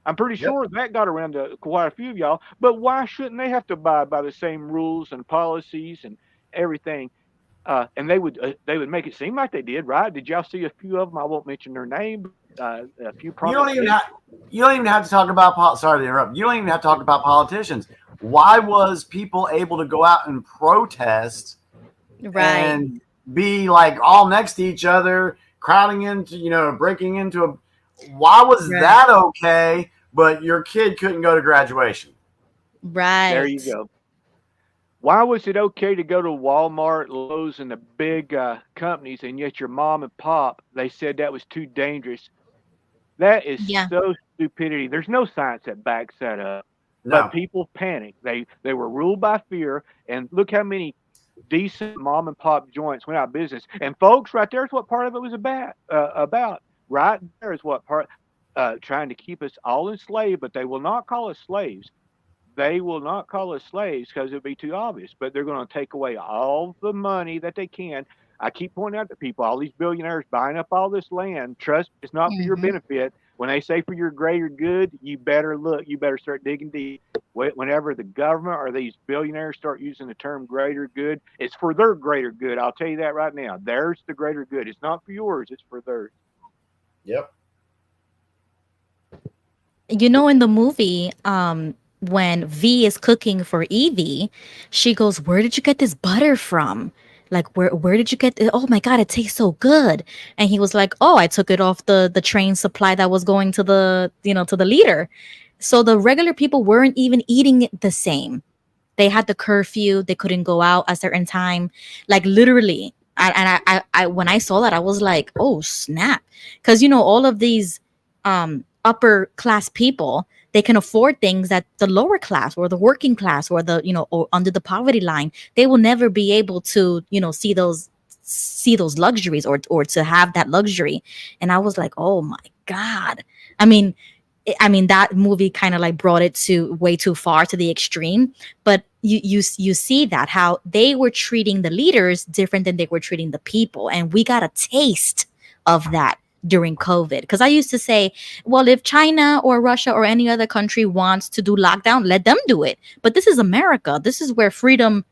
I'm pretty sure that got around to quite a few of y'all, but why shouldn't they have to abide by the same rules and policies and everything? And they would make it seem like they did, right? Did y'all see a few of them? I won't mention their name. A few. You don't even have to talk about. Sorry to interrupt. You don't even have to talk about politicians. Why was people able to go out and protest, and be like all next to each other, crowding into, breaking into a? Why was that okay? but your kid couldn't go to graduation. Right. There you go. Why was it okay to go to Walmart, Lowe's, and the big companies, and yet your mom and pop, they said that was too dangerous? That is so stupidity. There's no science that backs that up. No. But people panicked. They were ruled by fear, and look how many decent mom and pop joints went out of business. And folks, right there is what part of it was about. Right there is what part trying to keep us all enslaved, but they will not call us slaves. They will not call us slaves because it would be too obvious, but they're going to take away all the money that they can. I keep pointing out to people, all these billionaires buying up all this land. Trust me, it's not for your benefit. When they say for your greater good, you better look. You better start digging deep. Whenever the government or these billionaires start using the term greater good, it's for their greater good. I'll tell you that right now. There's the greater good. It's not for yours. It's for theirs. Yep. You know, in the movie, when V is cooking for Evie, she goes, "Where did you get this butter from? Like, where did you get it? Oh my God, it tastes so good." And he was like, "Oh, I took it off the train supply that was going to the, to the leader." So the regular people weren't even eating it the same. They had the curfew. They couldn't go out a certain time. Like literally. I when I saw that, I was like, oh snap. Because all of these upper class people, they can afford things that the lower class or the working class or the or under the poverty line, they will never be able to see those luxuries or to have that luxury. And I was like, oh my God. I mean that movie kind of like brought it to way too far to the extreme, but you see that how they were treating the leaders different than they were treating the people, and we got a taste of that during COVID. Because I used to say, well, if China or Russia or any other country wants to do lockdown, let them do it. But this is America. This is where freedom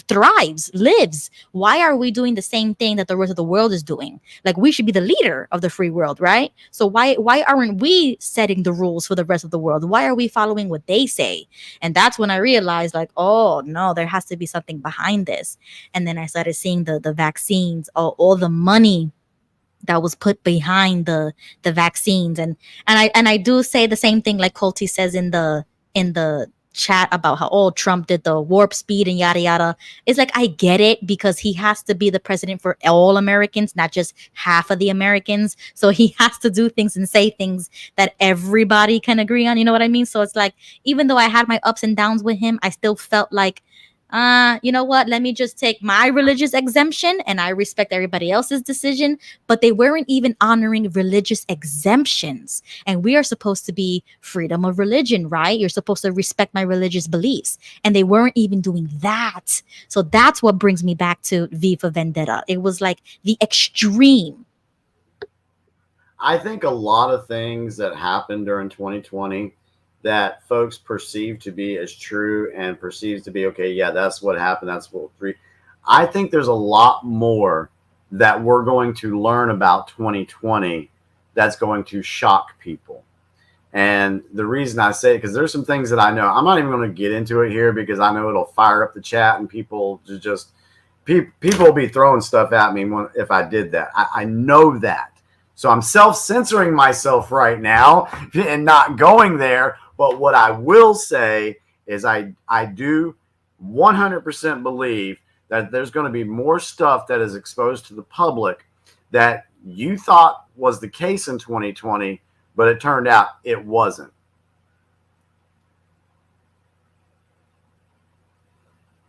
thrives, lives. Why are we doing the same thing that the rest of the world is doing? Like, we should be the leader of the free world, right? So why aren't we setting the rules for the rest of the world? Why are we following what they say? And that's when I realized, like, oh no, there has to be something behind this. And then I started seeing the vaccines, all the money that was put behind the vaccines. And I do say the same thing like Colty says in the chat about how Trump did the warp speed and yada yada. It's like, I get it, because he has to be the president for all Americans, not just half of the Americans. So he has to do things and say things that everybody can agree on. You know what I mean? So it's like, even though I had my ups and downs with him, I still felt like, you know what? Let me just take my religious exemption, and I respect everybody else's decision. But they weren't even honoring religious exemptions. And we are supposed to be freedom of religion, right? You're supposed to respect my religious beliefs. And they weren't even doing that. So that's what brings me back to V for Vendetta. It was like the extreme. I think a lot of things that happened during 2020 that folks perceive to be as true and perceives to be, okay, yeah, that's what happened. That's what I think there's a lot more that we're going to learn about 2020 that's going to shock people. And the reason I say it, because there's some things that I know, I'm not even going to get into it here because I know it'll fire up the chat and people will be throwing stuff at me if I did that. I know that. So I'm self-censoring myself right now and not going there. But what I will say is I do 100% believe that there's going to be more stuff that is exposed to the public that you thought was the case in 2020, but it turned out it wasn't.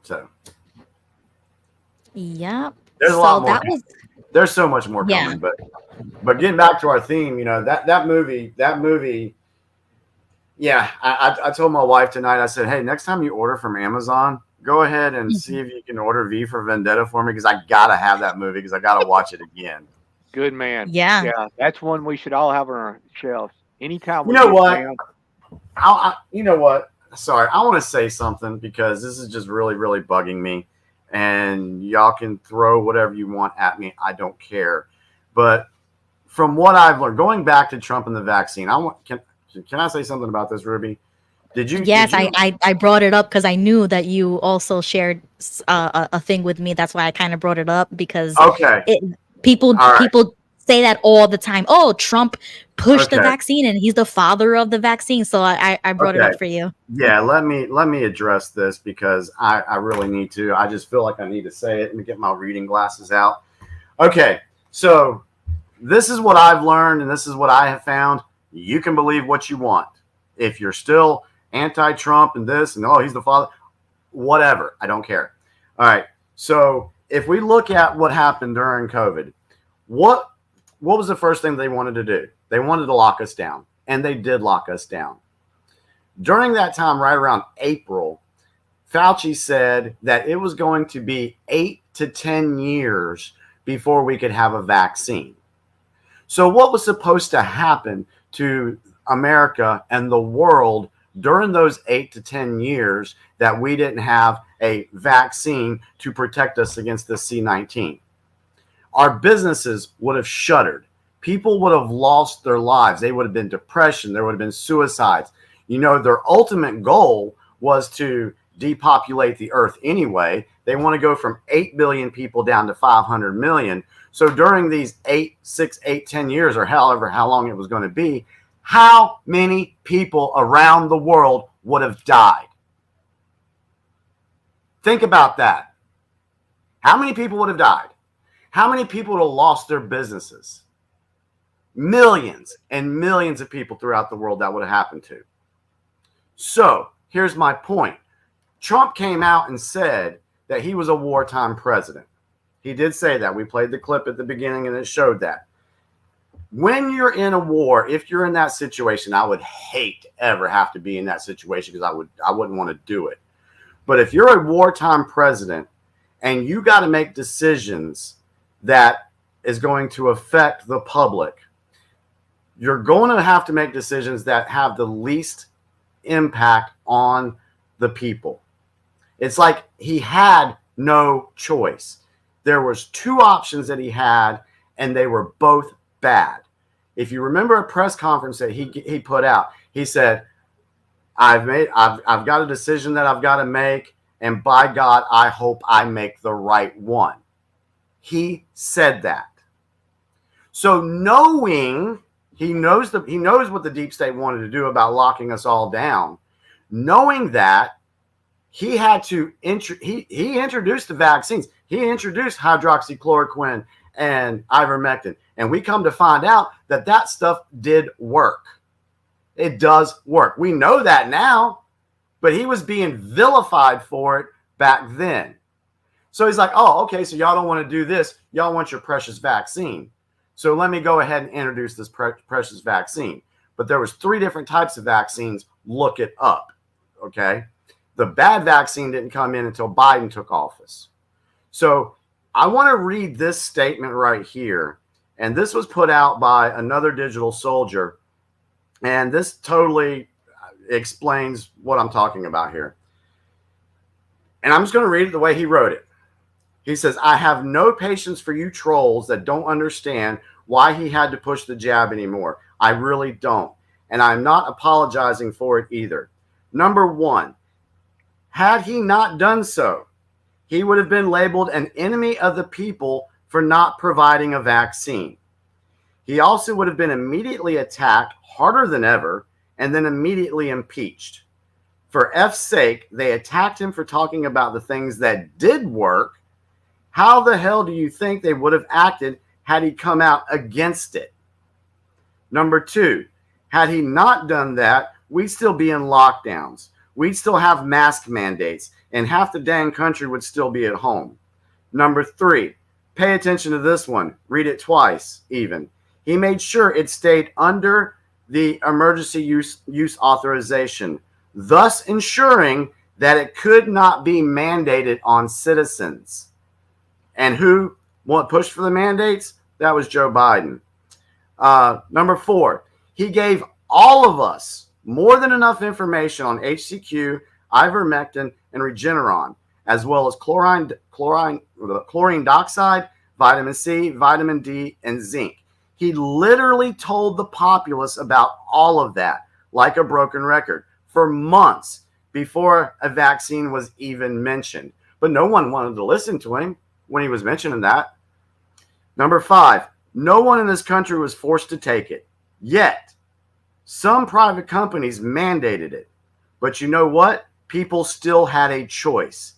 So, yeah, there's a lot more. There's so much more coming, but getting back to our theme, that movie. Yeah, I told my wife tonight, I said, hey, next time you order from Amazon, go ahead and see if you can order V for Vendetta for me, because I got to have that movie because I got to watch it again. Good man. Yeah. Yeah, that's one we should all have on our shelves. Anytime we you know what? Sorry, I want to say something because this is just really, really bugging me. And y'all can throw whatever you want at me. I don't care. But from what I've learned, going back to Trump and the vaccine, can I say something about this, Ruby? Yes, I brought it up because I knew that you also shared a thing with me. That's why I kind of brought it up, because people say that all the time. Oh, Trump pushed the vaccine, and he's the father of the vaccine. So I brought it up for you. Yeah, let me address this because I really need to. I just feel like I need to say it. Let me get my reading glasses out. Okay, so this is what I've learned, and this is what I have found. You can believe what you want. If you're still anti-Trump and this and oh, he's the father, whatever. I don't care. All right. So if we look at what happened during COVID, what was the first thing they wanted to do? They wanted to lock us down, and they did lock us down. During that time, right around April, Fauci said that it was going to be 8 to 10 years before we could have a vaccine. So what was supposed to happen to America and the world during those 8 to 10 years that we didn't have a vaccine to protect us against the C19? Our businesses would have shuttered. People would have lost their lives. They would have been depression. There would have been suicides. You know, their ultimate goal was to depopulate the earth anyway. They want to go from 8 billion people down to 500 million. So during these 10 years, or however how long it was going to be, how many people around the world would have died? Think about that. How many people would have died? How many people would have lost their businesses? Millions and millions of people throughout the world that would have happened to. So here's my point. Trump came out and said that he was a wartime president. He did say that. We played the clip at the beginning and it showed that. When you're in a war, if you're in that situation, I would hate to ever have to be in that situation because I wouldn't want to do it. But if you're a wartime president and you got to make decisions that is going to affect the public, you're going to have to make decisions that have the least impact on the people. It's like he had no choice. There was two options that he had, and they were both bad. If you remember a press conference that he put out, he said, I've got a decision that I've got to make, and by God, I hope I make the right one. He said that. So knowing he knows what the deep state wanted to do about locking us all down, knowing that, he had to he introduced the vaccines. He introduced hydroxychloroquine and ivermectin, and we come to find out that that stuff did work. It does work. We know that now, but he was being vilified for it back then. So he's like, oh, okay, so y'all don't want to do this. Y'all want your precious vaccine. So let me go ahead and introduce this precious vaccine. But there was 3 different types of vaccines. Look it up, okay? The bad vaccine didn't come in until Biden took office. So I want to read this statement right here. And this was put out by another digital soldier. And this totally explains what I'm talking about here. And I'm just going to read it the way he wrote it. He says, I have no patience for you trolls that don't understand why he had to push the jab anymore. I really don't. And I'm not apologizing for it either. Number 1, had he not done so, he would have been labeled an enemy of the people for not providing a vaccine. He also would have been immediately attacked harder than ever and then immediately impeached. For F's sake, they attacked him for talking about the things that did work. How the hell do you think they would have acted had he come out against it? Number 2, had he not done that, we'd still be in lockdowns. We'd still have mask mandates, and half the dang country would still be at home. Number 3, pay attention to this one. Read it twice, even. He made sure it stayed under the emergency use authorization, thus ensuring that it could not be mandated on citizens. And who pushed for the mandates? That was Joe Biden. Number 4, he gave all of us more than enough information on HCQ, ivermectin, and Regeneron, as well as chlorine dioxide, vitamin C, vitamin D, and zinc. He literally told the populace about all of that, like a broken record, for months before a vaccine was even mentioned. But no one wanted to listen to him when he was mentioning that. Number 5, no one in this country was forced to take it. Yet, some private companies mandated it. But you know what? People still had a choice.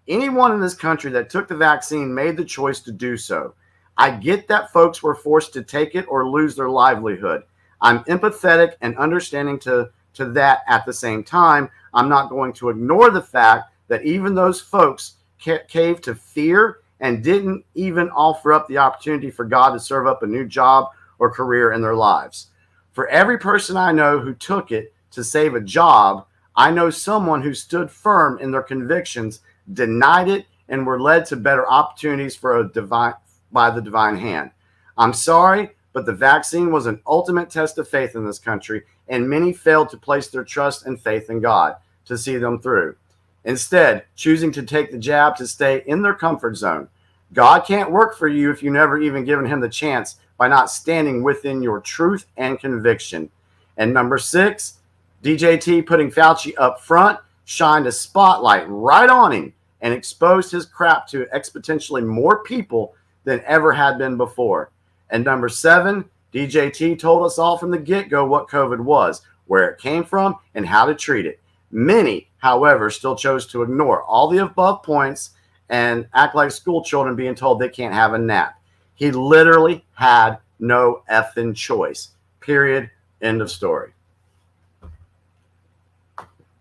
Anyone in this country that took the vaccine made the choice to do so. I get that folks were forced to take it or lose their livelihood. I'm empathetic and understanding to that at the same time. I'm not going to ignore the fact that even those folks caved to fear and didn't even offer up the opportunity for God to serve up a new job or career in their lives. For every person I know who took it to save a job, I know someone who stood firm in their convictions, denied it, and were led to better opportunities by the divine hand. I'm sorry, but the vaccine was an ultimate test of faith in this country, and many failed to place their trust and faith in God to see them through. Instead, choosing to take the jab to stay in their comfort zone. God can't work for you if you never even given him the chance by not standing within your truth and conviction. And number 6, DJT putting Fauci up front shined a spotlight right on him and exposed his crap to exponentially more people than ever had been before. And number 7, DJT told us all from the get-go what COVID was, where it came from, and how to treat it. Many, however, still chose to ignore all the above points and act like school children being told they can't have a nap. He literally had no effing choice. Period. End of story.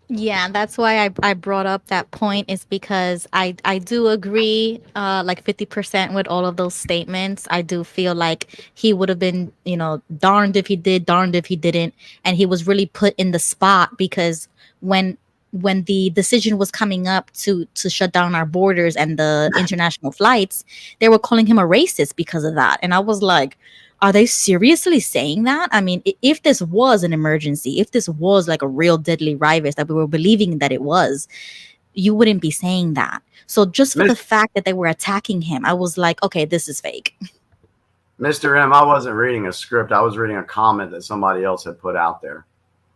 Yeah, that's why I brought up that point, is because I do agree like 50% with all of those statements. I do feel like he would have been, darned if he did, darned if he didn't. And he was really put in the spot because when the decision was coming up to shut down our borders and the international flights, they were calling him a racist because of that. And I was like, are they seriously saying that? I mean, if this was an emergency, if this was like a real deadly virus that we were believing that it was, you wouldn't be saying that. So just for the fact that they were attacking him, I was like, okay, this is fake. Mr. M, I wasn't reading a script. I was reading a comment that somebody else had put out there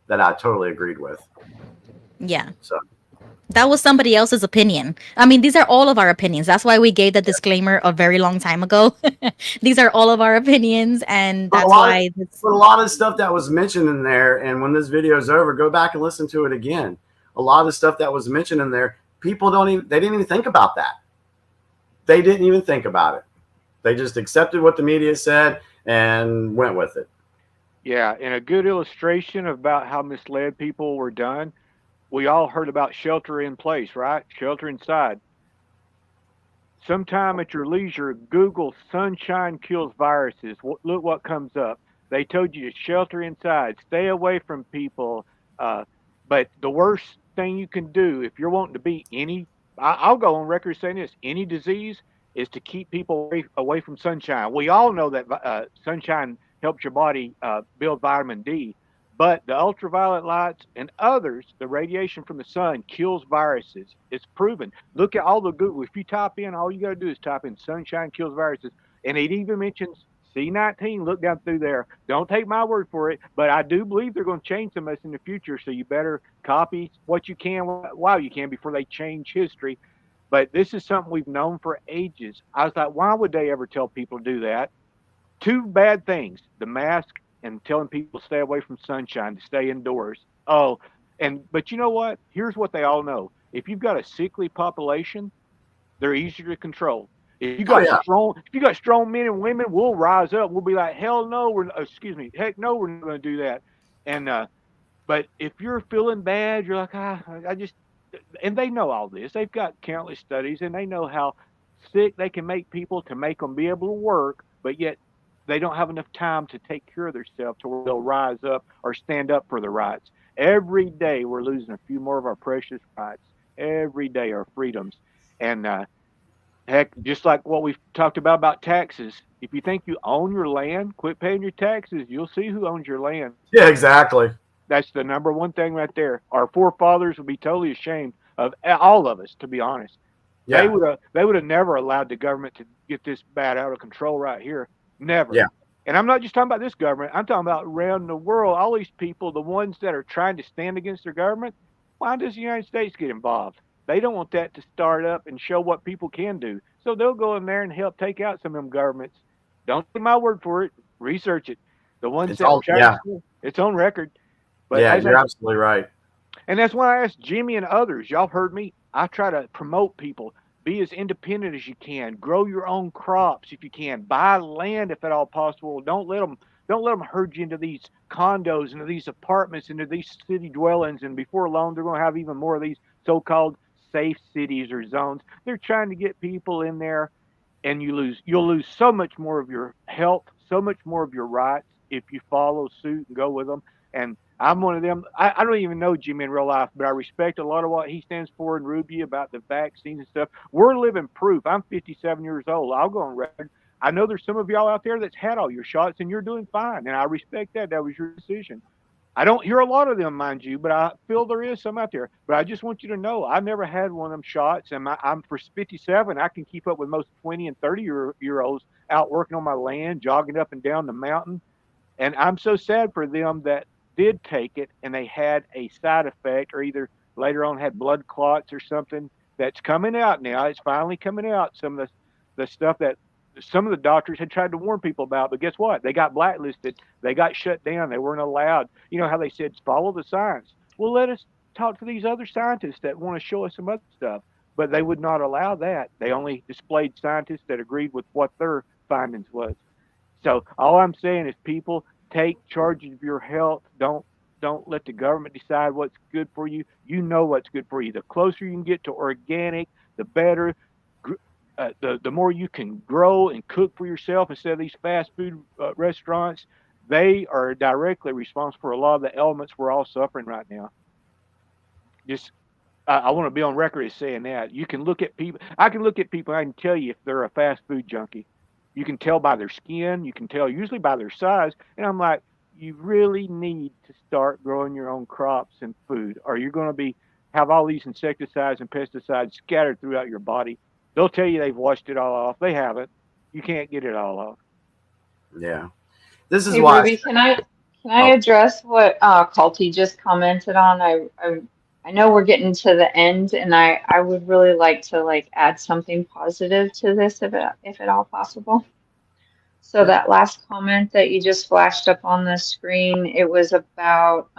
that I totally agreed with. Yeah. So that was somebody else's opinion. I mean, these are all of our opinions. That's why we gave the disclaimer a very long time ago. These are all of our opinions, and that's why. But a lot of stuff that was mentioned in there, and when this video is over, go back and listen to it again. A lot of the stuff that was mentioned in there, people they didn't even think about that. They didn't even think about it. They just accepted what the media said and went with it. Yeah, and a good illustration about how misled people were done. We all heard about shelter in place, right? Shelter inside. Sometime at your leisure, Google sunshine kills viruses. Look what comes up. They told you to shelter inside, stay away from people. But the worst thing you can do if you're wanting to beat I'll go on record saying this, any disease, is to keep people away from sunshine. We all know that sunshine helps your body build vitamin D. But the ultraviolet lights and others, the radiation from the sun kills viruses. It's proven. Look at all the Google. If you type in, all you got to do is type in sunshine kills viruses. And it even mentions C19. Look down through there. Don't take my word for it, but I do believe they're going to change some of this in the future. So you better copy what you can while you can before they change history. But this is something we've known for ages. I was like, why would they ever tell people to do that? Two bad things: the mask and telling people to stay away from sunshine, to stay indoors. But you know what? Here's what they all know. If you've got a sickly population, they're easier to control. If you got strong men and women, we'll rise up. We'll be like, heck no, we're not going to do that. And but if you're feeling bad, you're like, and they know all this. They've got countless studies, and they know how sick they can make people to make them be able to work, but yet they don't have enough time to take care of themselves to where they'll rise up or stand up for their rights. Every day we're losing a few more of our precious rights. Every day our freedoms. And heck, just like what we've talked about taxes, if you think you own your land, quit paying your taxes. You'll see who owns your land. Yeah, exactly. That's the number one thing right there. Our forefathers would be totally ashamed of all of us, to be honest. Yeah. They would have never allowed the government to get this bad out of control right here. Never. Yeah. And I'm not just talking about this government. I'm talking about around the world. All these people, the ones that are trying to stand against their government, why does the United States get involved? They don't want that to start up and show what people can do. So they'll go in there and help take out some of them governments. Don't take my word for it. Research it. The ones It's that all, tried yeah. to steal, it's on record. But Yeah, as you're absolutely right. and that's why I asked Jimmy and others. Y'all heard me. I try to promote people. Be as independent as you can. Grow your own crops if you can. Buy land if at all possible. Don't let them herd you into these condos, into these apartments, into these city dwellings. And before long, they're going to have even more of these so-called safe cities or zones. They're trying to get people in there, and you'll lose so much more of your health, so much more of your rights if you follow suit and go with them. And I'm one of them. I don't even know Jimmy in real life, but I respect a lot of what he stands for in Ruby about the vaccines and stuff. We're living proof. I'm 57 years old. I'll go on record. I know there's some of y'all out there that's had all your shots and you're doing fine. And I respect that. That was your decision. I don't hear a lot of them, mind you, but I feel there is some out there. But I just want you to know I've never had one of them shots. And I'm for 57. I can keep up with most 20 and 30 year olds out working on my land, jogging up and down the mountain. And I'm so sad for them that did take it and they had a side effect or either later on had blood clots or something that's coming out now. It's finally coming out. Some of the stuff that some of the doctors had tried to warn people about, but guess what? They got blacklisted. They got shut down. They weren't allowed. You know how they said, follow the science. Well, let us talk to these other scientists that want to show us some other stuff. But they would not allow that. They only displayed scientists that agreed with what their findings was. So all I'm saying is, people, take charge of your health. Don't let the government decide what's good for you. You know what's good for you. The closer you can get to organic, the better. The more you can grow and cook for yourself instead of these fast food restaurants. They are directly responsible for a lot of the elements we're all suffering right now. Just I want to be on record as saying that. You can look at people. I can look at people. I can tell you if they're a fast food junkie. You can tell by their skin. You can tell usually by their size. And I'm like, you really need to start growing your own crops and food, or you're going to have all these insecticides and pesticides scattered throughout your body. They'll tell you they've washed it all off. They haven't. You can't get it all off. Yeah, this is Hey why. Ruby, can I address what Culty just commented on? I know we're getting to the end, and I would really like to add something positive to this if at all possible. So that last comment that you just flashed up on the screen, it was about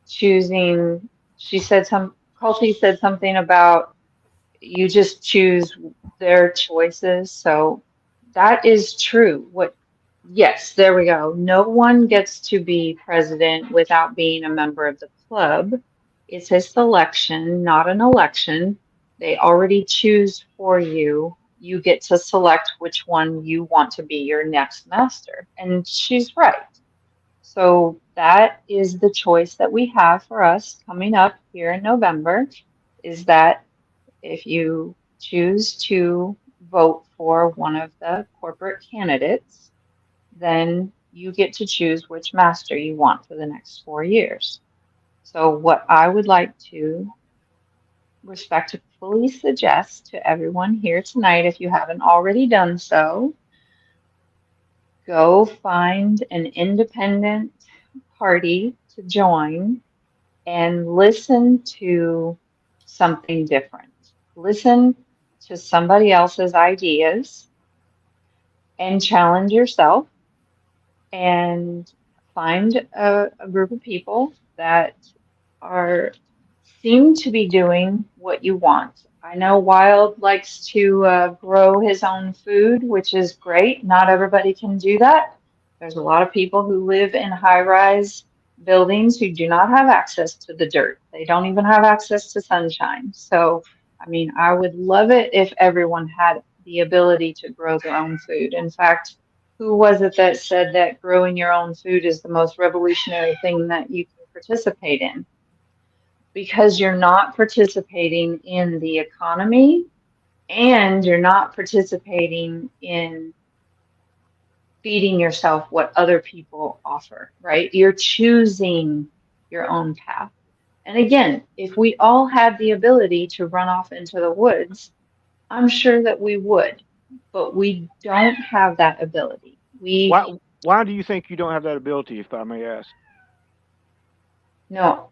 choosing. Culty said something about you just choose their choices. So that is true. Yes, there we go. No one gets to be president without being a member of the club. It's a selection, not an election. They already choose for you. You get to select which one you want to be your next master. And she's right. So that is the choice that we have for us coming up here in November, is that if you choose to vote for one of the corporate candidates, then you get to choose which master you want for the next 4 years. So what I would like to respectfully suggest to everyone here tonight, if you haven't already done so, go find an independent party to join and listen to something different. Listen to somebody else's ideas and challenge yourself, and find a group of people that seem to be doing what you want. I know Wild likes to grow his own food, which is great. Not everybody can do that. There's a lot of people who live in high-rise buildings who do not have access to the dirt. They don't even have access to sunshine. So, I mean, I would love it if everyone had the ability to grow their own food. In fact, who was it that said that growing your own food is the most revolutionary thing that you can participate in? Because you're not participating in the economy and you're not participating in feeding yourself what other people offer, right? You're choosing your own path. And again, if we all had the ability to run off into the woods, I'm sure that we would, but we don't have that ability. Why do you think you don't have that ability, if I may ask? No,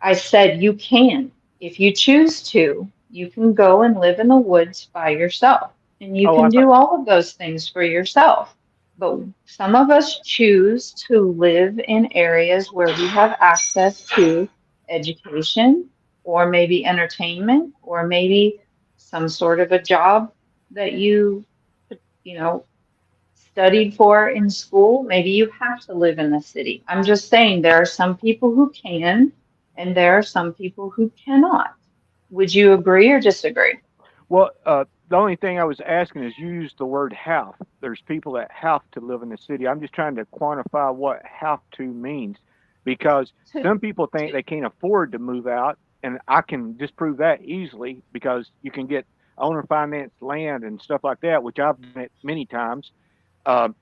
I said you can. If you choose to, you can go and live in the woods by yourself. And you can do all of those things for yourself. But some of us choose to live in areas where we have access to education or maybe entertainment or maybe some sort of a job that you know, studied for in school. Maybe you have to live in the city. I'm just saying there are some people who can and there are some people who cannot. Would you agree or disagree? Well, the only thing I was asking is you used the word have. There's people that have to live in the city. I'm just trying to quantify what have to means because some people think they can't afford to move out, and I can disprove that easily because you can get owner financed land and stuff like that, which I've done it many times. Um,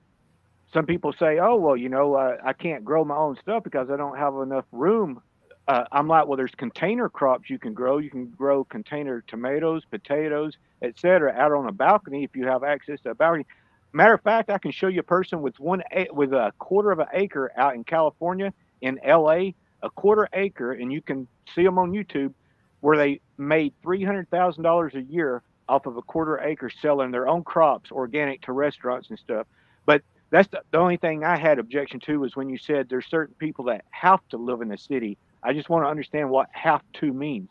some people say, "Oh, well, I can't grow my own stuff because I don't have enough room." I'm like, "Well, there's container crops you can grow. You can grow container tomatoes, potatoes, etc., out on a balcony if you have access to a balcony." Matter of fact, I can show you a person with with a quarter of an acre out in California, in LA, a quarter acre, and you can see them on YouTube, where they made $300,000 a year off of a quarter acre selling their own crops, organic, to restaurants and stuff. But that's the only thing I had objection to was when you said there's certain people that have to live in the city. I just want to understand what have to means.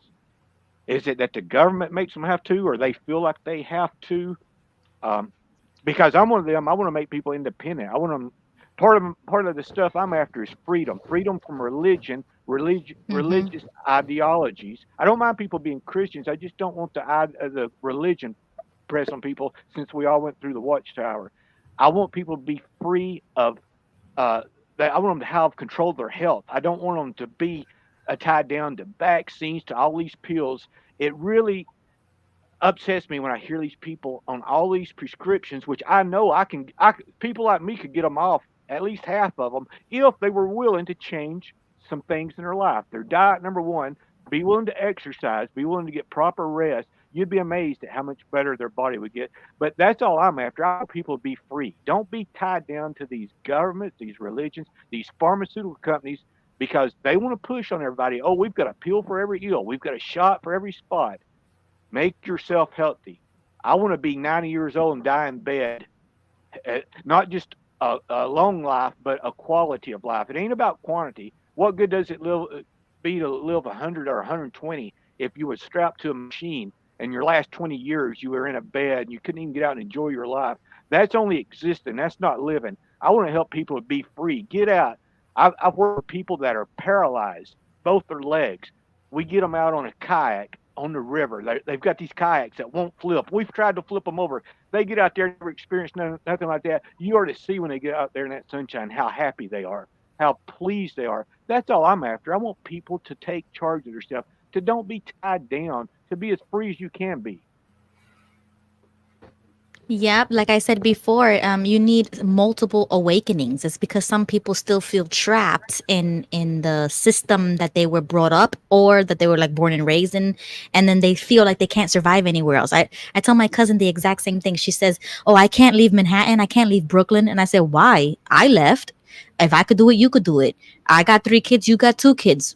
Is it that the government makes them have to, or they feel like they have to? Um, because I'm one of them. I want to make people independent. I want them. Part of the stuff I'm after is freedom. Freedom from religious ideologies. I don't mind people being Christians. I just don't want the religion press on people. Since we all went through the Watchtower, I want people to be free of I want them to have control of their health. I don't want them to be tied down to vaccines, to all these pills. It really upsets me when I hear these people on all these prescriptions, which I know people like me could get them off, at least half of them, if they were willing to change some things in their life. Their diet, number one, be willing to exercise, be willing to get proper rest. You'd be amazed at how much better their body would get. But that's all I'm after. I want people to be free. Don't be tied down to these governments, these religions, these pharmaceutical companies, because they want to push on everybody. Oh, we've got a pill for every ill. We've got a shot for every spot. Make yourself healthy. I want to be 90 years old and die in bed. Not just a long life, but a quality of life. It ain't about quantity. What good does it be to live 100 or 120 if you were strapped to a machine and your last 20 years you were in a bed and you couldn't even get out and enjoy your life? That's only existing. That's not living. I want to help people to be free. Get out. I've worked with people that are paralyzed, both their legs. We get them out on a kayak on the river. They've got these kayaks that won't flip. We've tried to flip them over. They get out there, never experienced nothing like that. You already see when they get out there in that sunshine how happy they are, how pleased they are. That's all I'm after. I want people to take charge of their stuff, to don't be tied down, to be as free as you can be. Yep, like I said before, you need multiple awakenings. It's because some people still feel trapped in the system that they were brought up or that they were like born and raised in, and then they feel like they can't survive anywhere else. I tell my cousin the exact same thing. She says, "Oh, I can't leave Manhattan. I can't leave Brooklyn." And I said, "Why? I left. If I could do it, you could do it. I got 3 kids. You got 2 kids.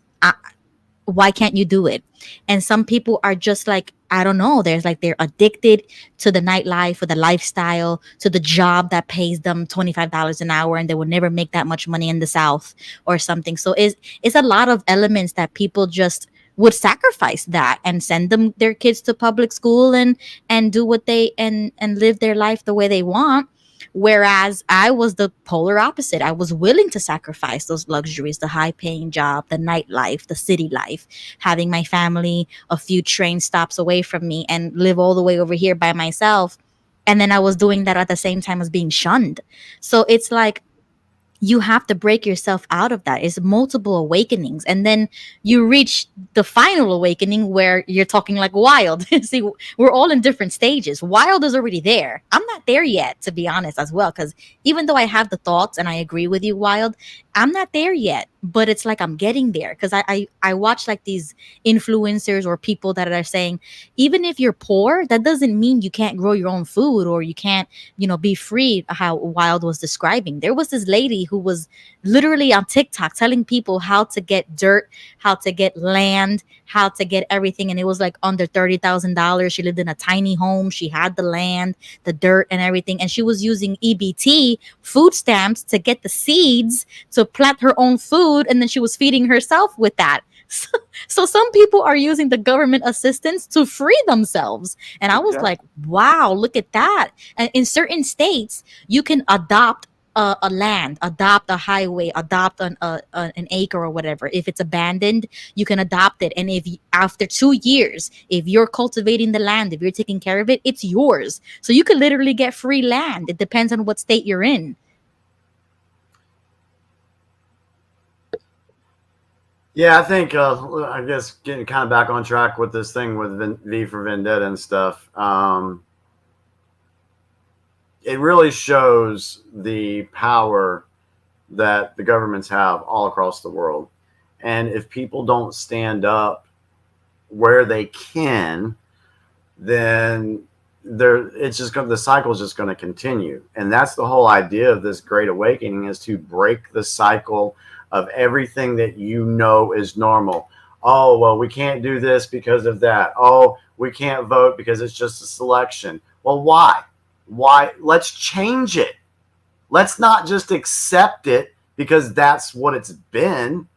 Why can't you do it?" And some people are just like, I don't know, they're addicted to the nightlife or the lifestyle, to the job that pays them $25 an hour and they will never make that much money in the South or something. So it's a lot of elements that people just would sacrifice that and send them their kids to public school and do what they and live their life the way they want. Whereas I was the polar opposite. I was willing to sacrifice those luxuries, the high paying job, the nightlife, the city life, having my family a few train stops away from me and live all the way over here by myself. And then I was doing that at the same time as being shunned. So it's like, you have to break yourself out of that. It's multiple awakenings. And then you reach the final awakening where you're talking like Wild. See, we're all in different stages. Wild is already there. I'm not there yet, to be honest, as well. Because even though I have the thoughts and I agree with you, Wild, I'm not there yet. But it's like I'm getting there. Because I watch like these influencers or people that are saying, even if you're poor, that doesn't mean you can't grow your own food or you can't, be free, how Wild was describing. There was this lady who was literally on TikTok telling people how to get dirt, how to get land, how to get everything. And it was like under $30,000. She lived in a tiny home. She had the land, the dirt, and everything. And she was using EBT food stamps to get the seeds to plant her own food. And then she was feeding herself with that. So some people are using the government assistance to free themselves. And I was like, wow, look at that. And in certain states, you can adopt a land, adopt a highway, adopt an acre or whatever. If it's abandoned, you can adopt it. And if after 2 years, if you're cultivating the land, if you're taking care of it, it's yours. So you could literally get free land. It depends on what state you're in. Yeah, I think I guess getting kind of back on track with this thing with V for Vendetta and stuff. It really shows the power that the governments have all across the world, and if people don't stand up where they can, then the cycle is just going to continue. And that's the whole idea of this Great Awakening, is to break the cycle of everything that you know is normal. Oh, well, we can't do this because of that. Oh, we can't vote because it's just a selection. Well, why? Let's change it. Let's not just accept it because that's what it's been.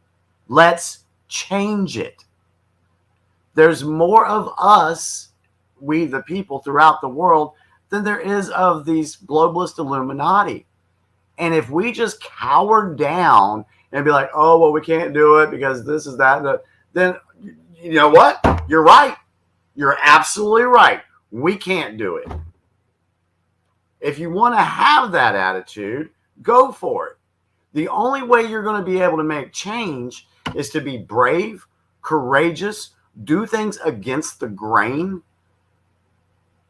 Let's change it. There's more of us, we the people throughout the world, than there is of these globalist Illuminati. And if we just cower down and be like, oh, well, we can't do it because this is that, then you know what? You're right. You're absolutely right. We can't do it. If you want to have that attitude, go for it. The only way you're going to be able to make change is to be brave, courageous, do things against the grain.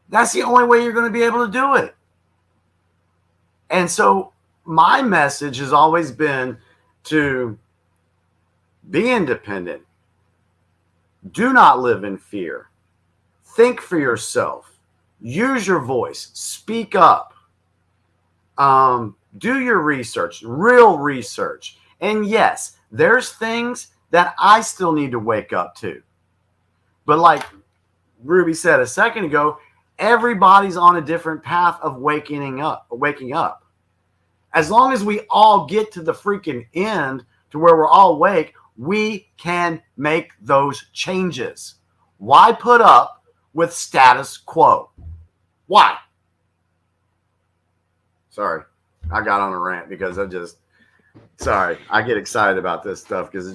That's the only way you're going to be able to do it. And so my message has always been to be independent. Do not live in fear. Think for yourself. Use your voice. Speak up. Do your research, real research. And yes, there's things that I still need to wake up to. But like Ruby said a second ago, everybody's on a different path of waking up. As long as we all get to the freaking end to where we're all awake, we can make those changes. Why put up with status quo? Why? Sorry, I got on a rant because I get excited about this stuff because it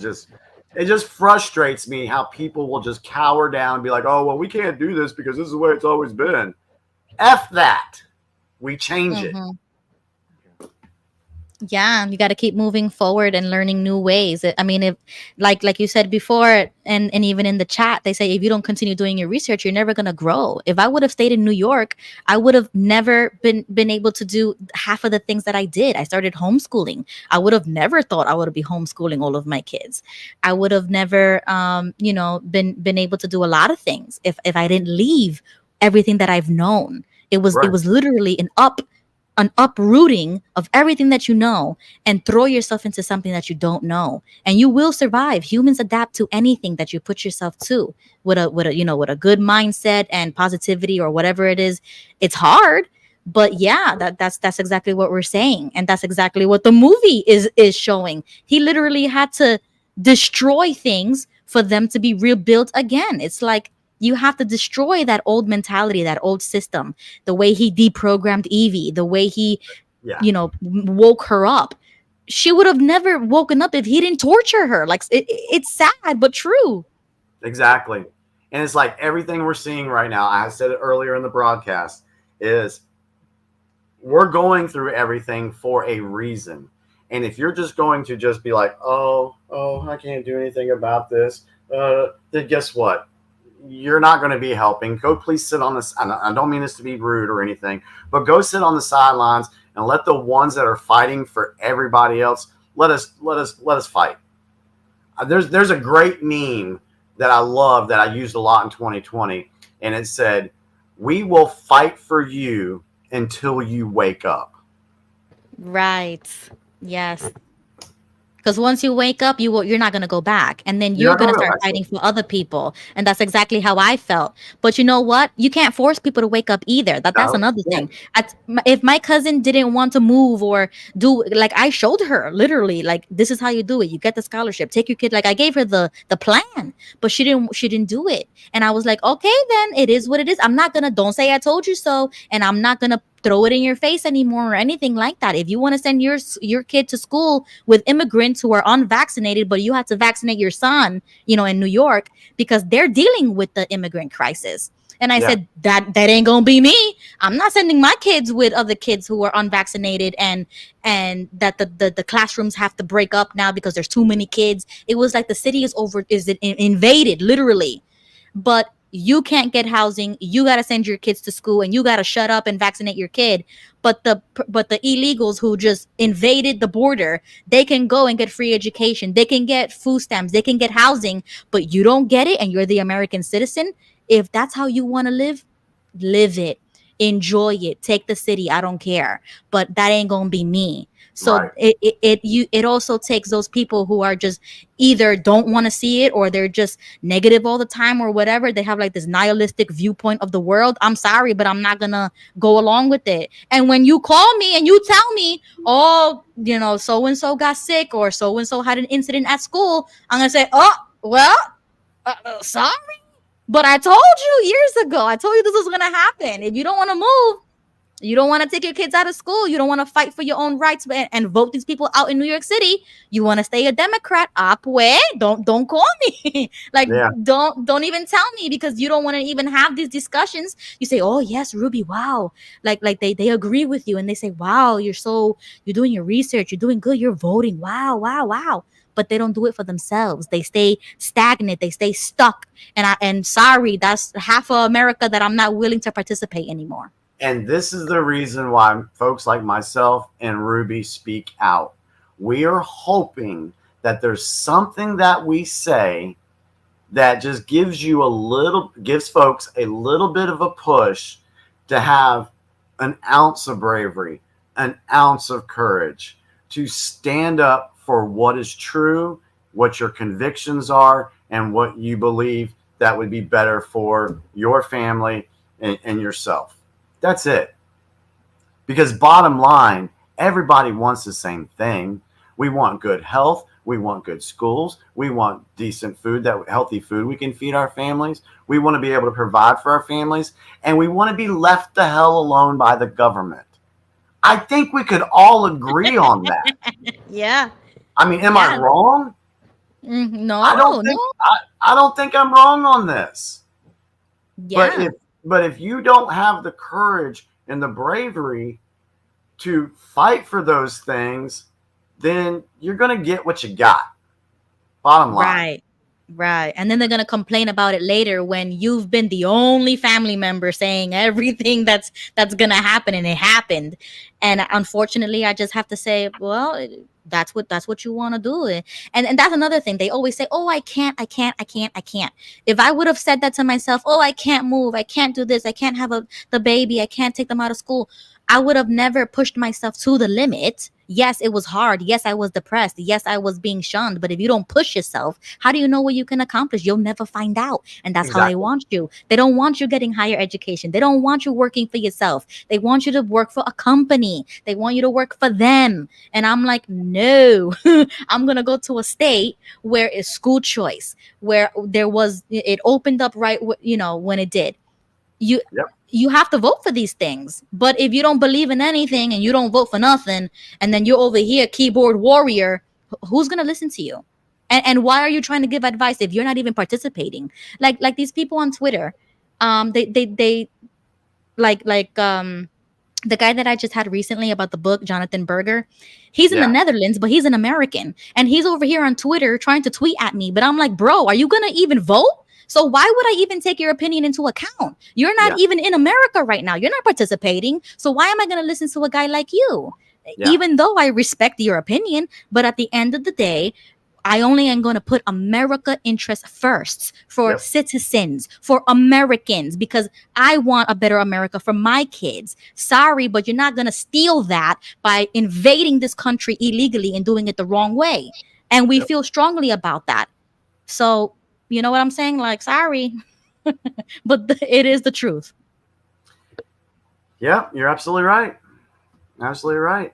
just frustrates me how people will just cower down and be like, oh, well, we can't do this because this is the way it's always been. F that. We change it. Yeah, you got to keep moving forward and learning new ways. I mean, if like you said before, and even in the chat, they say if you don't continue doing your research, you're never going to grow. If I would have stayed in New York, I would have never been able to do half of the things that I did. I started homeschooling. I would have never thought I would be homeschooling all of my kids. I would have never been able to do a lot of things if I didn't leave everything that I've known. It was literally an uprooting of everything that you know and throw yourself into something that you don't know, and you will survive. Humans adapt to anything that you put yourself to with a good mindset and positivity or whatever it is. It's hard, but yeah, that's exactly what we're saying, and that's exactly what the movie is showing. He literally had to destroy things for them to be rebuilt again. It's like you have to destroy that old mentality, that old system, the way he deprogrammed Evie, the way he, woke her up. She would have never woken up if he didn't torture her. Like, it's sad, but true. Exactly. And it's like everything we're seeing right now, I said it earlier in the broadcast, is we're going through everything for a reason. And if you're just going to just be like, oh, I can't do anything about this, then guess what? You're not going to be helping. Go please sit on this. I don't mean this to be rude or anything, but go sit on the sidelines and let the ones that are fighting for everybody else, let us fight. There's a great meme that I love that I used a lot in 2020, and it said, "We will fight for you until you wake up." Right. Yes. Because once you wake up, you're not gonna go back, and then you're gonna start fighting for other people, and that's exactly how I felt. But you know what? You can't force people to wake up either. That's another thing. If my cousin didn't want to move or do, like, I showed her literally, like, this is how you do it. You get the scholarship, take your kid. Like, I gave her the plan, but she didn't do it, and I was like, okay, then it is what it is. I'm not gonna, don't say I told you so, and I'm not gonna throw it in your face anymore or anything like that. If you want to send your kid to school with immigrants who are unvaccinated, but you have to vaccinate your son, in New York, because they're dealing with the immigrant crisis. And I said, that ain't gonna be me. I'm not sending my kids with other kids who are unvaccinated, and that the classrooms have to break up now because there's too many kids. It was like the city is invaded, literally. But you can't get housing. You got to send your kids to school, and you got to shut up and vaccinate your kid. But the illegals who just invaded the border, they can go and get free education. They can get food stamps. They can get housing, but you don't get it, and you're the American citizen. If that's how you want to live it. Enjoy it. Take the city. I don't care. But that ain't gonna be me. So it also takes those people who are just either don't want to see it, or they're just negative all the time, or whatever. They have like this nihilistic viewpoint of the world. I'm sorry, but I'm not gonna go along with it. And when you call me and you tell me, oh, so and so got sick, or so and so had an incident at school, I'm gonna say, oh, well, sorry, but I told you years ago. I told you this was gonna happen. If you don't want to move, you don't want to take your kids out of school, you don't want to fight for your own rights and vote these people out in New York City, you want to stay a Democrat, don't call me. Like, don't even tell me, because you don't want to even have these discussions. You say, oh yes, Ruby, wow, like they agree with you, and they say, wow, you're doing your research, you're doing good, you're voting, wow. But they don't do it for themselves. They stay stagnant. They stay stuck. And sorry, that's half of America that I'm not willing to participate anymore. And this is the reason why folks like myself and Ruby speak out. We are hoping that there's something that we say that just gives folks a little bit of a push to have an ounce of bravery, an ounce of courage to stand up for what is true, what your convictions are, and what you believe that would be better for your family and yourself. That's it. Because bottom line, everybody wants the same thing. We want good health. We want good schools. We want decent food, healthy food we can feed our families. We want to be able to provide for our families. And we want to be left the hell alone by the government. I think we could all agree on that. Yeah. I mean, am I wrong? No. I don't think I'm wrong on this. Yeah. But if you don't have the courage and the bravery to fight for those things, then you're going to get what you got. Bottom line. Right. And then they're going to complain about it later when you've been the only family member saying everything that's going to happen, and it happened. And unfortunately, I just have to say, well, that's what you want to do. And that's another thing. They always say, oh, I can't. If I would have said that to myself, oh, I can't move, I can't do this, I can't have the baby, I can't take them out of school, I would have never pushed myself to the limit. Yes, it was hard. Yes, I was depressed. Yes, I was being shunned. But if you don't push yourself, how do you know what you can accomplish? You'll never find out. And that's how they want you. They don't want you getting higher education. They don't want you working for yourself. They want you to work for a company. They want you to work for them. And I'm like, no, I'm going to go to a state where it's school choice, where it opened up right, when it did. You have to vote for these things. But if you don't believe in anything and you don't vote for nothing, and then you're over here keyboard warrior, who's going to listen to you? And why are you trying to give advice if you're not even participating? Like these people on Twitter, they the guy that I just had recently about the book, Jonathan Berger, he's in the Netherlands, but he's an American, and he's over here on Twitter trying to tweet at me. But I'm like, bro, are you going to even vote? So why would I even take your opinion into account? You're not even in America right now. You're not participating. So why am I going to listen to a guy like you? Even though I respect your opinion, but at the end of the day, I only am going to put America interests first for citizens, for Americans, because I want a better America for my kids. Sorry, but you're not going to steal that by invading this country illegally and doing it the wrong way. And we feel strongly about that. So, you know what I'm saying? Like, sorry, but it is the truth. Yeah, you're absolutely right. Absolutely right.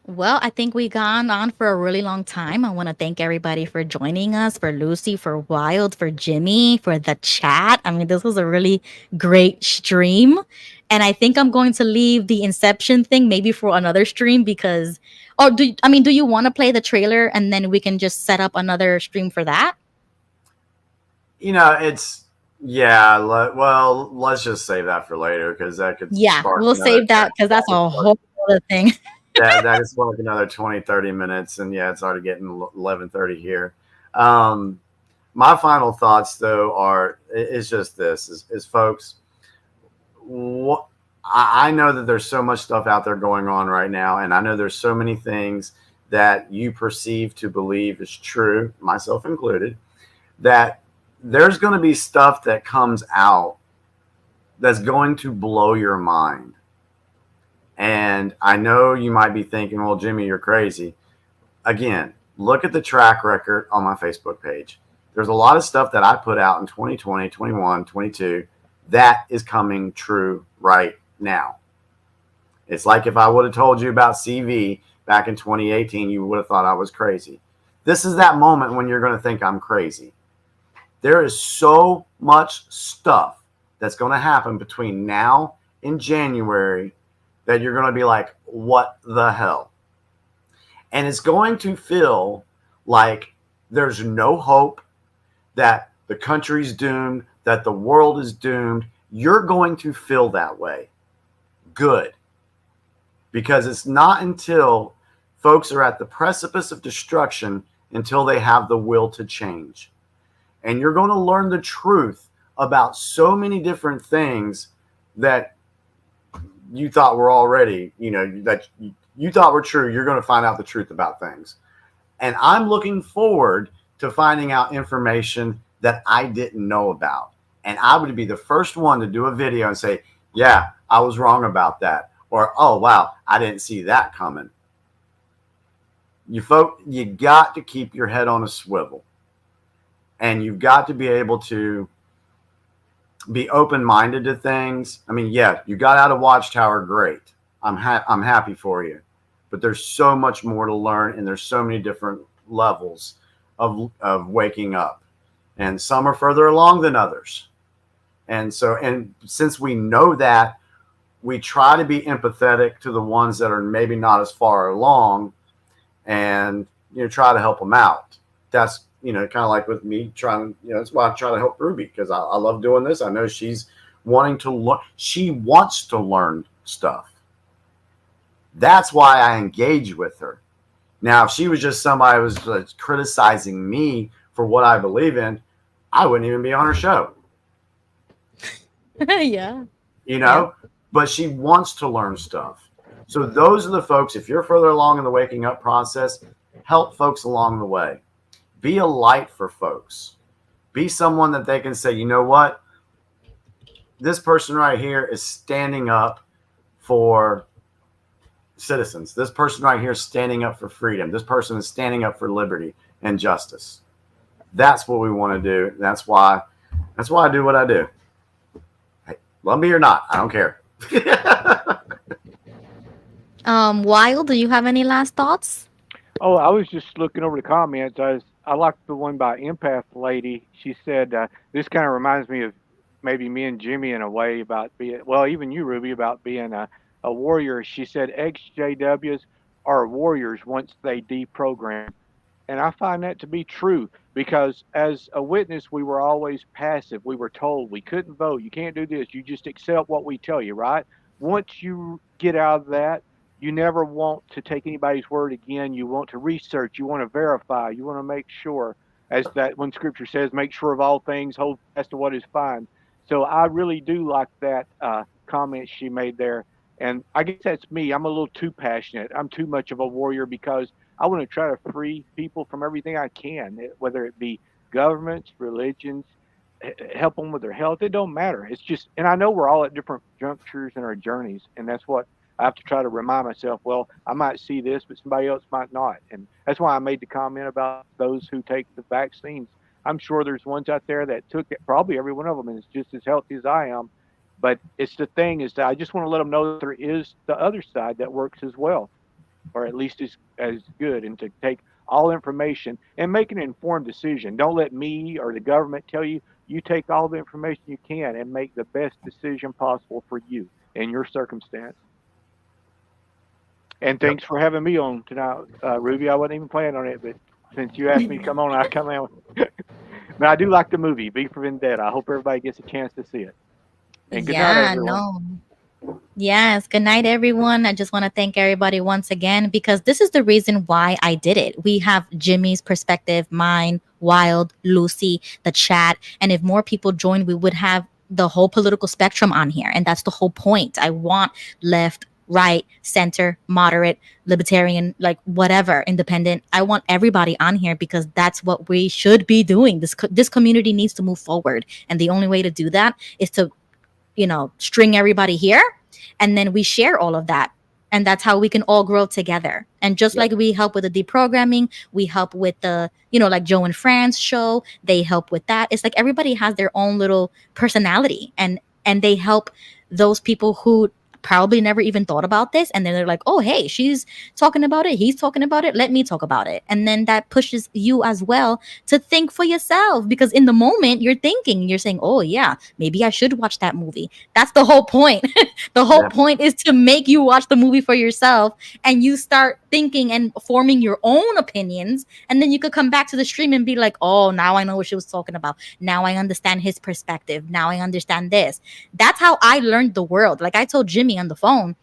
Well, I think we gone on for a really long time. I want to thank everybody for joining us, for Lucy, for Wild, for Jimmy, for the chat. I mean, this was a really great stream. And I think I'm going to leave the Inception thing maybe for another stream because, do you want to play the trailer and then we can just set up another stream for that? You know, well, let's just save that for later because that could spark we'll save that because that's a whole other thing. that is like another 20, 30 minutes. And yeah, it's already getting 11:30 here. My final thoughts though is just this is folks, I know that there's so much stuff out there going on right now. And I know there's so many things that you perceive to believe is true, myself included, that there's going to be stuff that comes out that's going to blow your mind. And I know you might be thinking, well, Jimmy, you're crazy. Again, look at the track record on my Facebook page. There's a lot of stuff that I put out in 2020, 21, 22 that is coming true right now. It's like if I would have told you about CV back in 2018, you would have thought I was crazy. This is that moment when you're going to think I'm crazy. There is so much stuff that's going to happen between now and January that you're going to be like, what the hell? And it's going to feel like there's no hope, that the country's doomed, that the world is doomed. You're going to feel that way. Good. Because it's not until folks are at the precipice of destruction until they have the will to change. And you're going to learn the truth about so many different things that you thought were already, that you thought were true. You're going to find out the truth about things. And I'm looking forward to finding out information that I didn't know about. And I would be the first one to do a video and say, yeah, I was wrong about that. Or, oh, wow, I didn't see that coming. You got to keep your head on a swivel. And you've got to be able to be open-minded to things. I mean, yeah, you got out of Watchtower, great. I'm happy for you. But there's so much more to learn, and there's so many different levels of waking up. And some are further along than others. And since we know that, we try to be empathetic to the ones that are maybe not as far along and, try to help them out. That's, kind of like with me trying, that's why I try to help Ruby, because I love doing this. I know she's wanting to learn. She wants to learn stuff. That's why I engage with her. Now, if she was just somebody who was criticizing me for what I believe in, I wouldn't even be on her show. Yeah. But she wants to learn stuff. So those are the folks, if you're further along in the waking up process, help folks along the way. Be a light for folks. Be someone that they can say, you know what? This person right here is standing up for citizens. This person right here is standing up for freedom. This person is standing up for liberty and justice. That's what we want to do. That's why I do what I do. Hey, love me or not, I don't care. Wild, do you have any last thoughts? Oh, I was just looking over the comments. I liked the one by Empath Lady. She said, this kind of reminds me of maybe me and Jimmy in a way about being, well, even you, Ruby, about being a warrior. She said XJWs are warriors once they deprogram. And I find that to be true because as a witness, we were always passive. We were told we couldn't vote. You can't do this. You just accept what we tell you, right? Once you get out of that, you never want to take anybody's word again. You want to research. You want to verify. You want to make sure, as that when Scripture says, make sure of all things, hold fast to what is fine. So I really do like that comment she made there. And I guess that's me. I'm a little too passionate. I'm too much of a warrior because I want to try to free people from everything I can, whether it be governments, religions, help them with their health. It don't matter. It's just, and I know we're all at different junctures in our journeys, and that's what I have to try to remind myself, well, I might see this, but somebody else might not. And that's why I made the comment about those who take the vaccines. I'm sure there's ones out there that took it, probably every one of them is just as healthy as I am. But it's the thing is that I just want to let them know that there is the other side that works as well, or at least as good, and to take all information and make an informed decision. Don't let me or the government tell you. You take all the information you can and make the best decision possible for you in your circumstance. And thanks for having me on tonight, Ruby. I wasn't even planning on it, but since you asked me to come on, I come on. But I do like the movie, V for Vendetta. I hope everybody gets a chance to see it. And good night, everyone. Yes. Good night, everyone. I just want to thank everybody once again, because this is the reason why I did it. We have Jimmy's perspective, mine, Wild, Lucy, the chat. And if more people joined, we would have the whole political spectrum on here. And that's the whole point. I want left, right, center, moderate, libertarian, like whatever, independent. I want everybody on here because that's what we should be doing. This community needs to move forward. And the only way to do that is to string everybody here, and then we share all of that, and that's how we can all grow together. And just like we help with the deprogramming, we help with the like Joe and Fran's show, they help with that. It's like everybody has their own little personality, and they help those people who probably never even thought about this, and then they're like, oh hey, she's talking about it, he's talking about it, let me talk about it. And then that pushes you as well to think for yourself, because in the moment you're thinking, you're saying, oh yeah, maybe I should watch that movie. That's the whole point. The whole point is to make you watch the movie for yourself, and you start thinking and forming your own opinions, and then you could come back to the stream and be like, oh, now I know what she was talking about, now I understand his perspective, now I understand this. That's how I learned the world. Like I told Jimmy on the phone,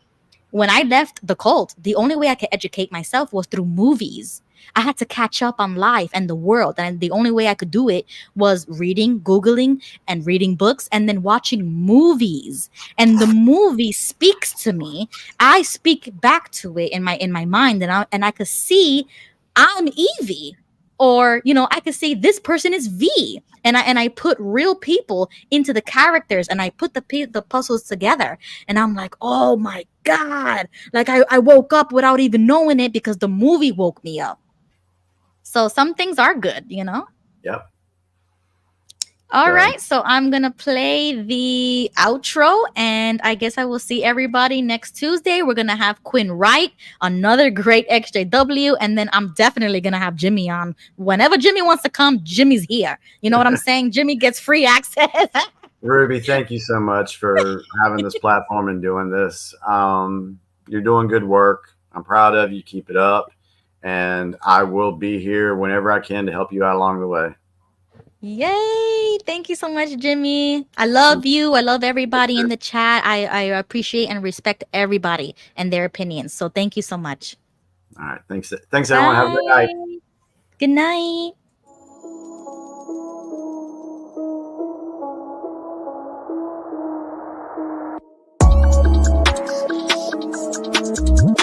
when I left the cult, the only way I could educate myself was through movies. I had to catch up on life and the world, and the only way I could do it was reading, Googling, and reading books, and then watching movies. And the movie speaks to me. I speak back to it in my mind, and I could see I'm Evie, or I could say this person is V, and I put real people into the characters, and I put the puzzles together, and I'm like, oh my god, like I woke up without even knowing it because the movie woke me up. So some things are good. Yep. All right, so I'm gonna play the outro, and I guess I will see everybody next Tuesday. We're gonna have Quinn Wright, another great XJW, and then I'm definitely gonna have Jimmy on. Whenever Jimmy wants to come, Jimmy's here. You know what I'm saying? Jimmy gets free access. Ruby, thank you so much for having this platform and doing this. You're doing good work. I'm proud of you. Keep it up. And I will be here whenever I can to help you out along the way. Yay! Thank you so much, Jimmy. I love you. I love everybody in the chat. I appreciate and respect everybody and their opinions. So thank you so much. All right. Thanks everyone. Have a good night. Good night.